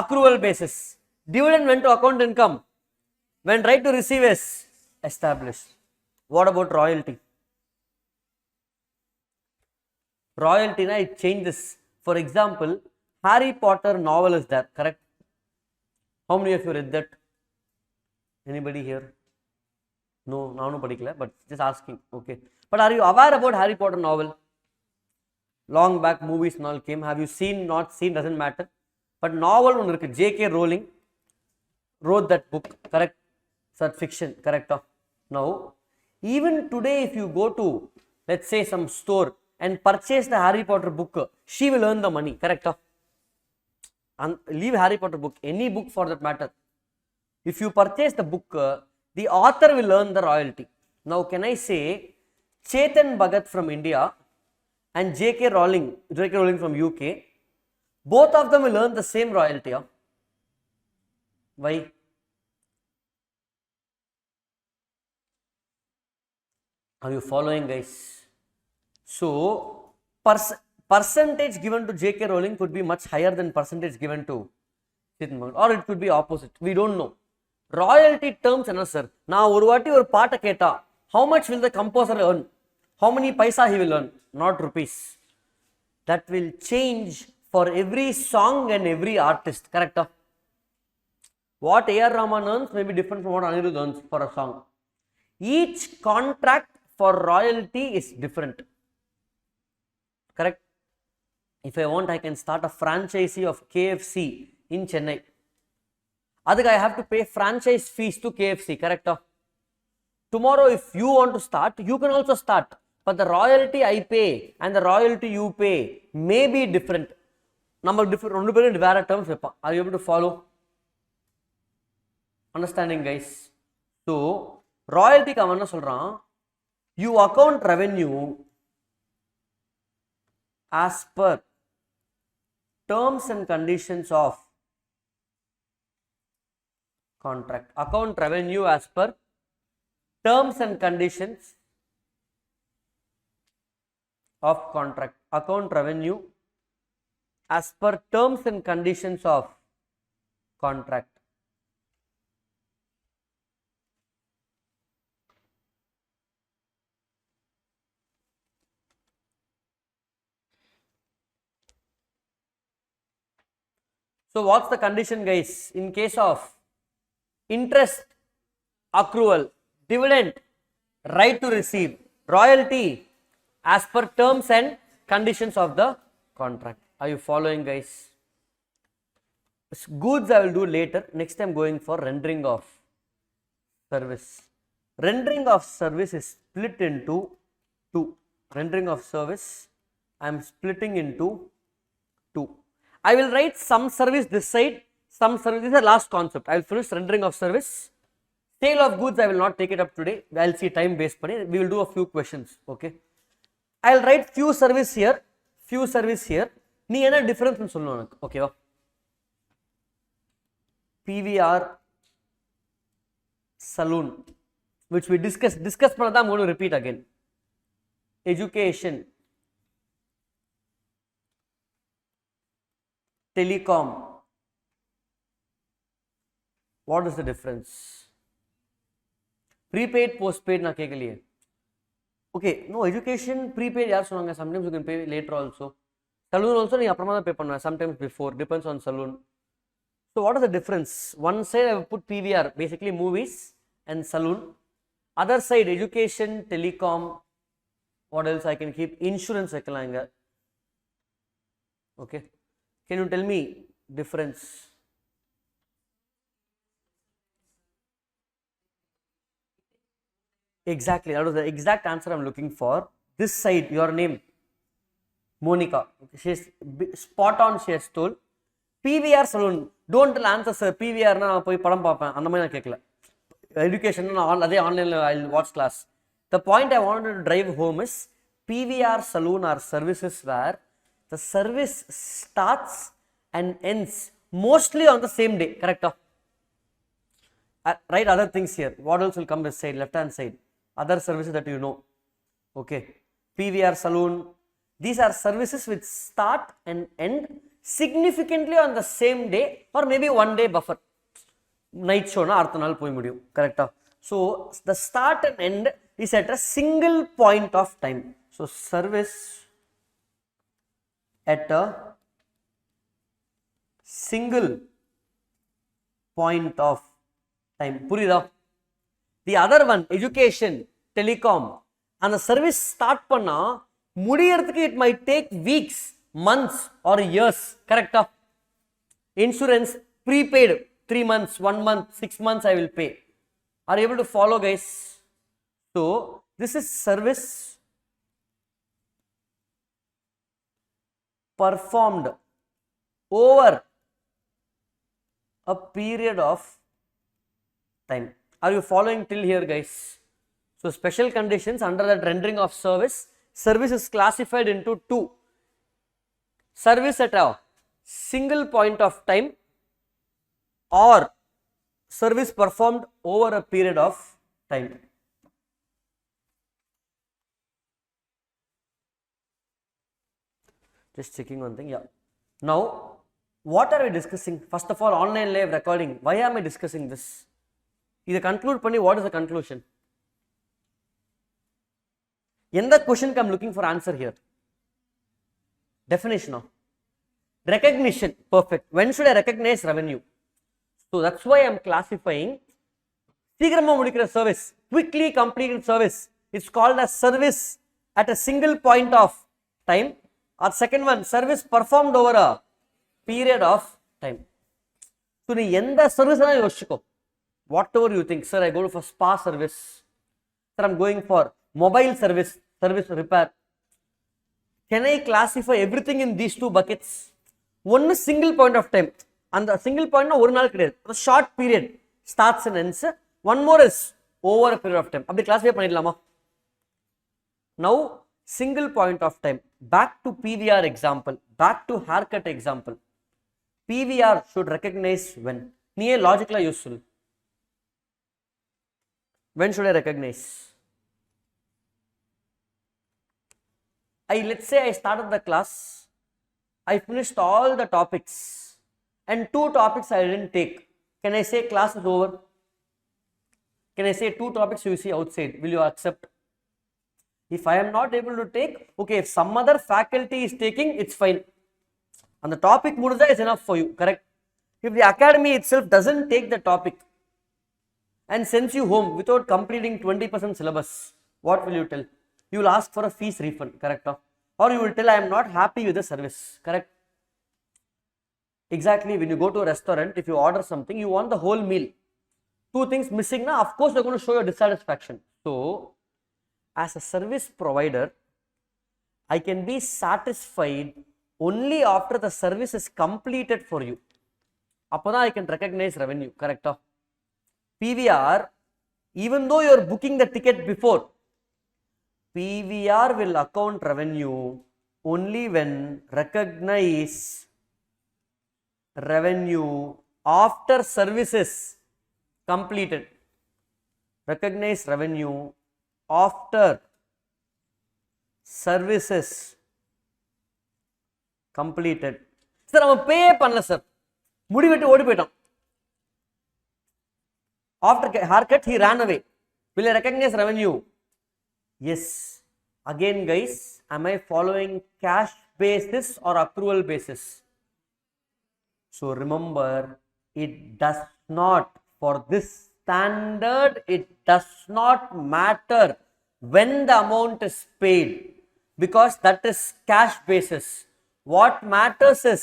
accrual basis. Dividend went to account income when right to receive is established. What about royalty? Royalty, na, it changes. For example, Harry Potter novel is there, correct? How many of you read that? Anybody here? No, nanu padikala, but just asking. Okay. But are you aware about Harry Potter novel? Long back movies and all came. Have you seen, not seen, doesn't matter. But novel one irukku, J.K. Rowling wrote that book, correct? Such fiction, correct? Now, even today if you go to, let's say, some store and purchase the Harry Potter book, she will earn the money, correct? And leave Harry Potter book, any book for that matter. If you purchase the book, the author will earn the royalty. Now, can I say Chetan Bhagat from India and J.K. Rowling from UK, both of them will earn the same royalty? Why? Are you following, guys? So, percentage given to J.K. Rowling could be much higher than percentage given to Chetan Bhagat, or it could be opposite. We don't know. Royalty terms, sir. Now, ஒரு வாட்டி ஒரு பாட்டை கேட்டா, how much will the composer earn? How many paisa he will earn? Not rupees. That will change for every song and every artist, correct? What A.R. Rahman earns may be different from what Anirudh earns for a song. Each contract for royalty is different, correct? If I want, I can start a franchisee of KFC in Chennai. Adhika I have to pay franchise fees to KFC, correct? Tomorrow if you want to start, you can also start, but the royalty I pay and the royalty you pay may be different. Number different வேற terms வைப்பான். Are you able to follow? Understanding, guys? So royalty க்கு அவன் என்ன சொல்றான்? You account revenue as per terms and conditions of contract. Account revenue as per terms and conditions of contract. Account revenue as per terms and conditions of contract. So what's the condition, guys? In case of interest, accrual, dividend, right to receive, royalty, as per terms and conditions of the contract. Are you following, guys? Goods I will do later. Next I'm going for rendering of service. Rendering of service is split into two. Rendering of service I am splitting into two. I will write some service this side, some service. This is the last concept. I will finish rendering of service. Sale of goods I will not take it up today. I will see time based. We will do a few questions. Okay. I will write few service here, few service here. நீ என்ன difference சொல்லணும் எனக்கு, ஓகேவா? PVR saloon, which we discuss பண்ணதா I'm going to repeat again. Education, telecom, what is the difference? Prepaid, postpaid na kekaliye. Okay, no, education prepaid yaar sonanga, sometimes you can pay later also. Saloon also nee apparama da pay pannuva, sometimes before, depends on saloon. So what is the difference? One side I have put PVR, basically movies and saloon. Other side education, telecom, what else I can keep? Insurance vekkala inga. Okay, can you tell me difference? Exactly, that was the exact answer I'm looking for. This side, your name, Monica. She's spot on, she has told. PVR saloon, don't tell answer sir, PVR na poi padam paapen, andha mari na kekkala. Education na adhe online I'll watch class. The point I wanted to drive home is PVR saloon are services where the service starts and ends mostly on the same day, correct? Write other things here. What else will come this side, left hand side? Other services that you know. Okay, PVR saloon, these are services which start and end significantly on the same day or maybe one day buffer. Night show na artha naal poi mudiyum, correct? So the start and end is at a single point of time. So service at a single point of time. Purida? The other one, education, telecom, and the service start panna mudiyarthukku it might take weeks, months or years, correct? Insurance, prepaid, 3 months, 1 month, 6 months I will pay. Are you able to follow, guys? So this is service performed over a period of time. Are you following till here, guys? So special conditions under that rendering of service, service is classified into two: service at a single point of time or service performed over a period of time. Just checking one thing. Yeah. Now, what are we discussing? First of all, online live recording. Why am I discussing this? Either conclude panni, what is the conclusion? In the question I'm looking for answer here. Definition of recognition. Perfect. When should I recognize revenue? So that's why I'm classifying சீக்கிரமா முடிக்கிற service, quickly completed service. It's called as service at a single point of time. Or second one, service performed over a period of time. So நீ எந்த service na யோசிச்சுக்கோ. Whatever you think, sir, I go for spa service, sir, I'm going for mobile service, service repair. Can I classify everything in these two buckets? One is single point of time, and the single point na oru naal kediyadhu, a short period, starts and ends. One more is over a period of time. Appadi classify pannidalama. Now single point of time, back to PVR example, back to haircut example. PVR should recognize when. நீயே லாஜிக்கலா use சொல்லு. When should I recognize? Let's say I started the class, I finished all the topics and 2 topics I didn't take. Can I say class is over? Can I say 2 topics you see outside? Will you accept? If I am not able to take, okay, if some other faculty is taking, it's fine. And the topic mududha is enough for you, correct? If the academy itself doesn't take the topic and sends you home without completing 20% syllabus, what will you tell? You will ask for a fees refund, correct? Or you will tell, I am not happy with the service, correct? Exactly, when you go to a restaurant, if you order something, you want the whole meal. 2 things missing, na, of course, they're going to show your dissatisfaction. So, as a service provider, I can be satisfied only after the service is completed for you. Appada I can recognize revenue, correct? PVR, even though you are booking the ticket before, PVR will account revenue only when recognize revenue after services completed. Recognize revenue after services completed. Sir, நம்ம pay பண்ணல sir, முடிவெட்டு ஓடி போயிட்டான். After haircut he ran away. Will I recognize revenue? Yes. Again guys, am I following cash basis or accrual basis? So remember, it does not, for this standard, it does not matter when the amount is paid, because that is cash basis. What matters is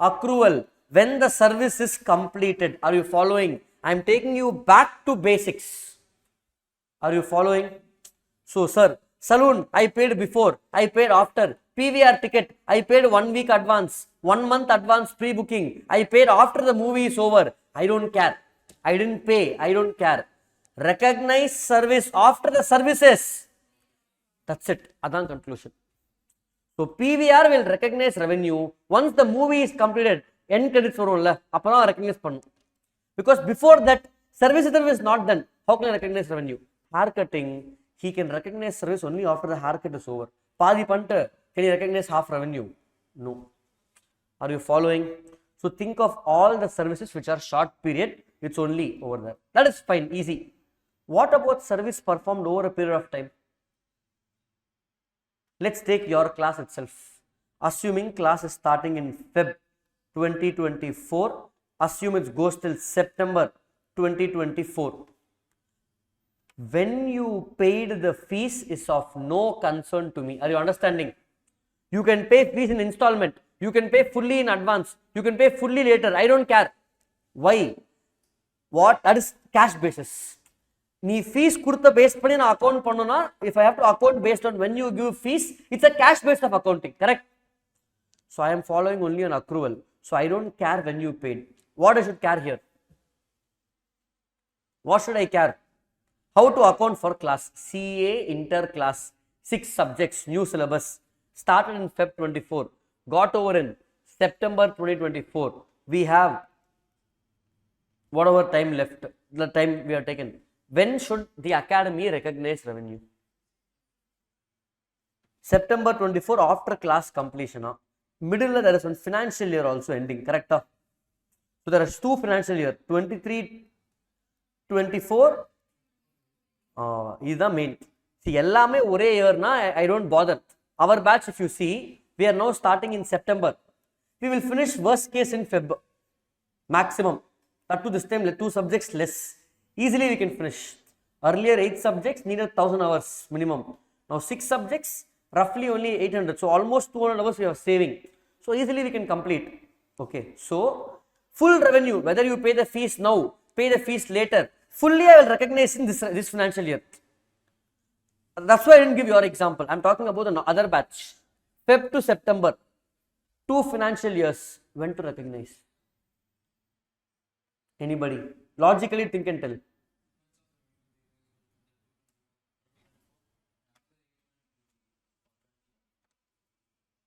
accrual, when the service is completed. Are you following? I am taking you back to basics. Are you following? So sir, saloon I paid before, I paid after. PVR ticket I paid 1 week advance, 1 month advance pre-booking, I paid after the movie is over. I don't care. I didn't pay, I don't care. Recognize service after the services. That's it. Adan conclusion. So PVR will recognize revenue once the movie is completed. End credits varumla, appo recognize pannum. Because before that, service is not done. How can I recognize revenue? Haircutting, he can recognize service only after the haircut is over. Paadi panta, can he recognize half revenue? No. Are you following? So think of all the services which are short period, it's only over there. That is fine, easy. What about service performed over a period of time? Let's take your class itself. Assuming class is starting in Feb 2024, assume it goes till September 2024. When you paid the fees is of no concern to me. Are you understanding? You can pay fees in installment, you can pay fully in advance, you can pay fully later. I don't care. Why? What? That is cash basis. Nee fees kudutha base panni na account pannuna, if I have to account based on when you give fees, it's a cash based of accounting, correct? So I am following only an accrual. So I don't care when you paid. What I should care here? What should I care? How to account for class? CA inter class, 6 subjects, new syllabus, started in Feb 24, got over in September 2024. We have whatever time left, the time we are taken. When should the academy recognize revenue? September 24 after class completion. Middle there is one financial year also ending, correct? So there are 2 financial year, 23-24. Is the main. See, ellame ore year na, I don't bother. Our batch, if you see, we are now starting in September. We will finish worst case in Feb. Maximum. Up to this time, 2 subjects less. Easily we can finish. Earlier 8 subjects needed 1000 hours minimum. Now 6 subjects, roughly only 800. So almost 200 hours we are saving. So easily we can complete. Okay. So full revenue, whether you pay the fees now, pay the fees later, fully I will recognize in this financial year. That's why I didn't give your example. I'm talking about the other batch. Feb to September, 2 financial years. When to recognize? Anybody? Logically think and tell.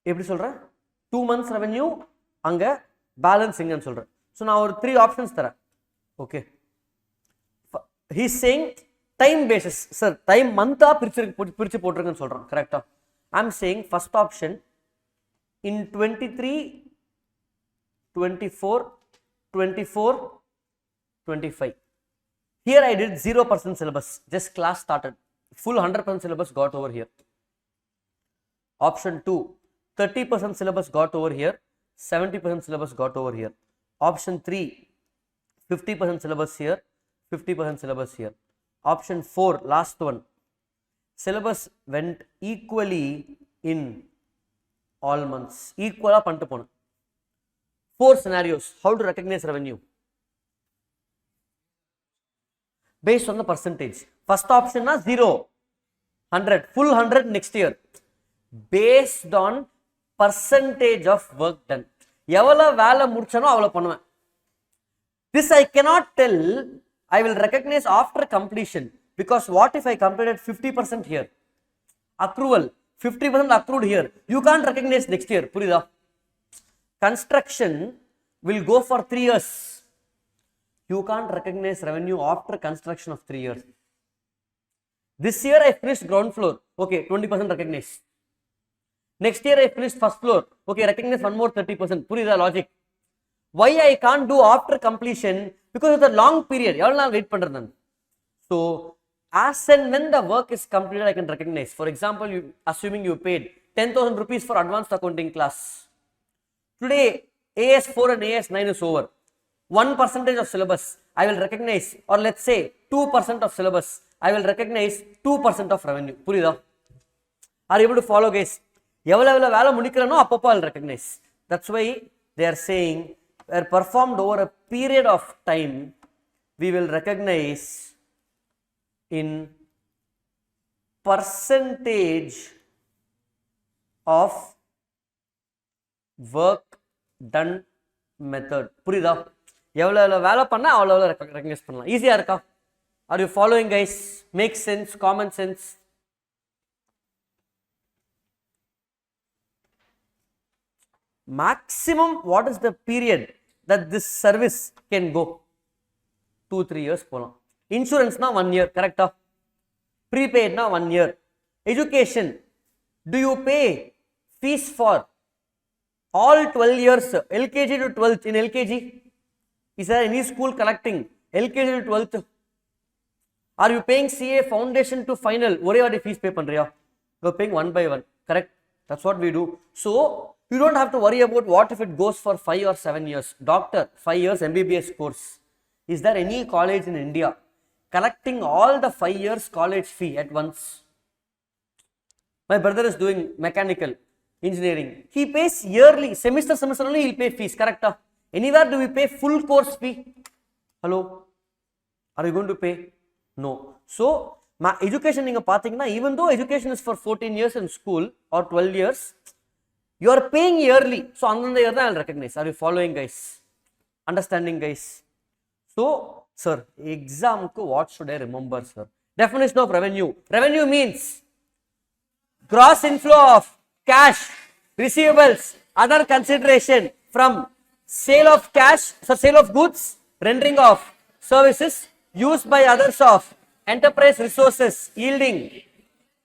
எப்படி சொல்றேன்? 2 months revenue அங்க balance இங்கன்னு சொல்றேன். So நான் ஒரு 3 options தரேன். Okay. He's saying time basis. Sir, time month பிரிச்சு போட்டுருங்கன்னு சொல்றேன். கரெக்டா? I'm saying first option in 23, 24, 24, 25. Here I did 0% syllabus. Just class started. Full 100% syllabus got over here. Option 2, 30% syllabus got over here. 70% syllabus got over here. Option 3, 50% syllabus here. 50% syllabus here. Option 4, last one, syllabus went equally in all months. Equal pantu pona. 4 scenarios. How to recognize revenue? Based on the percentage. First option na 0, 100, full 100 next year. Based on percentage of work done. Evala வேலை முடிச்சனோ அவ்வளவு பண்ணுவேன். This I cannot tell. I will recognize after completion, because what if I completed 50% here? Accrual, 50% accrued here. You can't recognize next year. Purida. Construction will go for 3 years. You can't recognize revenue after construction of 3 years. This year I finished ground floor. Okay, 20% recognize. Next year I finished first floor. Okay, recognize one more 30%. Puri the logic. Why I can't do after completion? Because it's a long period. Wait pandran. So as and when the work is completed, I can recognize. For example, assuming you paid 10,000 rupees for advanced accounting class. Today, AS4 and AS9 is over. 1% of syllabus, I will recognize, or let's say 2% of syllabus, I will recognize 2% of revenue. Purida? Are you able to follow, guys? I'll recognize. That's why they are saying, were performed over a period of time, we will recognize in percentage of work done method. Purida? Easy. Are you following, guys? Makes sense, common sense. Maximum, what is the period that this service can go? 2-3 years. Insurance na 1 year, correct? Prepaid na 1 year. Education, do you pay fees for all 12 years, LKG to 12th? In LKG, is there any school collecting LKG to 12th? Are you paying CA foundation to final? What fees pay pandriya? You are paying one by one, correct? That's what we do. So you don't have to worry about what if it goes for 5 or 7 years. Doctor, 5 years MBBS course. Is there any college in India collecting all the 5 years college fee at once? My brother is doing mechanical engineering. He pays yearly, semester only he'll pay fees, correct? Anywhere do we pay full course fee? Hello? Are you going to pay? No. So, education, even though education is for 14 years in school or 12 years, you are paying yearly. So, another year I will recognize. Are you following, guys? Understanding, guys? So, sir, exam ko what should I remember, sir? Definition of revenue. Revenue means gross inflow of cash, receivables, other consideration from sale of cash, so sale of goods, rendering of services, used by others of enterprise resources, yielding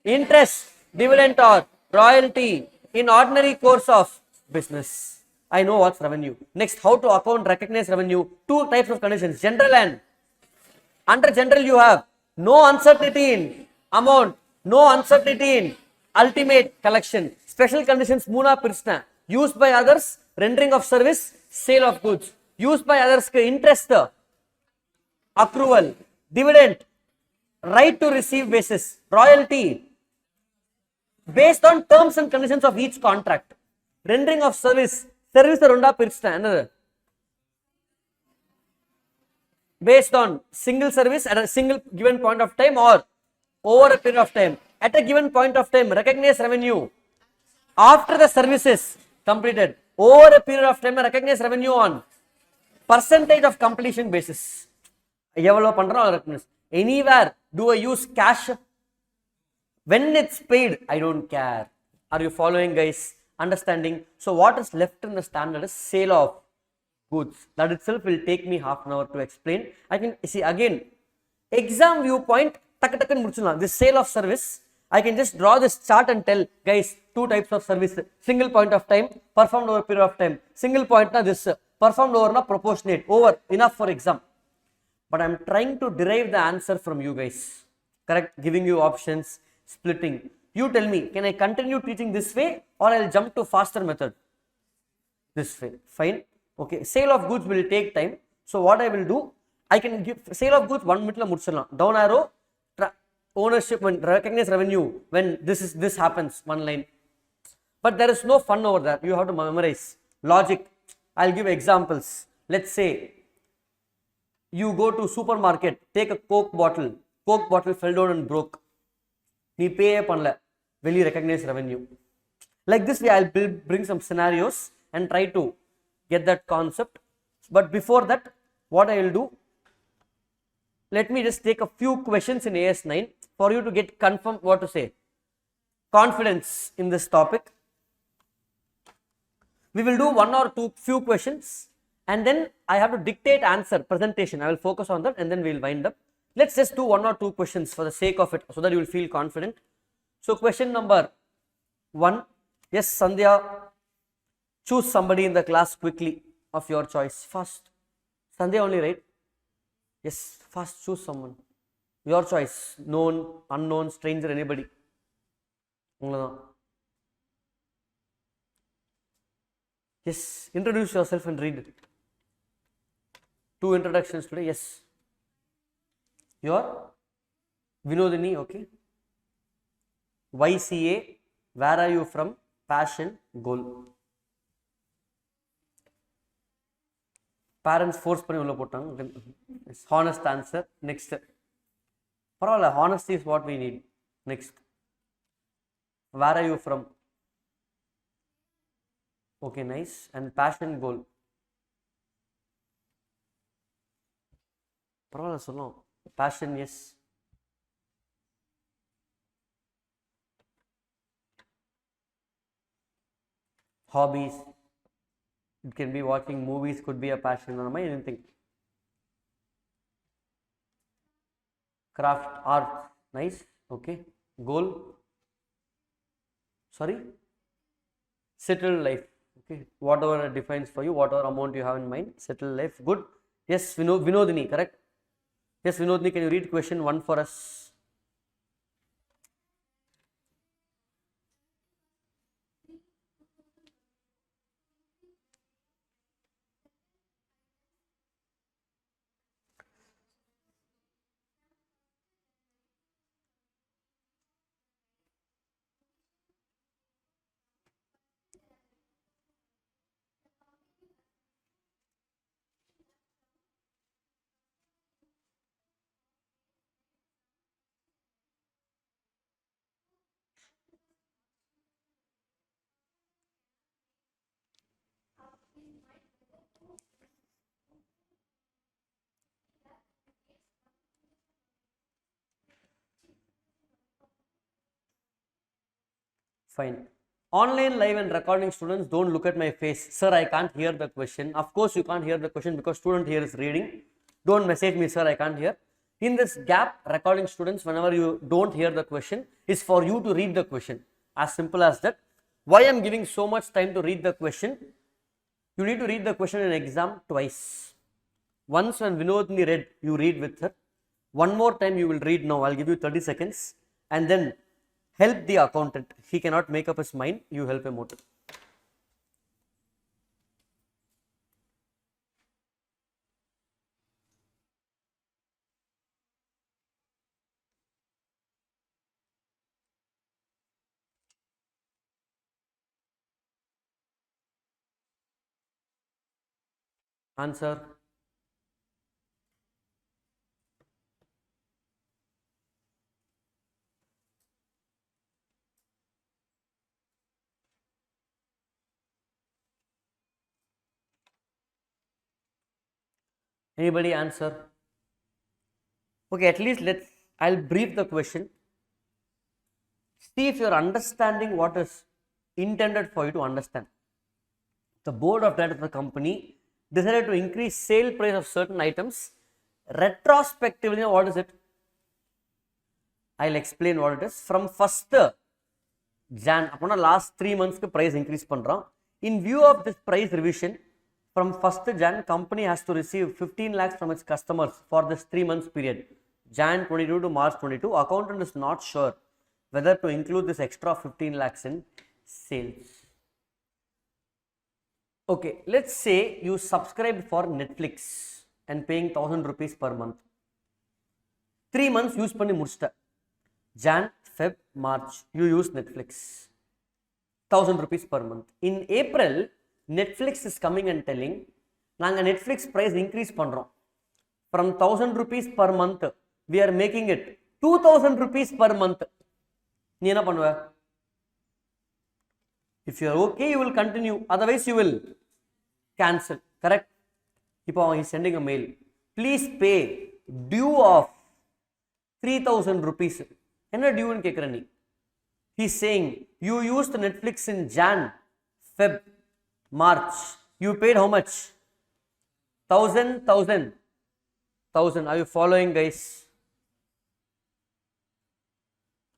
interest, dividend or royalty in ordinary course of business. I know what's revenue. Next, how to account recognize revenue. 2 types of conditions, general and under general you have no uncertainty in amount, no uncertainty in ultimate collection. Special conditions Muna Pirsna, used by others, rendering of service, sale of goods. Used by others, interest, accrual, dividend, right to receive basis, royalty, based on terms and conditions of each contract. Rendering of service, service Runda Pirsna, another. Based on single service at a single given point of time or over a period of time. At a given point of time, recognize revenue after the services completed. Over a period of time, recognize revenue on percentage of completion basis. Anywhere do I use cash? When it's paid, I don't care. Are you following, guys? Understanding? So what is left in the standard is sale of goods. That itself will take me half an hour to explain. I can see again, exam viewpoint, this sale of service, I can just draw this chart and tell, guys, 2 types of service, single point of time, performed over a period of time. Single point, this performed over proportionate, over, enough for exam. But I am trying to derive the answer from you guys, correct? Giving you options, splitting. You tell me, can I continue teaching this way or I will jump to faster method? This way, fine. Okay, sale of goods will take time. So what I will do, I can give sale of goods 1 minute, down arrow, ownership, when recognize revenue, when this happens, 1 line. But there is no fun over that. You have to memorize logic. I'll give examples. Let's say you go to supermarket, take a Coke bottle fell down and broke. Nee pay panla, will you recognize revenue? Like this way, I'll bring some scenarios and try to get that concept. But before that, what I will do, let me just take a few questions in AS9 for you to get confirmed what to say. Confidence in this topic. We will do 1 or 2 few questions and then I have to dictate answer presentation. I will focus on that and then we will wind up. Let's just do 1 or 2 questions for the sake of it so that you will feel confident. So question number 1, yes Sandhya, choose somebody in the class quickly of your choice. Fast. Sandhya only, right? Yes, fast, choose someone. Your choice, known, unknown, stranger, anybody. Yes, introduce yourself and read it. 2 introductions today, yes. Your Vinodini, okay. YCA, where are you from? Passion, goal. Parents force பண்ணி உள்ள போட்டாங்க. Honest answer. Next. பரவாயில்ல, honesty is what we need. Next. Where are you from? Okay, nice. And passion, goal. பரவாயில்ல சொல்லணும். Passion, yes. Hobbies. It can be watching movies, could be a passion or anything. Craft, art, nice. Okay. Goal. Sorry. Settled life. Okay. Whatever it defines for you, whatever amount you have in mind. Settled life. Good. Yes, Vinodini, correct? Yes, Vinodini, can you read question 1 for us? Fine. Online live and recording students, don't look at my face. Sir, I can't hear the question. Of course you can't hear the question because student here is reading. Don't message me, sir, I can't hear. In this gap, recording students, whenever you don't hear the question, is for you to read the question. As simple as that. Why I am giving so much time to read the question? You need to read the question in exam twice. Once when Vinodini read, you read with her. One more time you will read now. I'll give you 30 seconds and then help the accountant. He cannot make up his mind. You help him out. Answer. Anybody answer? Okay, at least I'll brief the question. See if you're understanding what is intended for you to understand. The board of directors of the company decided to increase sale price of certain items. Retrospectively, what is it? I'll explain what it is. From 1st Jan, upon last 3 months price increase pandra. In view of this price revision, from 1st Jan, company has to receive 15 lakhs from its customers for this 3 months period. Jan 22 to March 22. Accountant is not sure whether to include this extra 15 lakhs in sales. Okay, let's say you subscribed for Netflix and paying 1000 rupees per month. 3 months use panni mudichta. Jan, Feb, March, you use Netflix. 1000 rupees per month. In April, Netflix is coming and telling, naanga Netflix price increase pandrom. From 1000 rupees per month, we are making it 2000 rupees per month. நீ என்ன பண்ணுவ? If you are okay, you will continue. Otherwise, you will cancel. Correct? இப்போ he is sending a mail. Please pay due of 3000 rupees. என்ன due ன்னு கேக்குற நீ? He is saying, you used Netflix in Jan, Feb, March. You paid how much? 1000, 1000, 1000. Are you following, guys?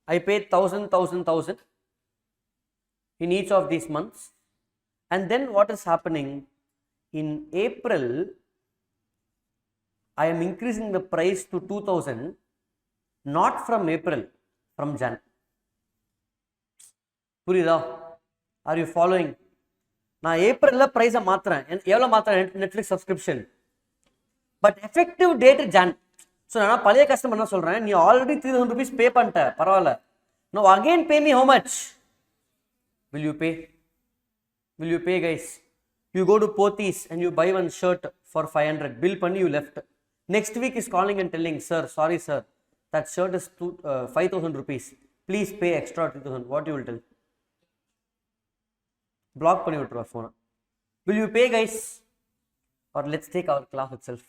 I paid 1000, 1000, 1000 in each of these months. And then what is happening? In April, I am increasing the price to 2000, not from April, from Jan. புரியுதா? Are you following? நான் ஏப்ரல்ல பிரைஸை மாத்துறேன். எவ்வளோ மாத்துறேன்? Netflix subscription. But effective date Jan. So நான் பழைய customer என்ன சொல்கிறேன், நீ ஆல்ரெடி 3,000 rupees பே பண்ணிட்ட, பரவாயில்ல. No again pay me how much? Will you pay? Will you pay, guys? You go to Pothys and you buy one shirt for 500. Bill panni, you left. Next week is calling and telling, sir, sorry sir, that shirt is 5,000 rupees. Please pay extra 2,000. What you will tell? Block panni vitruva phone. Will you pay, guys? Or let's take our class itself.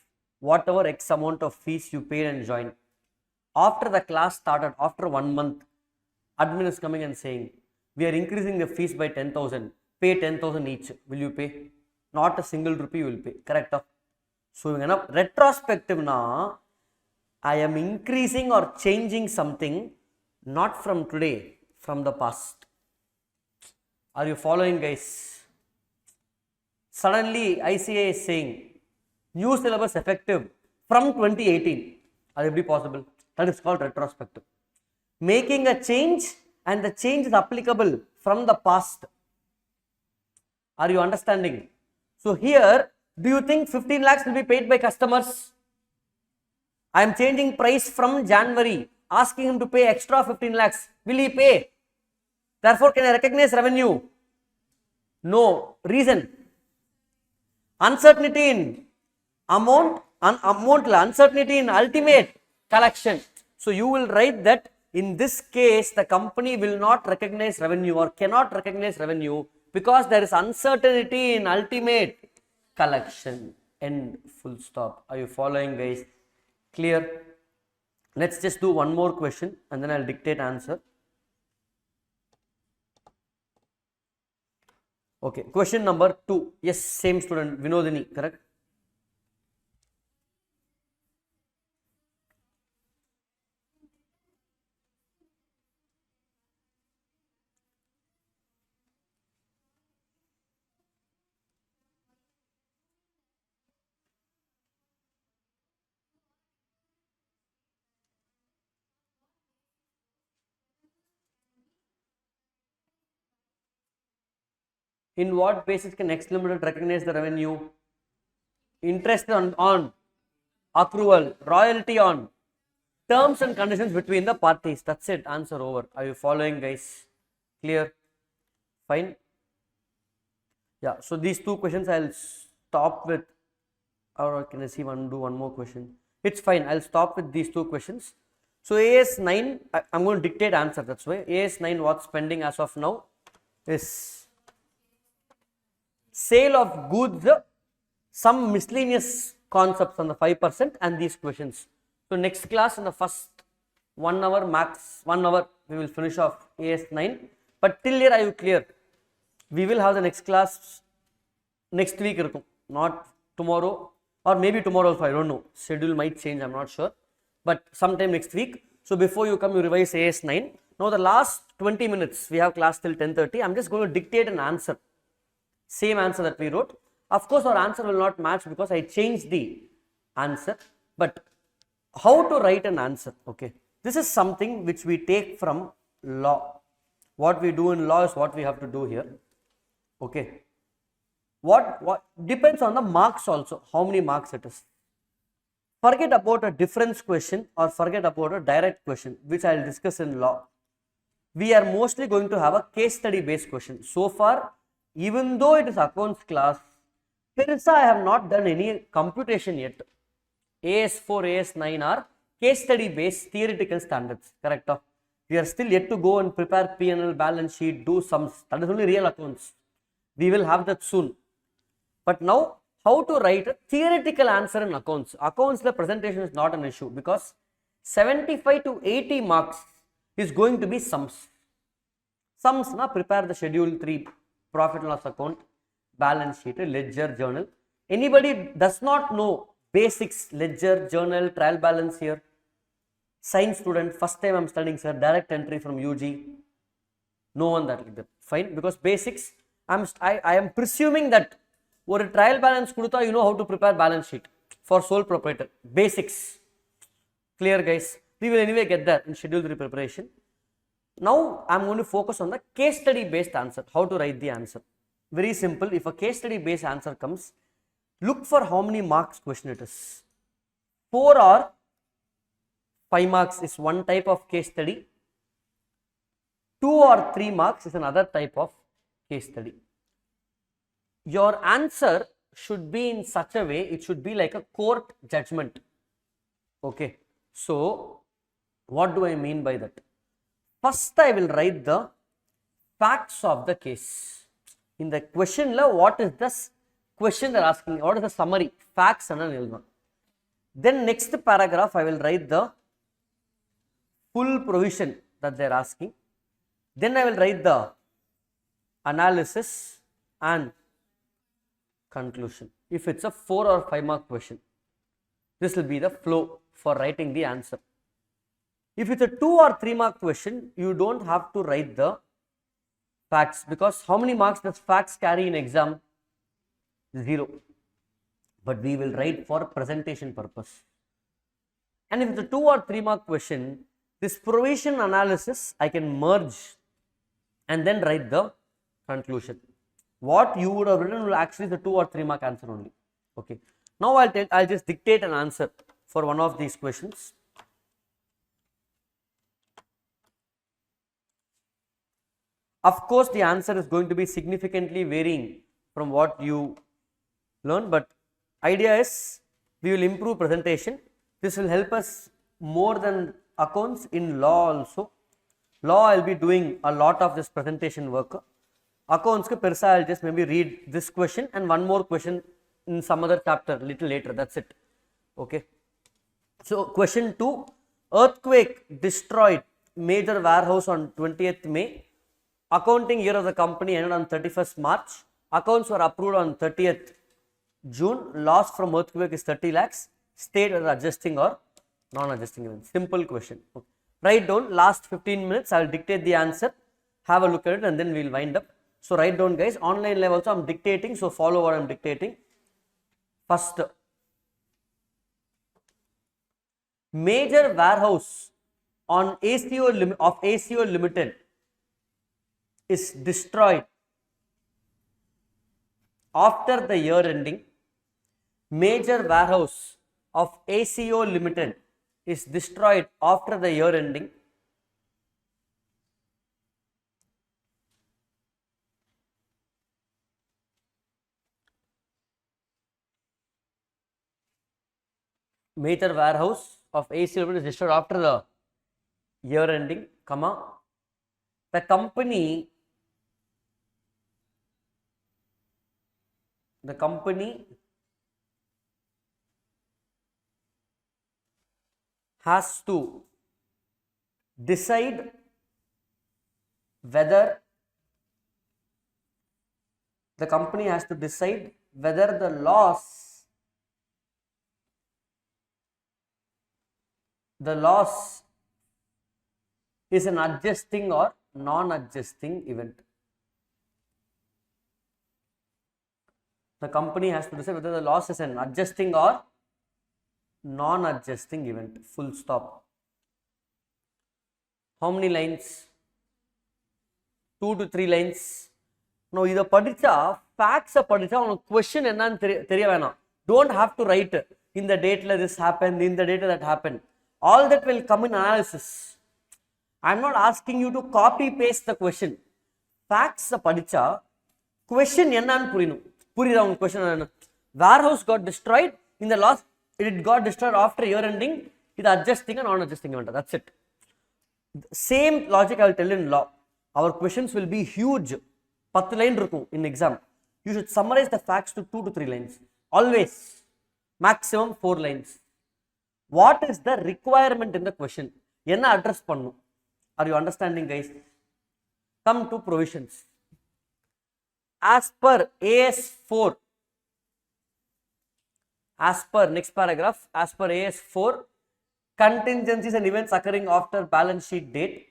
Whatever X amount of fees you paid and joined. After the class started, after 1 month, admin is coming and saying, we are increasing the fees by 10,000. Pay 10,000 each. Will you pay? Not a single rupee you will pay. Correct? So, retrospective na, I am increasing or changing something not from today, from the past. Are you following, guys? Suddenly ICA is saying new syllabus effective from 2018. That will be possible. That is called retrospective. Making a change and the change is applicable from the past. Are you understanding? So here, do you think 15 lakhs will be paid by customers? I am changing price from January, asking him to pay extra 15 lakhs. Will he pay? Therefore, can I recognize revenue? No. Reason? Uncertainty in amount, uncertainty in ultimate collection. So you will write that in this case, the company will not recognize revenue or cannot recognize revenue because there is uncertainty in ultimate collection. End. Full stop. Are you following, guys? Clear? Let's just do one more question and then I'll dictate answer. Okay, question number 2. Yes, same student, Vinodini, correct? In what basis can X Limited recognize the revenue? Interest on accrual, royalty on, terms and conditions between the parties. That's it. Answer over. Are you following, guys? Clear? Fine. Yeah. So these 2 questions I'll stop with, or can I see do one more question? It's fine. I'll stop with these 2 questions. So AS9, I'm going to dictate answer. That's why AS9 what's pending as of now is sale of goods, some miscellaneous concepts on the 5% and these questions. So next class in the first 1 hour max, 1 hour we will finish off AS9. But till here are you clear? We will have the next class next week, not tomorrow or maybe tomorrow also, I don't know. Schedule might change, I'm not sure. But sometime next week. So before you come, you revise AS9. Now the last 20 minutes, we have class till 10:30. I'm just going to dictate an answer. Same answer that we wrote. Of course, our answer will not match because I changed the answer. But how to write an answer? Okay. This is something which we take from law. What we do in law is what we have to do here. Okay. What depends on the marks also. How many marks it is. Forget about a difference question or forget about a direct question, which I will discuss in law. We are mostly going to have a case study based question. So far, even though it is accounts class, I have not done any computation yet. AS4, AS9 are case study based theoretical standards, correct? We are still yet to go and prepare P&L, balance sheet, do sums. That is only real accounts. We will have that soon. But now, how to write a theoretical answer in accounts? Accounts, the presentation is not an issue because 75 to 80 marks is going to be sums. Sums, prepare the schedule 3. Profit and loss account, balance sheet, ledger, journal. Anybody does not know basics, ledger, journal, trial balance here? Science student, first time I'm studying, sir, direct entry from UG. No one that like that. Fine, because basics, I am presuming that ஒரு trial balance கொடுத்தா you know how to prepare balance sheet for sole proprietor. Basics. Clear, guys? We will anyway get there in schedule 3 preparation. Now I'm going to focus on the case study based answer. How to write the answer. Very simple. If a case study based answer comes, look for how many marks question it is. 4 or 5 marks is one type of case study. 2 or 3 marks is another type of case study. Your answer should be in such a way, it should be like a court judgment. Okay. So, what do I mean by that? First, I will write the facts of the case. In the question, what is this question they are asking? What is the summary? Facts and then next paragraph, I will write the full provision that they are asking. Then I will write the analysis and conclusion. If it's a 4 or 5 mark question, this will be the flow for writing the answer. If it's a 2 or 3 mark question, you don't have to write the facts, because how many marks does facts carry in exam? 0. But we will write for presentation purpose. And if it's a 2 or 3 mark question, this provision analysis I can merge and then write the conclusion. What you would have written will actually the 2 or 3 mark answer only. Okay. Now I'll just dictate an answer for one of these questions. Of course, the answer is going to be significantly varying from what you learn, but idea is we will improve presentation. This will help us more than accounts in law also. Law, I'll be doing a lot of this presentation work. Accounts ke persa, I'll just maybe read this question and one more question in some other chapter little later. That's it. Okay. So question 2, earthquake destroyed major warehouse on 20th May. Accounting year of the company ended on 31st March. Accounts were approved on 30th June. Loss from earthquake is 30 lakhs. State whether adjusting or non-adjusting event. Simple question. Okay. Write down last 15 minutes. I will dictate the answer. Have a look at it and then we will wind up. So write down, guys. Online level also I am dictating. So follow what I am dictating. First, major warehouse on ACO Limited is destroyed after the year ending. Major warehouse of ACO Limited is destroyed after the year ending. Major warehouse of ACO Limited is destroyed after the year ending, comma, the company has to decide whether the loss is an adjusting or non-adjusting event. The company has to decide whether the loss is an adjusting or non-adjusting event. Full stop. How many lines? 2 to 3 lines. Now, இதை படிச்சா facts படிச்சா உனக்கு question என்னன்னு தெரிய வேணாம். Don't have to write in the date this happened, in the date that happened. All that will come in analysis. I am not asking you to copy paste the question. Facts படிச்சா question என்னன்னு புரியணும். புரியுதா உங்க question என்ன? Warehouse got destroyed. In the loss, it got destroyed after year ending. It adjusting and non-adjusting event. That's it. Same logic I will tell in law. Our questions will be huge. 10 line இருக்கும் in exam. You should summarize the facts to 2 to 3 lines. Always. Maximum 4 lines. What is the requirement in the question? என்ன address பண்ணும்? Are you understanding, guys? Come to provisions. As per AS 4, As per, next paragraph, as per AS4, contingencies and events occurring after balance sheet date.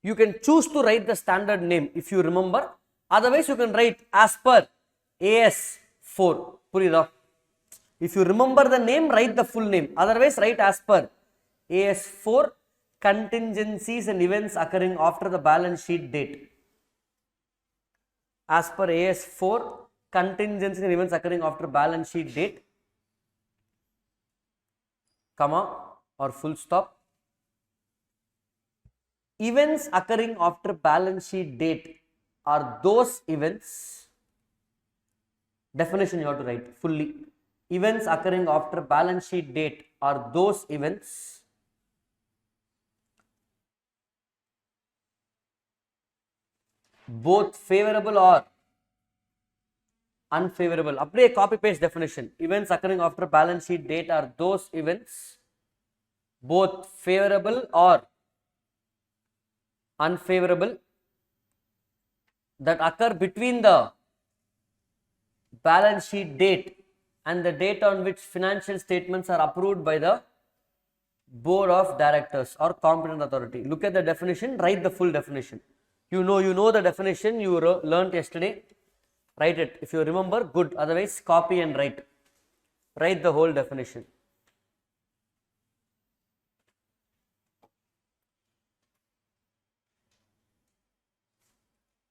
You can choose to write the standard name if you remember. Otherwise, you can write as per AS4. Purida. If you remember the name, write the full name. Otherwise, write as per AS4, contingencies and events occurring after the balance sheet date. As per AS4, contingencies and events occurring after balance sheet date, comma or full stop. Events occurring after balance sheet date are those events. Definition you have to write fully. Events occurring after balance sheet date are those events both favorable or unfavorable. Apply copy paste definition. Events occurring after balance sheet date are those events both favorable or unfavorable that occur between the balance sheet date and the date on which financial statements are approved by the board of directors or competent authority. Look at the definition, write the full definition. You know the definition you learnt yesterday. Write it. If you remember, good. Otherwise, copy and write. Write the whole definition.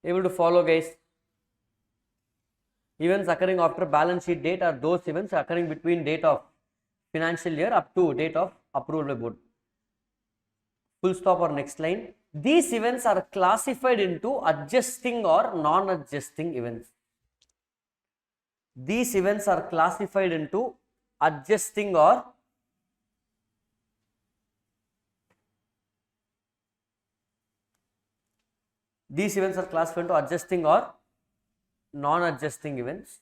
Able to follow, guys? Events occurring after balance sheet date are those events occurring between date of financial year up to date of approval by board. Full stop or next line. These events are classified into adjusting or non-adjusting events. These events are classified into adjusting or non-adjusting events.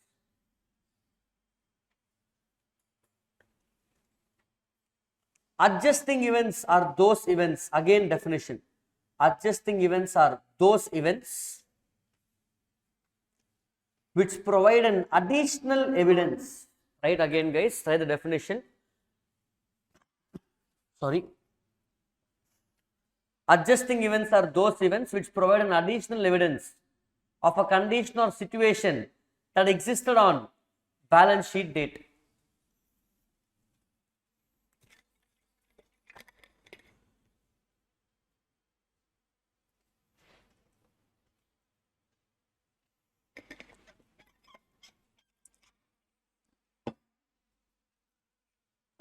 Adjusting events are those events, again definition. Adjusting events are those events which provide an additional evidence. Right, again guys, try the definition. Sorry. Adjusting events are those events which provide an additional evidence of a condition or situation that existed on balance sheet date.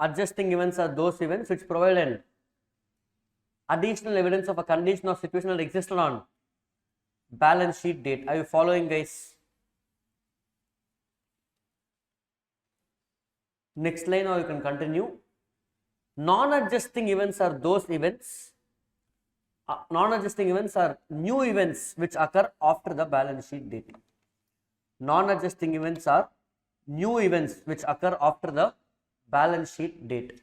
Adjusting events are those events which provide an additional evidence of a condition or situation that existed on balance sheet date. Are you following, guys? Next line, or you can continue. Non-adjusting events are those events. Non-adjusting events are new events which occur after the balance sheet date. Non-adjusting events are new events which occur after the balance sheet date.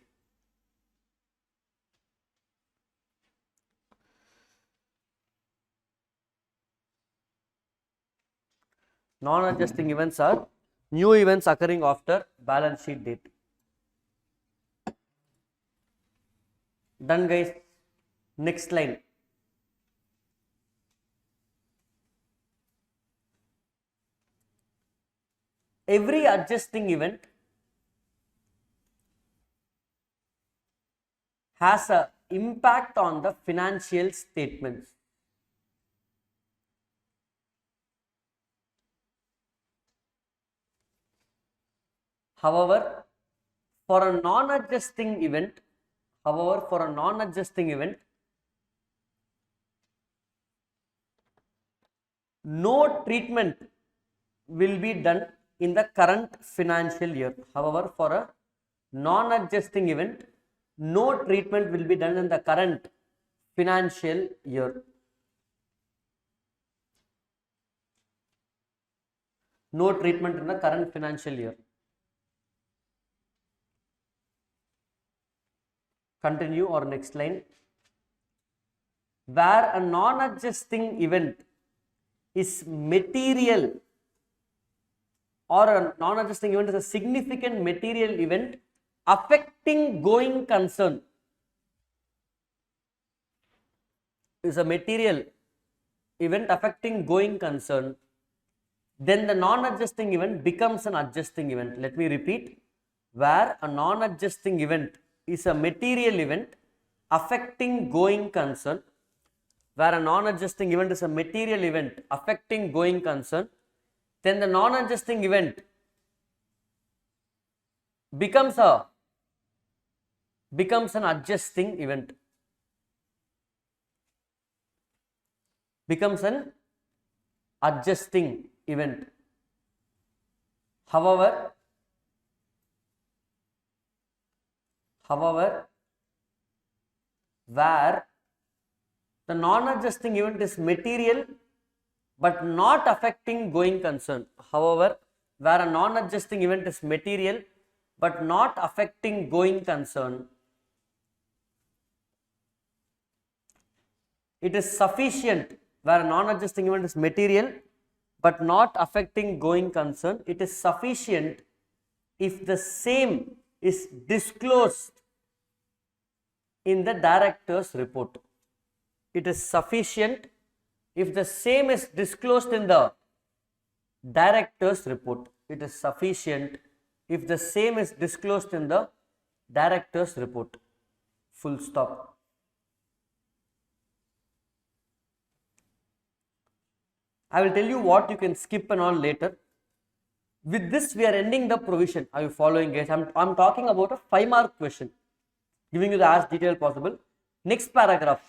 Non-adjusting events are new events occurring after balance sheet date. Done, guys. Next line. Every adjusting event has an impact on the financial statements. However, for a non-adjusting event, no treatment will be done in the current financial year. However, for a non-adjusting event, no treatment will be done in the current financial year. No treatment in the current financial year. Continue or next line. Where a non-adjusting event is material or a non-adjusting event is a significant material event affecting going concern. Is a material event affecting going concern, then the non-adjusting event becomes an adjusting event. Let me repeat. Where a non-adjusting event is a material event affecting going concern, where a non-adjusting event is a material event affecting going concern, then the non-adjusting event becomes an adjusting event. Becomes an adjusting event. However, where the non-adjusting event is material but not affecting going concern. However, where a non-adjusting event is material but not affecting going concern, it is sufficient. Where a non-adjusting event is material but not affecting going concern, it is sufficient if the same is disclosed in the director's report. It is sufficient if the same is disclosed in the director's report. It is sufficient if the same is disclosed in the director's report. Full stop. I will tell you what you can skip and all later. With this, we are ending the provision. Are you following, guys? I'm talking about a 5-mark question, giving you the as detail possible. Next paragraph.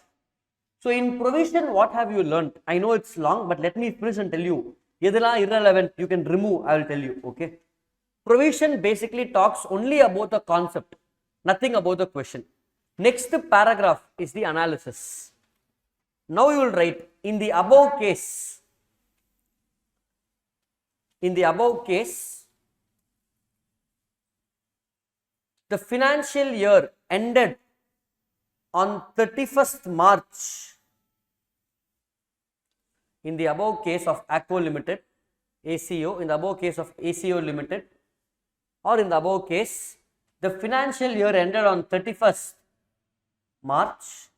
So in provision, what have you learned? I know it's long, but let me finish and tell you. Yedala irrelevant, you can remove, I will tell you, okay? Provision basically talks only about the concept, nothing about the question. Next paragraph is the analysis. Now you will write, in the above case, the financial year ended on 31st March. In the above case of Accrual Limited, ACO, in the above case of ACO Limited, or in the above case, the financial year ended on 31st March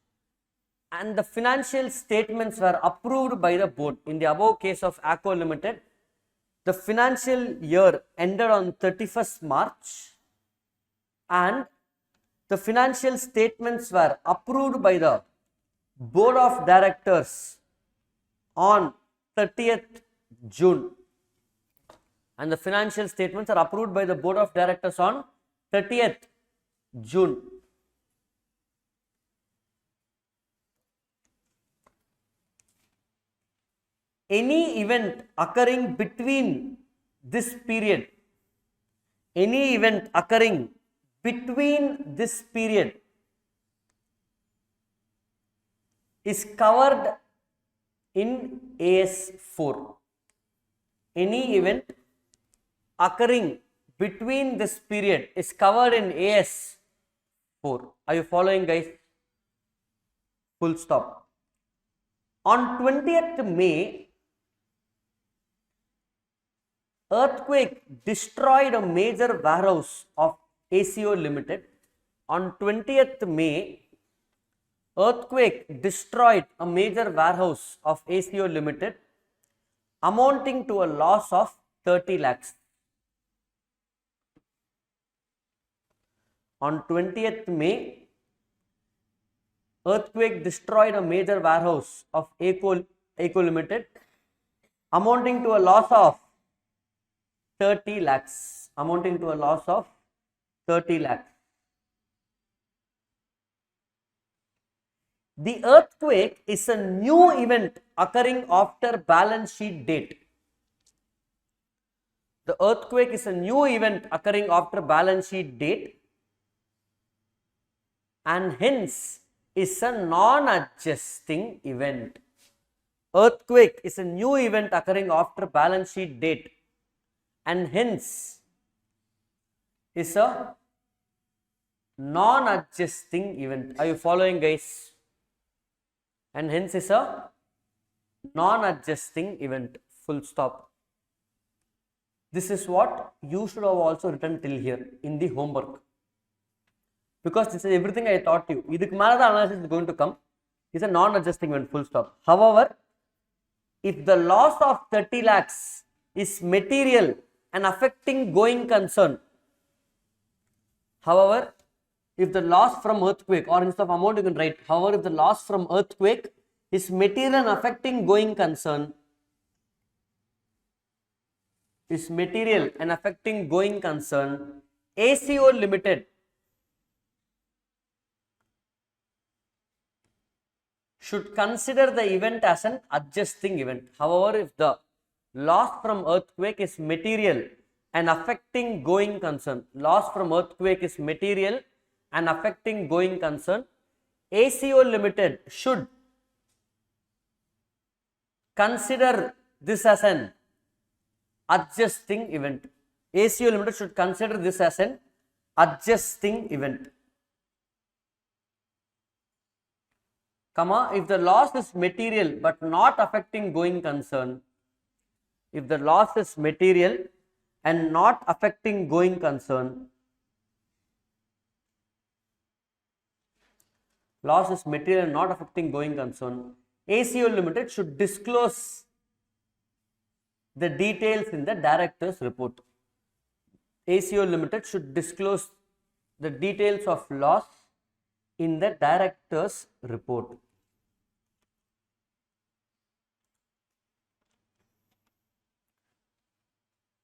and the financial statements were approved by the board. In the above case of Accrual Limited, the financial year ended on 31st March and the financial statements were approved by the board of directors on 30th June. And the financial statements are approved by the board of directors on 30th June. Any event occurring between this period, is covered in AS4. Any event occurring between this period is covered in AS4. Are you following, guys? Full stop. On 20th May, earthquake destroyed a major warehouse of ACO Limited. On 20th May, earthquake destroyed a major warehouse of ACO Limited amounting to a loss of 30 lakhs. On 20th May, earthquake destroyed a major warehouse of ACO Limited amounting to a loss of 30 lakhs. Amounting to a loss of 30 lakhs. The earthquake is a new event occurring after balance sheet date. The earthquake is a new event occurring after balance sheet date and hence is a non-adjusting event. Earthquake is a new event occurring after balance sheet date and hence is a non-adjusting event. Are you following, guys? And hence is a non-adjusting event. Full stop. This is what you should have also written till here in the homework. Because this is everything I taught you. The analysis is going to come. It's a non-adjusting event, full stop. However, if the loss of 30 lakhs is material and affecting going concern, however, if the loss from earthquake, or instead of amount you can write, however, if the loss from earthquake is material and affecting going concern, ACO Limited should consider the event as an adjusting event. However, if the loss from earthquake is material and affecting going concern, ACO Limited should consider this as an adjusting event. ACO Limited should consider this as an adjusting event. Comma, if the loss is material but not affecting going concern, if the loss is material and not affecting going concern, ACO Limited should disclose the details in the director's report. ACO Limited should disclose the details of loss in the director's report.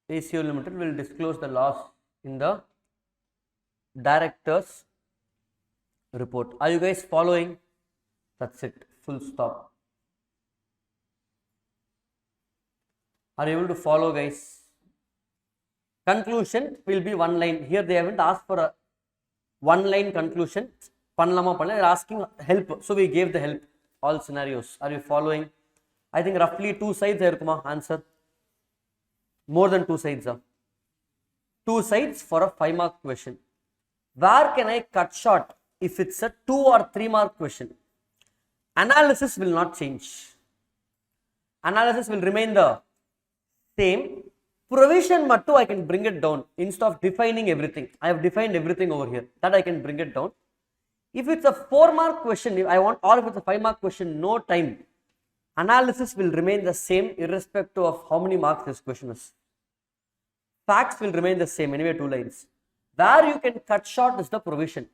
ACO Limited will disclose the loss in the director's report. Are you guys following? That's it, full stop. Are you able to follow, guys? Conclusion will be one line. Here they haven't asked for a one line conclusion. They're asking help. So we gave the help, all scenarios. Are you following? I think roughly 2 sides there, answer. More than 2 sides. 2 sides for a 5-mark question. Where can I cut short if it's a 2 or 3-mark question? Analysis will not change. Analysis will remain the same. Provision mattu I can bring it down instead of defining everything. I have defined everything over here. That I can bring it down. If it's a 4-mark question, if it's a 5-mark question, no time. Analysis will remain the same irrespective of how many marks this question is. Facts will remain the same, anyway 2 lines. Where you can cut short is the provision.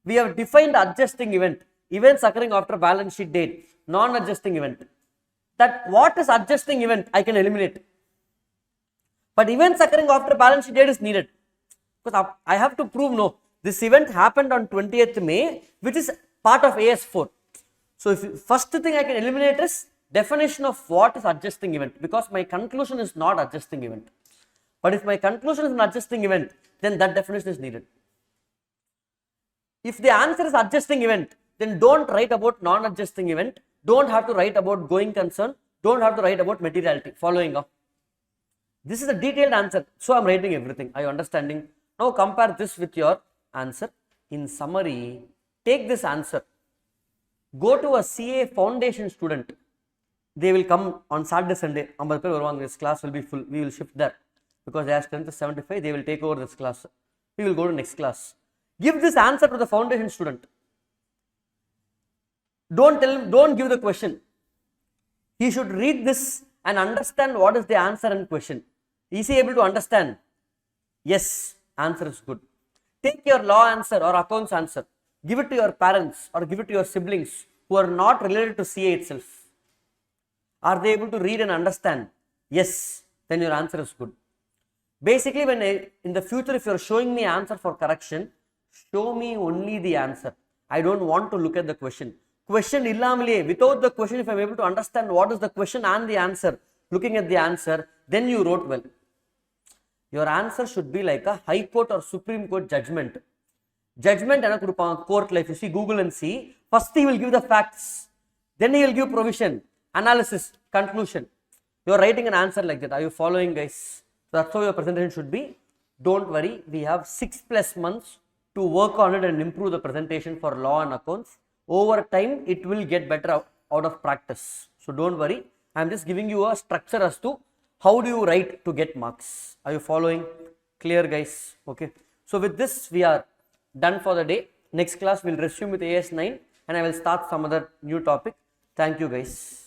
We have defined adjusting event, events occurring after balance sheet date, non-adjusting event. That what is adjusting event, I can eliminate. But events occurring after balance sheet date is needed. Because I have to prove no, this event happened on 20th May, which is part of AS4. So if first thing I can eliminate is definition of what is adjusting event, because my conclusion is not adjusting event. But if my conclusion is an adjusting event, then that definition is needed. If the answer is adjusting event, then don't write about non-adjusting event, don't have to write about going concern, don't have to write about materiality. Following up. This is a detailed answer, so I am writing everything. Are you understanding? Now compare this with your answer. In summary, take this answer. Go to a CA foundation student. They will come on Saturday, Sunday. This class will be full. We will shift there. Because their strength is 75, they will take over this class. We will go to next class. Give this answer to the foundation student. Don't tell him, don't give the question. He should read this and understand what is the answer and question. Is he able to understand? Yes, answer is good. Take your law answer or accounts answer. Give it to your parents or give it to your siblings who are not related to CA itself. Are they able to read and understand? Yes, then your answer is good. Basically, in the future, if you are showing me answer for correction, show me only the answer. I don't want to look at the question. Question illamale, without the question, if I am able to understand what is the question and the answer, looking at the answer, then you wrote well. Your answer should be like a High Court or Supreme Court judgment. Judgment and court life. You see, Google and see. First he will give the facts. Then he will give provision, analysis, conclusion. You are writing an answer like that. Are you following, guys? So that's how your presentation should be. Don't worry. We have 6+ months to work on it and improve the presentation for law and accounts. Over time, it will get better out of practice. So don't worry. I am just giving you a structure as to how do you write to get marks. Are you following? Clear, guys? Okay. So with this, we are done for the day. Next class, we'll resume with AS9 and I will start some other new topic. Thank you, guys.